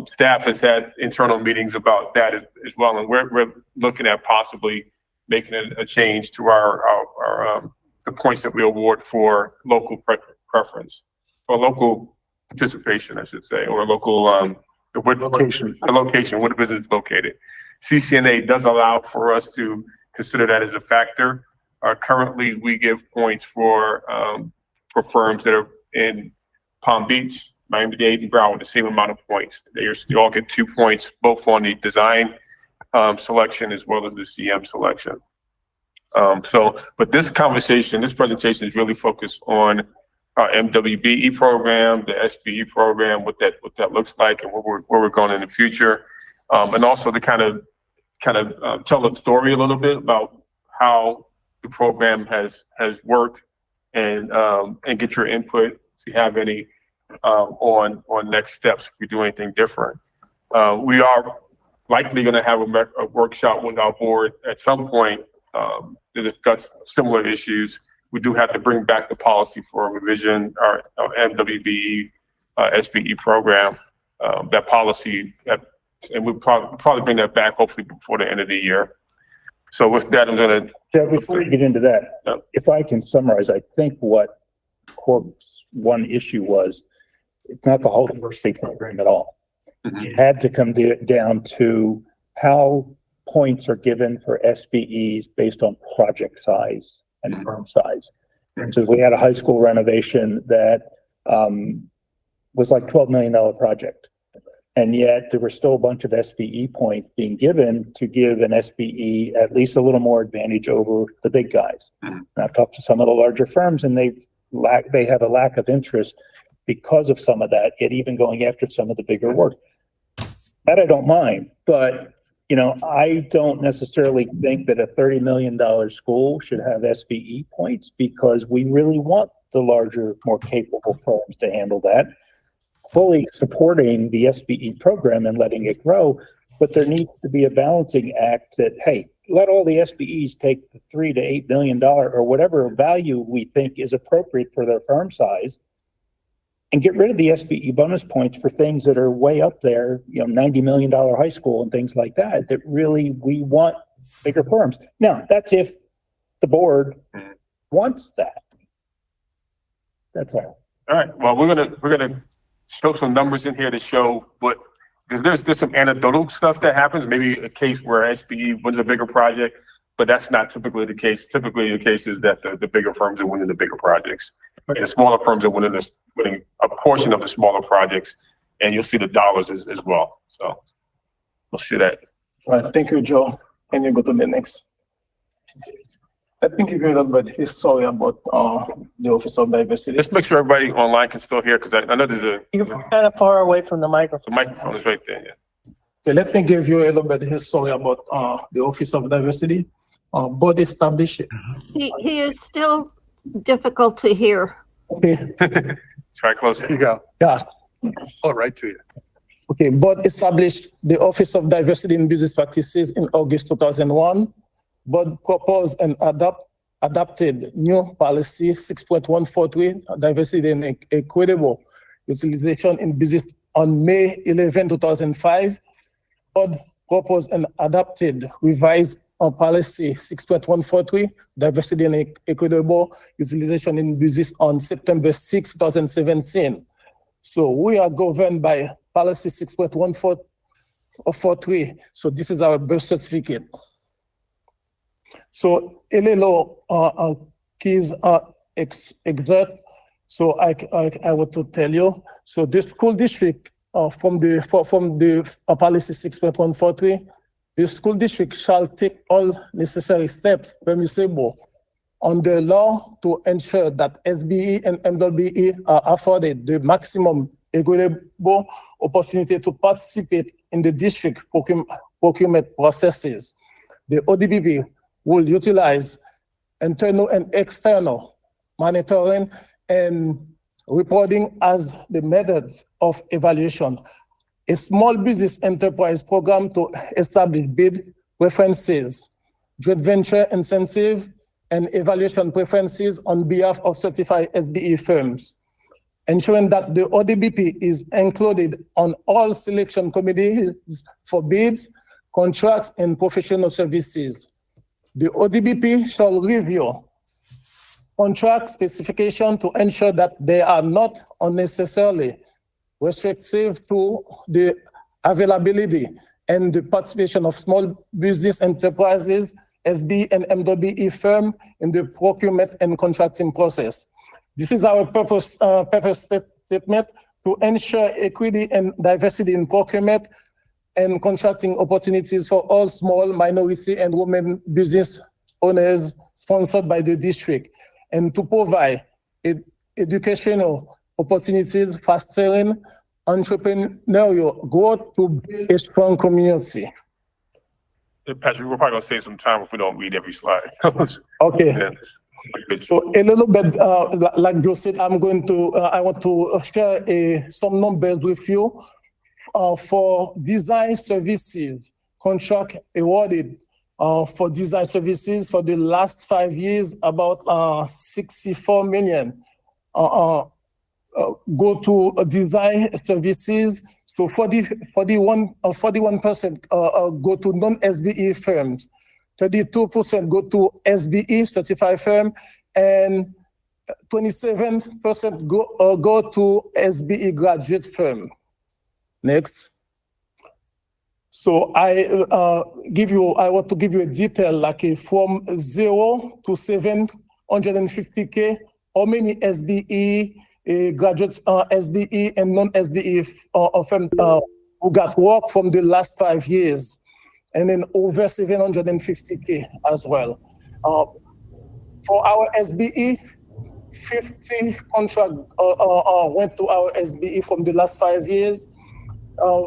Staff has had internal meetings about that as well, and we're looking at possibly making a change to our the points that we award for local preference or local participation, I should say, or local the location where the business is located. CCNA does allow for us to consider that as a factor. Currently, we give points for firms that are in Palm Beach, Miami-Dade, and Broward, the same amount of points. They all get 2 points, both on the design selection as well as the CM selection. But this presentation is really focused on our MWBE program, the SBE program, what that looks like, and where we're going in the future, and also to kind of tell the story a little bit about how the program has worked, and get your input if you have any on next steps if we do anything different. We are likely going to have a workshop with our board at some point to discuss similar issues. We do have to bring back the policy for a revision, our MWBE SBE program, that policy, and we'll probably bring that back hopefully before the end of the year. So with that, I'm going to... Yeah, before we get into that, if I can summarize, I think what CORC's one issue was, it's not the whole diversity program at all. It had to come down to how points are given for SBEs based on project size and firm size. So we had a high school renovation that was like $12 million project. And yet there were still a bunch of SBE points being given to give an SBE at least a little more advantage over the big guys. And I've talked to some of the larger firms, and they have a lack of interest because of some of that, yet even going after some of the bigger work. That I don't mind, but I don't necessarily think that a $30 million school should have SBE points, because we really want the larger, more capable firms to handle that, fully supporting the SBE program and letting it grow. But there needs to be a balancing act that, hey, let all the SBEs take the $3 to $8 million or whatever value we think is appropriate for their firm size, and get rid of the SBE bonus points for things that are way up there, $90 million high school and things like that, that really we want bigger firms. Now, that's if the board wants that. That's all. All right. Well, we're gonna show some numbers in here to show because there's some anecdotal stuff that happens. Maybe a case where SBE wins a bigger project, but that's not typically the case. Typically, the case is that the bigger firms are winning the bigger projects, and the smaller firms are winning a portion of the smaller projects, and you'll see the dollars as well. So we'll see that. Right. Thank you, Joe. Can you go to the next? I think if you remember the history about the Office of Diversity. Just make sure everybody online can still hear, because I know there's You're kind of far away from the microphone. the microphone is right there. Yeah. So let me give you a little bit of history about the Office of Diversity. Board established. He is still difficult to hear. Okay. Try closer. Here you go. Yeah. Pull it right to you. Okay. Board established the Office of Diversity in Business Practices in August 2001. Board proposed and adopted new policy 6.143, diversity and equitable utilization in business on May 11, 2005. Board proposed and adopted revised policy 6.143, diversity and equitable utilization in business on September 6, 2017. So we are governed by policy 6.143. So this is our birth certificate. So LLO keys are exact. So I want to tell you. So the school district from the policy 6.143, the school district shall take all necessary steps permissible under law to ensure that SBE and MWBE are afforded the maximum equitable opportunity to participate in the district procurement processes. The ODBB will utilize internal and external monitoring and reporting as the methods of evaluation. A small business enterprise program to establish bid preferences, joint venture incentive, and evaluation preferences on behalf of certified SBE firms, ensuring that the ODBP is included on all selection committees for bids, contracts, and professional services. The ODBP shall review contract specification to ensure that they are not unnecessarily restrictive to the availability and the participation of small business enterprises, SB and MWE firm in the procurement and contracting process. This is our purpose statement to ensure equity and diversity in procurement and contracting opportunities for all small, minority, and women business owners sponsored by the district, and to provide educational opportunities, fostering entrepreneurial growth to build a strong community. Patrick, we're probably gonna save some time if we don't read every slide. Okay. Yeah. So a little bit, like Joe said, I want to share some numbers with you for design services, contract awarded for design services for the last 5 years, about 64 million go to design services. So 41% go to non-SBE firms, 32% go to SBE certified firm, and 27% go to SBE graduate firm. Next. So I want to give you a detail, like from 0 to 750K, how many SBE graduates, SBE and non-SBE firms who got work from the last 5 years, and then over 750K as well. For our SBE, 50 contract went to our SBE from the last 5 years.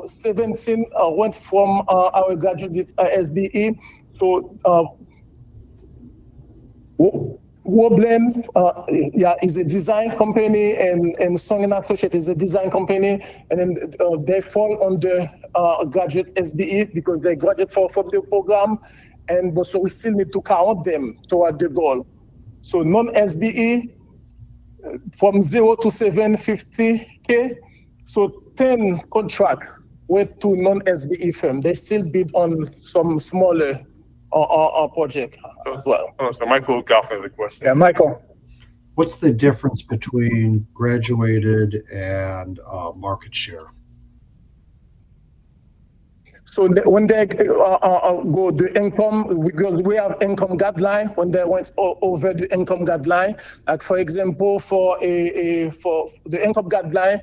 17 went from our graduate SBE. So Woodland is a design company, and Song and Associate is a design company, and then they fall under graduate SBE because they graduate from the program, and so we still need to count them toward the goal. So non-SBE from 0 to 750K, so 10 contract went to non-SBE firm. They still bid on some smaller project as well. So Michael Goff has a question. Yeah, Michael. What's the difference between graduated and market share? So when they go the income, because we have income guideline, when they went over the income guideline, like for example, for the income guideline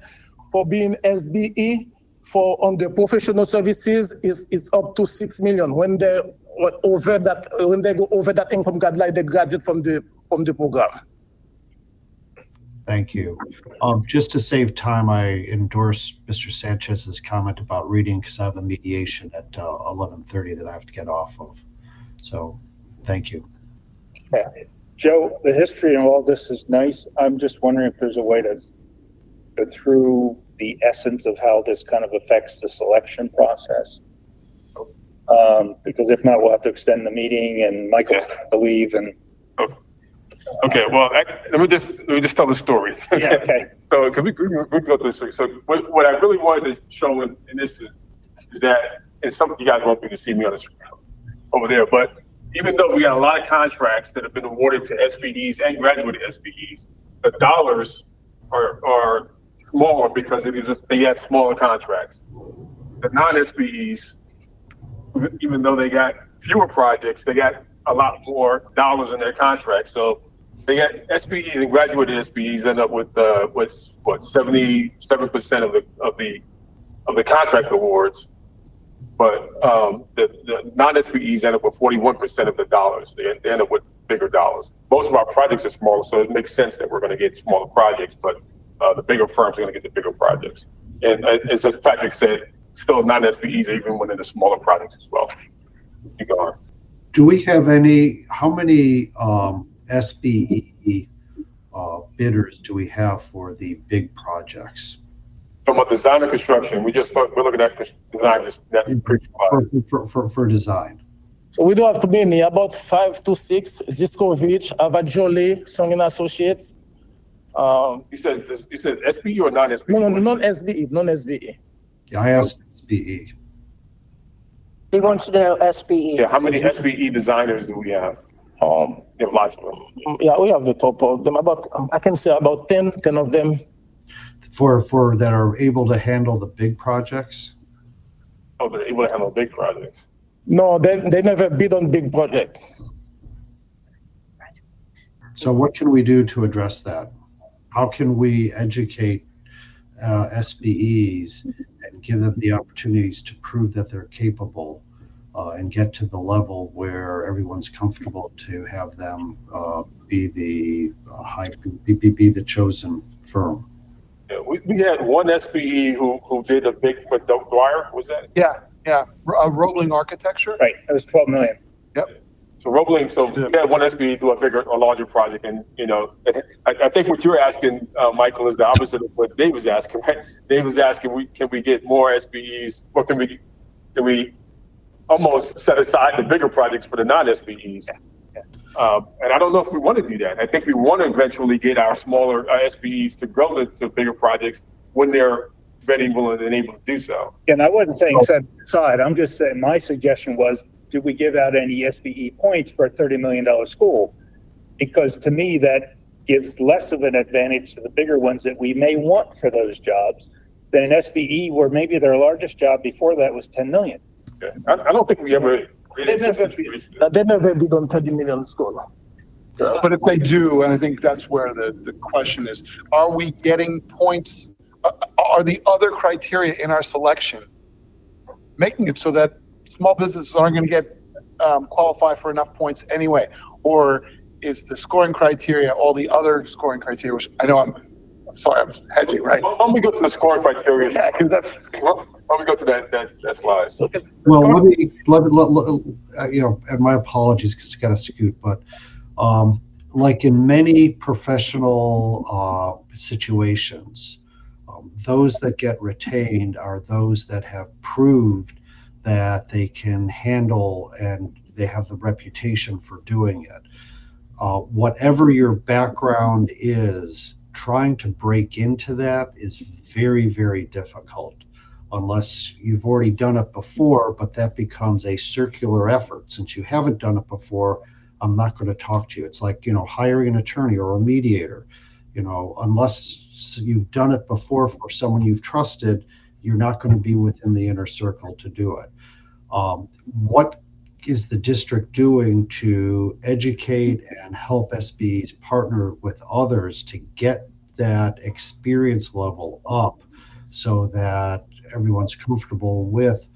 for being SBE on the professional services is up to 6 million. When they go over that income guideline, they graduate from the program. Thank you. Just to save time, I endorse Mr. Sanchez's comment about reading because I have a mediation at 11:30 that I have to get off of. So, thank you. Yeah. Joe, the history of all this is nice. I'm just wondering if there's a way to go through the essence of how this kind of affects the selection process. Because if not, we'll have to extend the meeting, and Michael's to leave, and Okay, well, let me just tell the story. Yeah, okay. So can we go through this? So what I really wanted to show in this is that, and some of you guys won't be to see me on the screen over there, but even though we got a lot of contracts that have been awarded to SBEs and graduated SBEs, the dollars are smaller because they had smaller contracts. The non-SBEs, even though they got fewer projects, they got a lot more dollars in their contracts. So they got SBEs and graduated SBEs end up with what 77% of the contract awards, but the non-SBEs end up with 41% of the dollars. They end up with bigger dollars. Most of our projects are smaller, so it makes sense that we're going to get smaller projects, but the bigger firms are going to get the bigger projects. And as Patrick said, still non-SBEs are even winning the smaller projects as well. Keep going. Do we have how many SBE bidders do we have for the big projects? From a design and construction, we're looking at design for design. So we don't have to be in about 5 to 6. Ziskovich, Avajoli, Song and Associates. You said SBE or non-SBE? No, non-SBE, non-SBE. Yeah, I asked SBE. He wants to know SBE. Yeah, how many SBE designers do we have? We have lots of them. Yeah, we have the top of them. I can say about 10 of them. For that are able to handle the big projects? Oh, they're able to handle big projects. No, they never bid on big project. So what can we do to address that? How can we educate SBEs and give them the opportunities to prove that they're capable and get to the level where everyone's comfortable to have them be the chosen firm? Yeah, we had one SBE who did a big, with Dwyer, was that? Yeah. Roebling Architecture. Right, that was 12 million. Yep. So Roebling, we had one SBE do a larger project, and I think what you're asking, Michael, is the opposite of what Dave was asking. Right? Dave was asking, can we get more SBEs, or can we almost set aside the bigger projects for the non-SBEs? And I don't know if we want to do that. I think we want to eventually get our smaller SBEs to grow to bigger projects when they're ready, willing, and able to do so. And I wasn't saying set aside. I'm just saying my suggestion was, do we give out any SBE points for a $30 million school? Because to me, that gives less of an advantage to the bigger ones that we may want for those jobs than an SBE where maybe their largest job before that was 10 million. Okay. I don't think we ever. They never bid on 30 million school. But if they do, and I think that's where the question is, are we getting points? Are the other criteria in our selection making it so that small businesses aren't going to get qualify for enough points anyway? Or is the scoring criteria, all the other scoring criteria, which I know I'm sorry, I'm hedging, right? Why don't we go to the scoring criteria? Yeah, because why don't we go to that slide? So, well, let me and my apologies because I got to scoot, but like in many professional situations, those that get retained are those that have proved that they can handle and they have the reputation for doing it. Whatever your background is, trying to break into that is very, very difficult unless you've already done it before, but that becomes a circular effort. Since you haven't done it before, I'm not going to talk to you. It's like, hiring an attorney or a mediator. Unless you've done it before for someone you've trusted, you're not going to be within the inner circle to do it. What is the district doing to educate and help SBs partner with others to get that experience level up so that everyone's comfortable with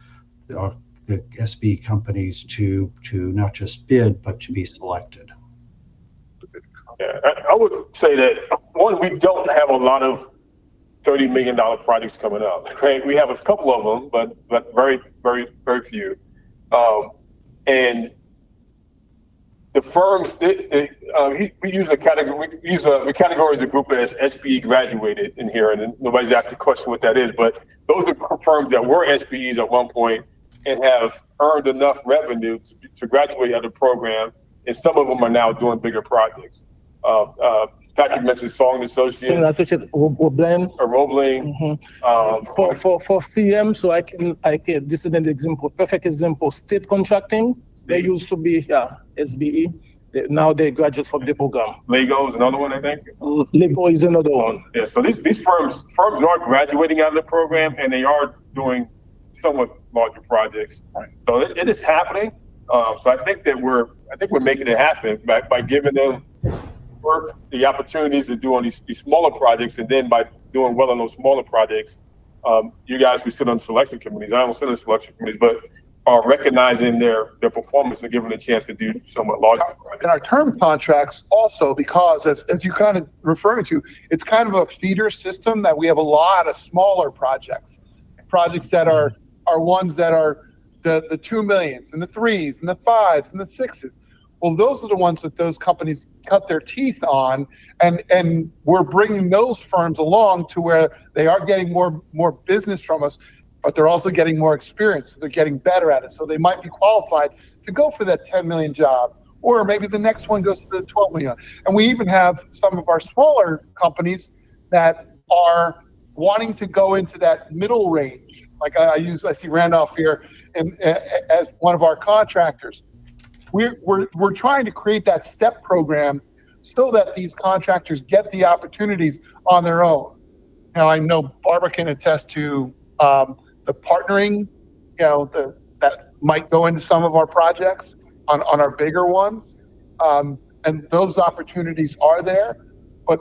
the SB companies to not just bid, but to be selected? Yeah, I would say that, one, we don't have a lot of $30 million projects coming up. Right? We have a couple of them, but very, very, very few. And the firms, we use a category. We categorize a group as SBE graduated in here, and nobody's asked the question what that is. But those are firms that were SBEs at one point and have earned enough revenue to graduate out of the program, and some of them are now doing bigger projects. Patrick mentioned Song Sing Associates, associate Roblin. Roebling. For CM, so I can, this is an example, perfect example, state contracting. They used to be, SBE. Now they graduate from the program. Lego is another one, I think. Lego is another one. Yeah, so these firms are graduating out of the program, and they are doing somewhat larger projects. So it is happening. So I think we're making it happen by giving them work, the opportunities to do on these smaller projects, and then by doing well on those smaller projects, you guys who sit on selection committees, I don't sit on selection committees, but are recognizing their performance and giving them a chance to do somewhat larger projects. And our term contracts also, because as you kind of referring to, it's kind of a feeder system that we have a lot of smaller projects that are ones that are the 2 millions and the 3s and the 5s and the 6s. Well, those are the ones that those companies cut their teeth on, and we're bringing those firms along to where they are getting more business from us, but they're also getting more experience. So they're getting better at it. So they might be qualified to go for that 10 million job, or maybe the next one goes to the 12 million. And we even have some of our smaller companies that are wanting to go into that middle range. Like I see Randolph here as one of our contractors. We're trying to create that step program so that these contractors get the opportunities on their own. Now, I know Barbara can attest to the partnering, that might go into some of our projects on our bigger ones. And those opportunities are there, but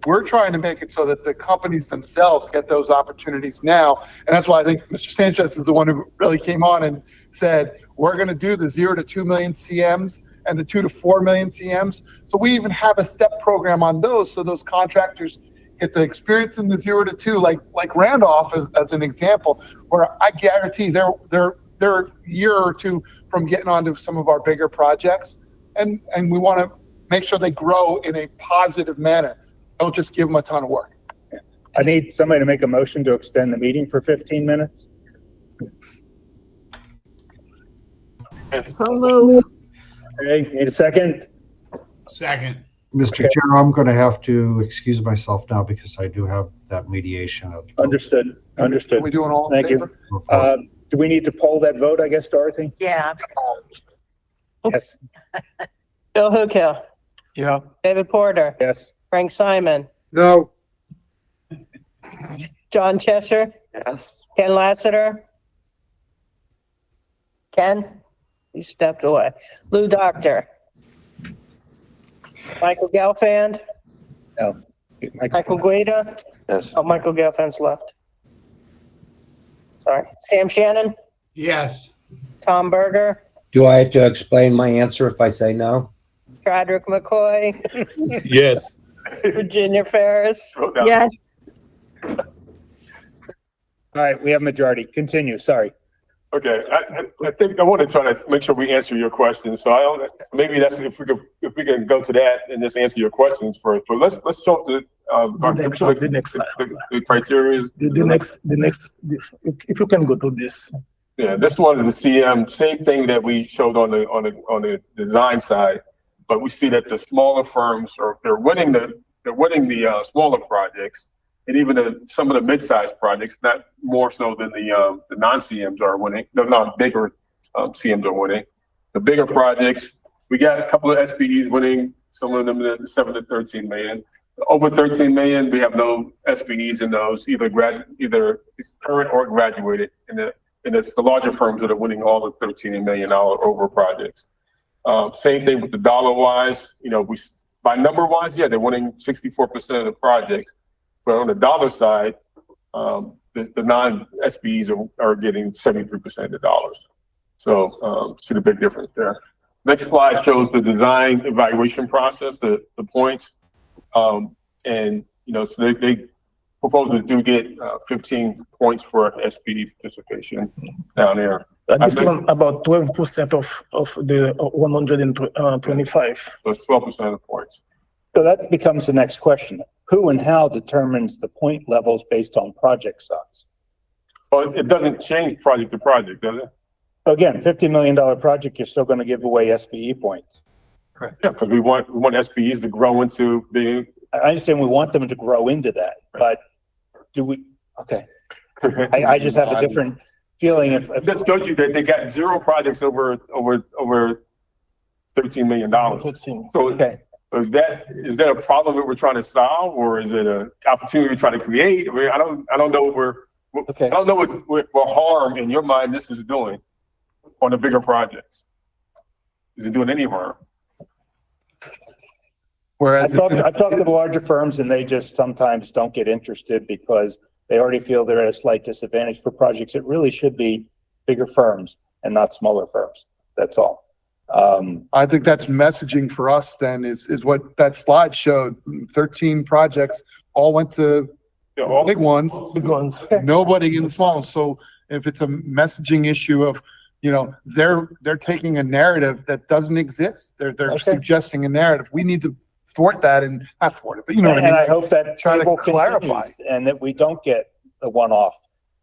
we're trying to make it so that the companies themselves get those opportunities now. And that's why I think Mr. Sanchez is the one who really came on and said, we're going to do the 0 to 2 million CMs and the 2 to 4 million CMs. So we even have a step program on those, so those contractors get the experience in the 0 to 2, like Randolph as an example, where I guarantee they're a year or two from getting onto some of our bigger projects. And we want to make sure they grow in a positive manner. Don't just give them a ton of work. I need somebody to make a motion to extend the meeting for 15 minutes. So move. Okay, need a second? Second. Mr. Chair, I'm going to have to excuse myself now because I do have that mediation of. Understood. Are we doing all in Thank favor? you. Do we need to poll that vote, I guess, Dorothy? Yeah. Yes. Bill Hookhill, Yeah. David Porter, Yes. Frank Simon, No. John Cheshire, Yes. Ken Lassiter. Ken, he stepped away. Lou Doctor. Michael Gelfand, No. Michael Guida. Yes. Oh, Michael Gelfand's left. Sorry. Sam Shannon, Yes. Tom Berger, Do I have to explain my answer if I say no? Broderick McCoy, Yes. Virginia Ferris. Yes. All right, we have majority. Continue, sorry. Okay, I think I want to try to make sure we answer your questions. So maybe that's if we can go to that and just answer your questions first. But let's show the next slide. the criteria. The next, if you can go to this. Yeah, this one is the CM, same thing that we showed on the design side, but we see that the smaller firms they're winning the smaller projects, and even some of the mid-sized projects, not more so than the non-CMs are winning. The non-bigger CMs are winning. The bigger projects, we got a couple of SPEs winning, some of them in the 7 to 13 million. Over 13 million, we have no SPEs in those, either current or graduated. And it's the larger firms that are winning all the $13 million over projects. Same thing with the dollar wise, by number wise, yeah, they're winning 64% of the projects. But on the dollar side, the non-SBEs are getting 73% of the dollars. So see the big difference there. Next slide shows the design evaluation process, the points. So they proposals do get 15 points for SPE participation down there. This one about 12% of the 125. So it's 12% of the points. So that becomes the next question. Who and how determines the point levels based on project size? Well, it doesn't change project to project, does it? Again, $50 million project, you're still going to give away SPE points. Yeah, because we want SPEs to grow into being. I understand we want them to grow into that, but do we, okay. I just have a different feeling if. Just showed you that they got 0 projects over $13 million. So okay. Is that a problem that we're trying to solve, or is it an opportunity we're trying to create? I mean, I don't know what I don't know what harm in your mind this is doing on the bigger projects. Is it doing any harm? Whereas I talk to the larger firms and they just sometimes don't get interested because they already feel they're at a slight disadvantage for projects. It really should be bigger firms and not smaller firms. That's all. I think that's messaging for us then is what that slide showed. 13 projects all went to big ones. Nobody in the small ones. So if it's a messaging issue of, you know, they're taking a narrative that doesn't exist. They're suggesting a narrative. We need to thwart that and not thwart it, but you know what I mean? And I hope that try to clarify continues and that we don't get the one-off,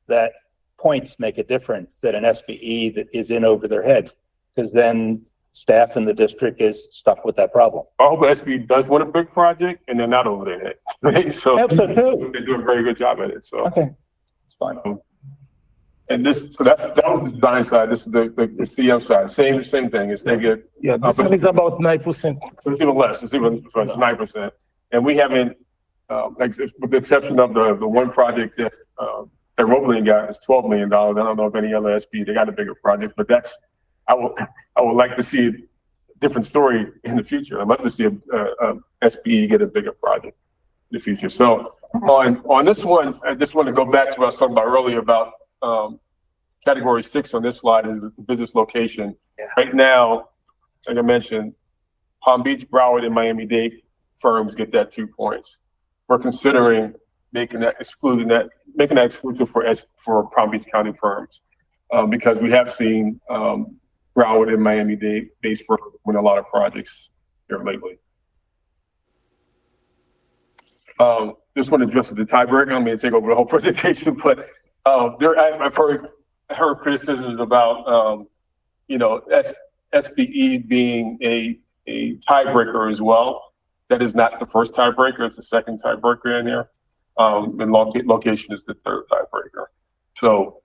that points make a difference, that an SBE that is in over their head, because then staff in the district is stuck with that problem. I hope SB does want a big project and they're not over their head. Right? So I hope so too. They do a very good job at it. So okay, it's fine. And that was the design side. This is the CM side. Same thing. It's negative. Yeah, this one is about 9%. So it's even less. It's 9%. And we haven't, like with the exception of the one project that Roebling got is $12 million. I don't know if any other SB they got a bigger project, but I would like to see a different story in the future. I'd love to see a SBE get a bigger project in the future. So on this one, I just want to go back to what I was talking about earlier about category 6 on this slide is the business location. Yeah. Right now, like I mentioned, Palm Beach, Broward, and Miami-Dade firms get that 2 points. We're considering making that exclusive for Palm Beach County firms because we have seen Broward and Miami-Dade based firms win a lot of projects here lately. This one addresses the tiebreaker. I'm going to take over the whole presentation, but I've heard criticisms about SBE being a tiebreaker as well. That is not the first tiebreaker; it's the second tiebreaker in there. And location is the third tiebreaker. So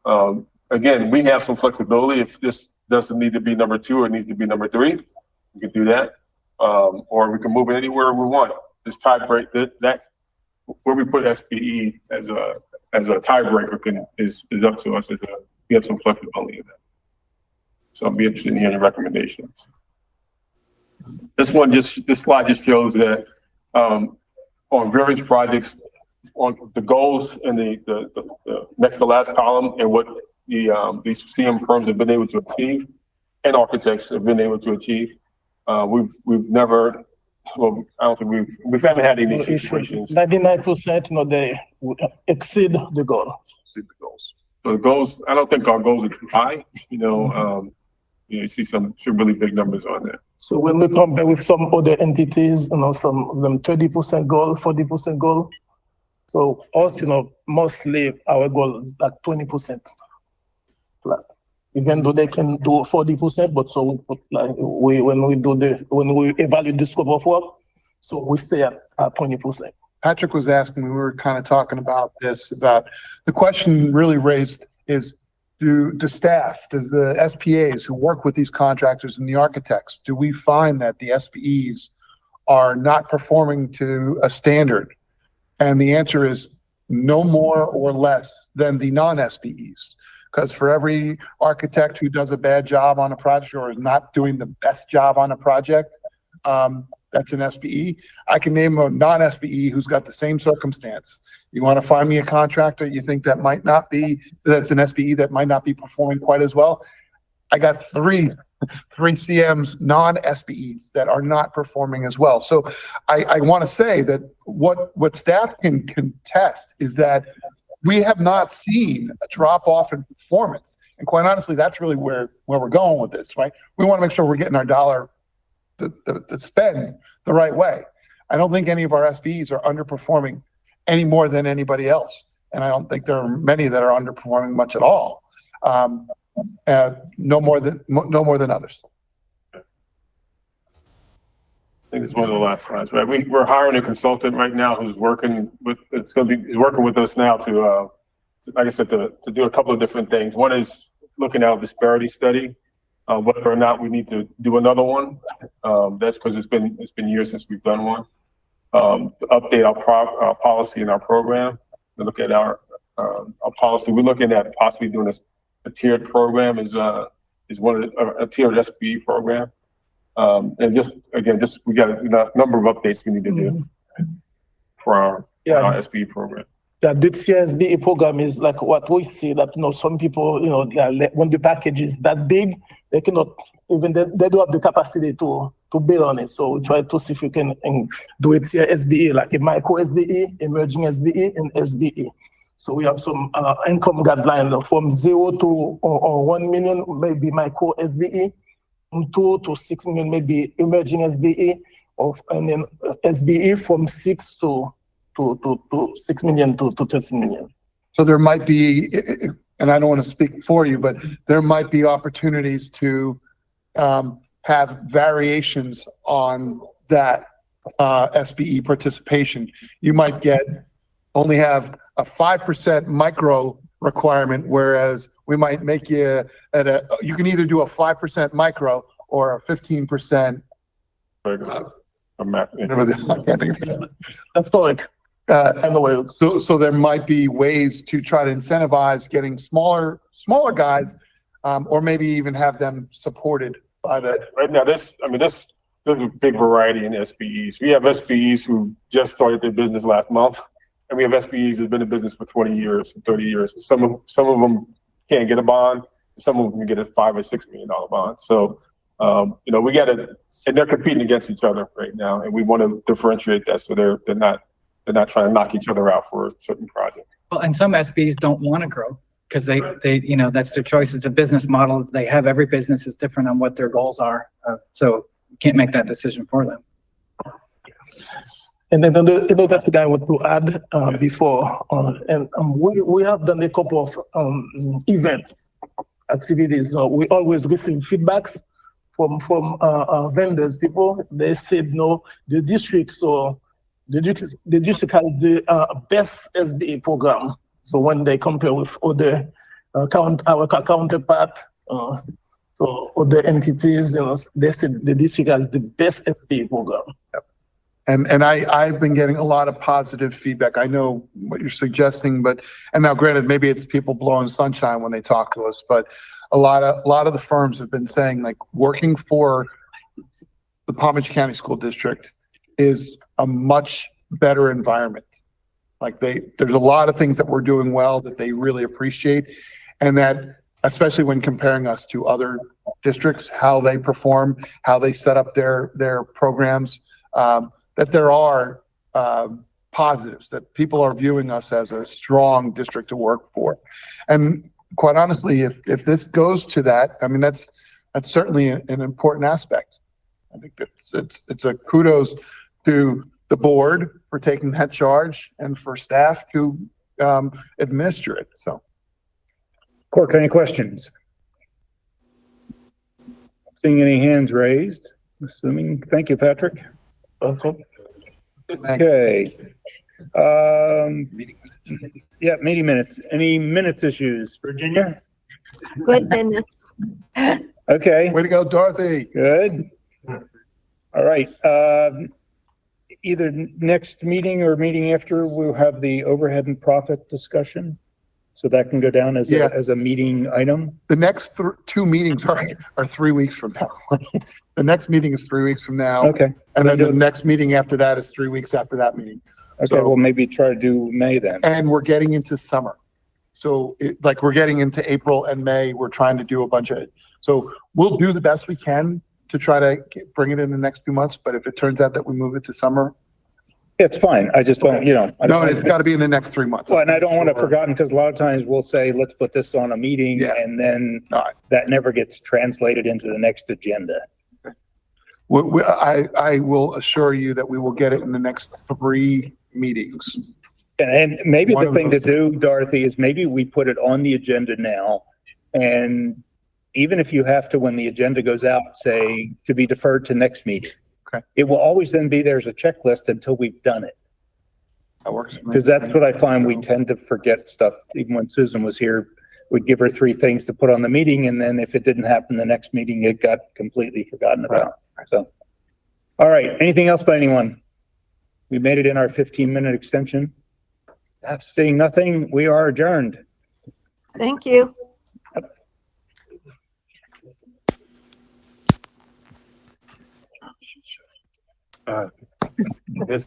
again, we have some flexibility. If this doesn't need to be number 2 or it needs to be number 3, we can do that, or we can move it anywhere we want. This tiebreaker that where we put SBE as a tiebreaker is up to us. We have some flexibility in that. So I'll be interested in hearing the recommendations. This slide just shows that on various projects, on the goals in the next to last column and what these CM firms have been able to achieve and architects have been able to achieve. We've never. Well, I don't think we haven't had any situations. 99%, they exceed the goal. Exceed the goals. So the goals, I don't think our goals are too high. You see some really big numbers on there. So when we compare with some other entities, some of them 30% goal, 40% goal. So us, mostly our goal is like 20%. Even though they can do 40%, but so we put when we evaluate the scope of work, so we stay at 20%. Patrick was asking, we were kind of talking about this, about the question really raised is, do the staff, does the SPAs who work with these contractors and the architects, do we find that the SPEs are not performing to a standard? And the answer is no more or less than the non-SPEs. Because for every architect who does a bad job on a project or is not doing the best job on a project, that's an SPE. I can name a non-SPE who's got the same circumstance. You want to find me a contractor you think that might not be, that's an SPE that might not be performing quite as well? I got three CMs, non-SPEs that are not performing as well. So I want to say that what staff can contest is that we have not seen a drop off in performance. And quite honestly, that's really where we're going with this, right? We want to make sure we're getting our dollar to spend the right way. I don't think any of our SPEs are underperforming any more than anybody else. And I don't think there are many that are underperforming much at all. No more than others. think it's one of the last slides, right? We're hiring a consultant right now who's working with, he's working with us now to, like I said, to do a couple of different things. One is looking at a disparity study, whether or not we need to do another one. That's because it's been years since we've done one. To update our policy and our program, to look at our policy. We're looking at possibly doing a tiered program is one of a tiered SPE program. And we got a number of updates we need to do for our SPE program. That the CSBA program is like what we see that, some people, when the package is that big, they cannot even, they don't have the capacity to build on it. So we try to see if we can do it here SBE, like a micro SBE, emerging SBE, and SBE. So we have some income guideline from 0 to 1 million, maybe micro SBE, 2 to 6 million, maybe emerging SBE, and then SBE from 6 to 6 million to 13 million. So there might be, and I don't want to speak for you, but there might be opportunities to have variations on that SBE participation. You might only have a 5% micro requirement, whereas we might make you you can either do a 5% micro or a 15%. That's correct. So there might be ways to try to incentivize getting smaller guys, or maybe even have them supported by the. Right now, there's a big variety in SPEs. We have SPEs who just started their business last month, and we have SPEs that've been in business for 20 years, 30 years. Some of them can't get a bond. Some of them can get a $5 or $6 million bond. So, we got to, and they're competing against each other right now, and we want to differentiate that so they're not trying to knock each other out for a certain project. Well, and some SBs don't want to grow because they, that's their choice. It's a business model. They have, every business is different on what their goals are. So you can't make that decision for them. And then that's the guy I want to add before, and we have done a couple of events, activities. We always receive feedbacks from vendors, people. They said, no, the district, so the district has the best SBA program. So when they compare with other our counterpart, so other entities, they said the district has the best SBA program. Yep. And I've been getting a lot of positive feedback. I know what you're suggesting, and now granted, maybe it's people blowing sunshine when they talk to us, but a lot of the firms have been saying, like, working for the Palm Beach County School District is a much better environment. Like there's a lot of things that we're doing well that they really appreciate, and that especially when comparing us to other districts, how they perform, how they set up their programs, that there are positives, that people are viewing us as a strong district to work for. And quite honestly, if this goes to that, I mean, that's certainly an important aspect. I think it's a kudos to the board for taking that charge and for staff to administer it. So, CORC, any questions? Seeing any hands raised? Assuming, thank you, Patrick. Okay. Okay. Yeah, meeting minutes. Any minutes issues, Virginia? Good minutes. Okay. Way to go, Dorothy. Good. All right. Either next meeting or meeting after, we'll have the overhead and profit discussion. So that can go down as a meeting item. The next two meetings are 3 weeks from now. The next meeting is 3 weeks from now. Okay. And then the next meeting after that is 3 weeks after that meeting. Okay, So, well, maybe try to do May then. and we're getting into summer. So we're getting into April and May, we're trying to do a bunch of it. So we'll do the best we can to try to bring it in the next 2 months. But if it turns out that we move it to summer, It's fine. I just don't, no, it's got to be in the next 3 months. Well, and I don't want to forgotten because a lot of times we'll say, let's put this on a meeting, and then that never gets translated into the next agenda. I will assure you that we will get it in the next 3 meetings. And maybe the thing to do, Dorothy, is maybe we put it on the agenda now. And even if you have to, when the agenda goes out, say to be deferred to next meeting. Okay. It will always then be there as a checklist until we've done it. That works. Because that's what I find, we tend to forget stuff. Even when Susan was here, we'd give her 3 things to put on the meeting, and then if it didn't happen the next meeting, it got completely forgotten about. So, all right, anything else by anyone? We made it in our 15-minute extension. Seeing nothing, we are adjourned. Thank you. This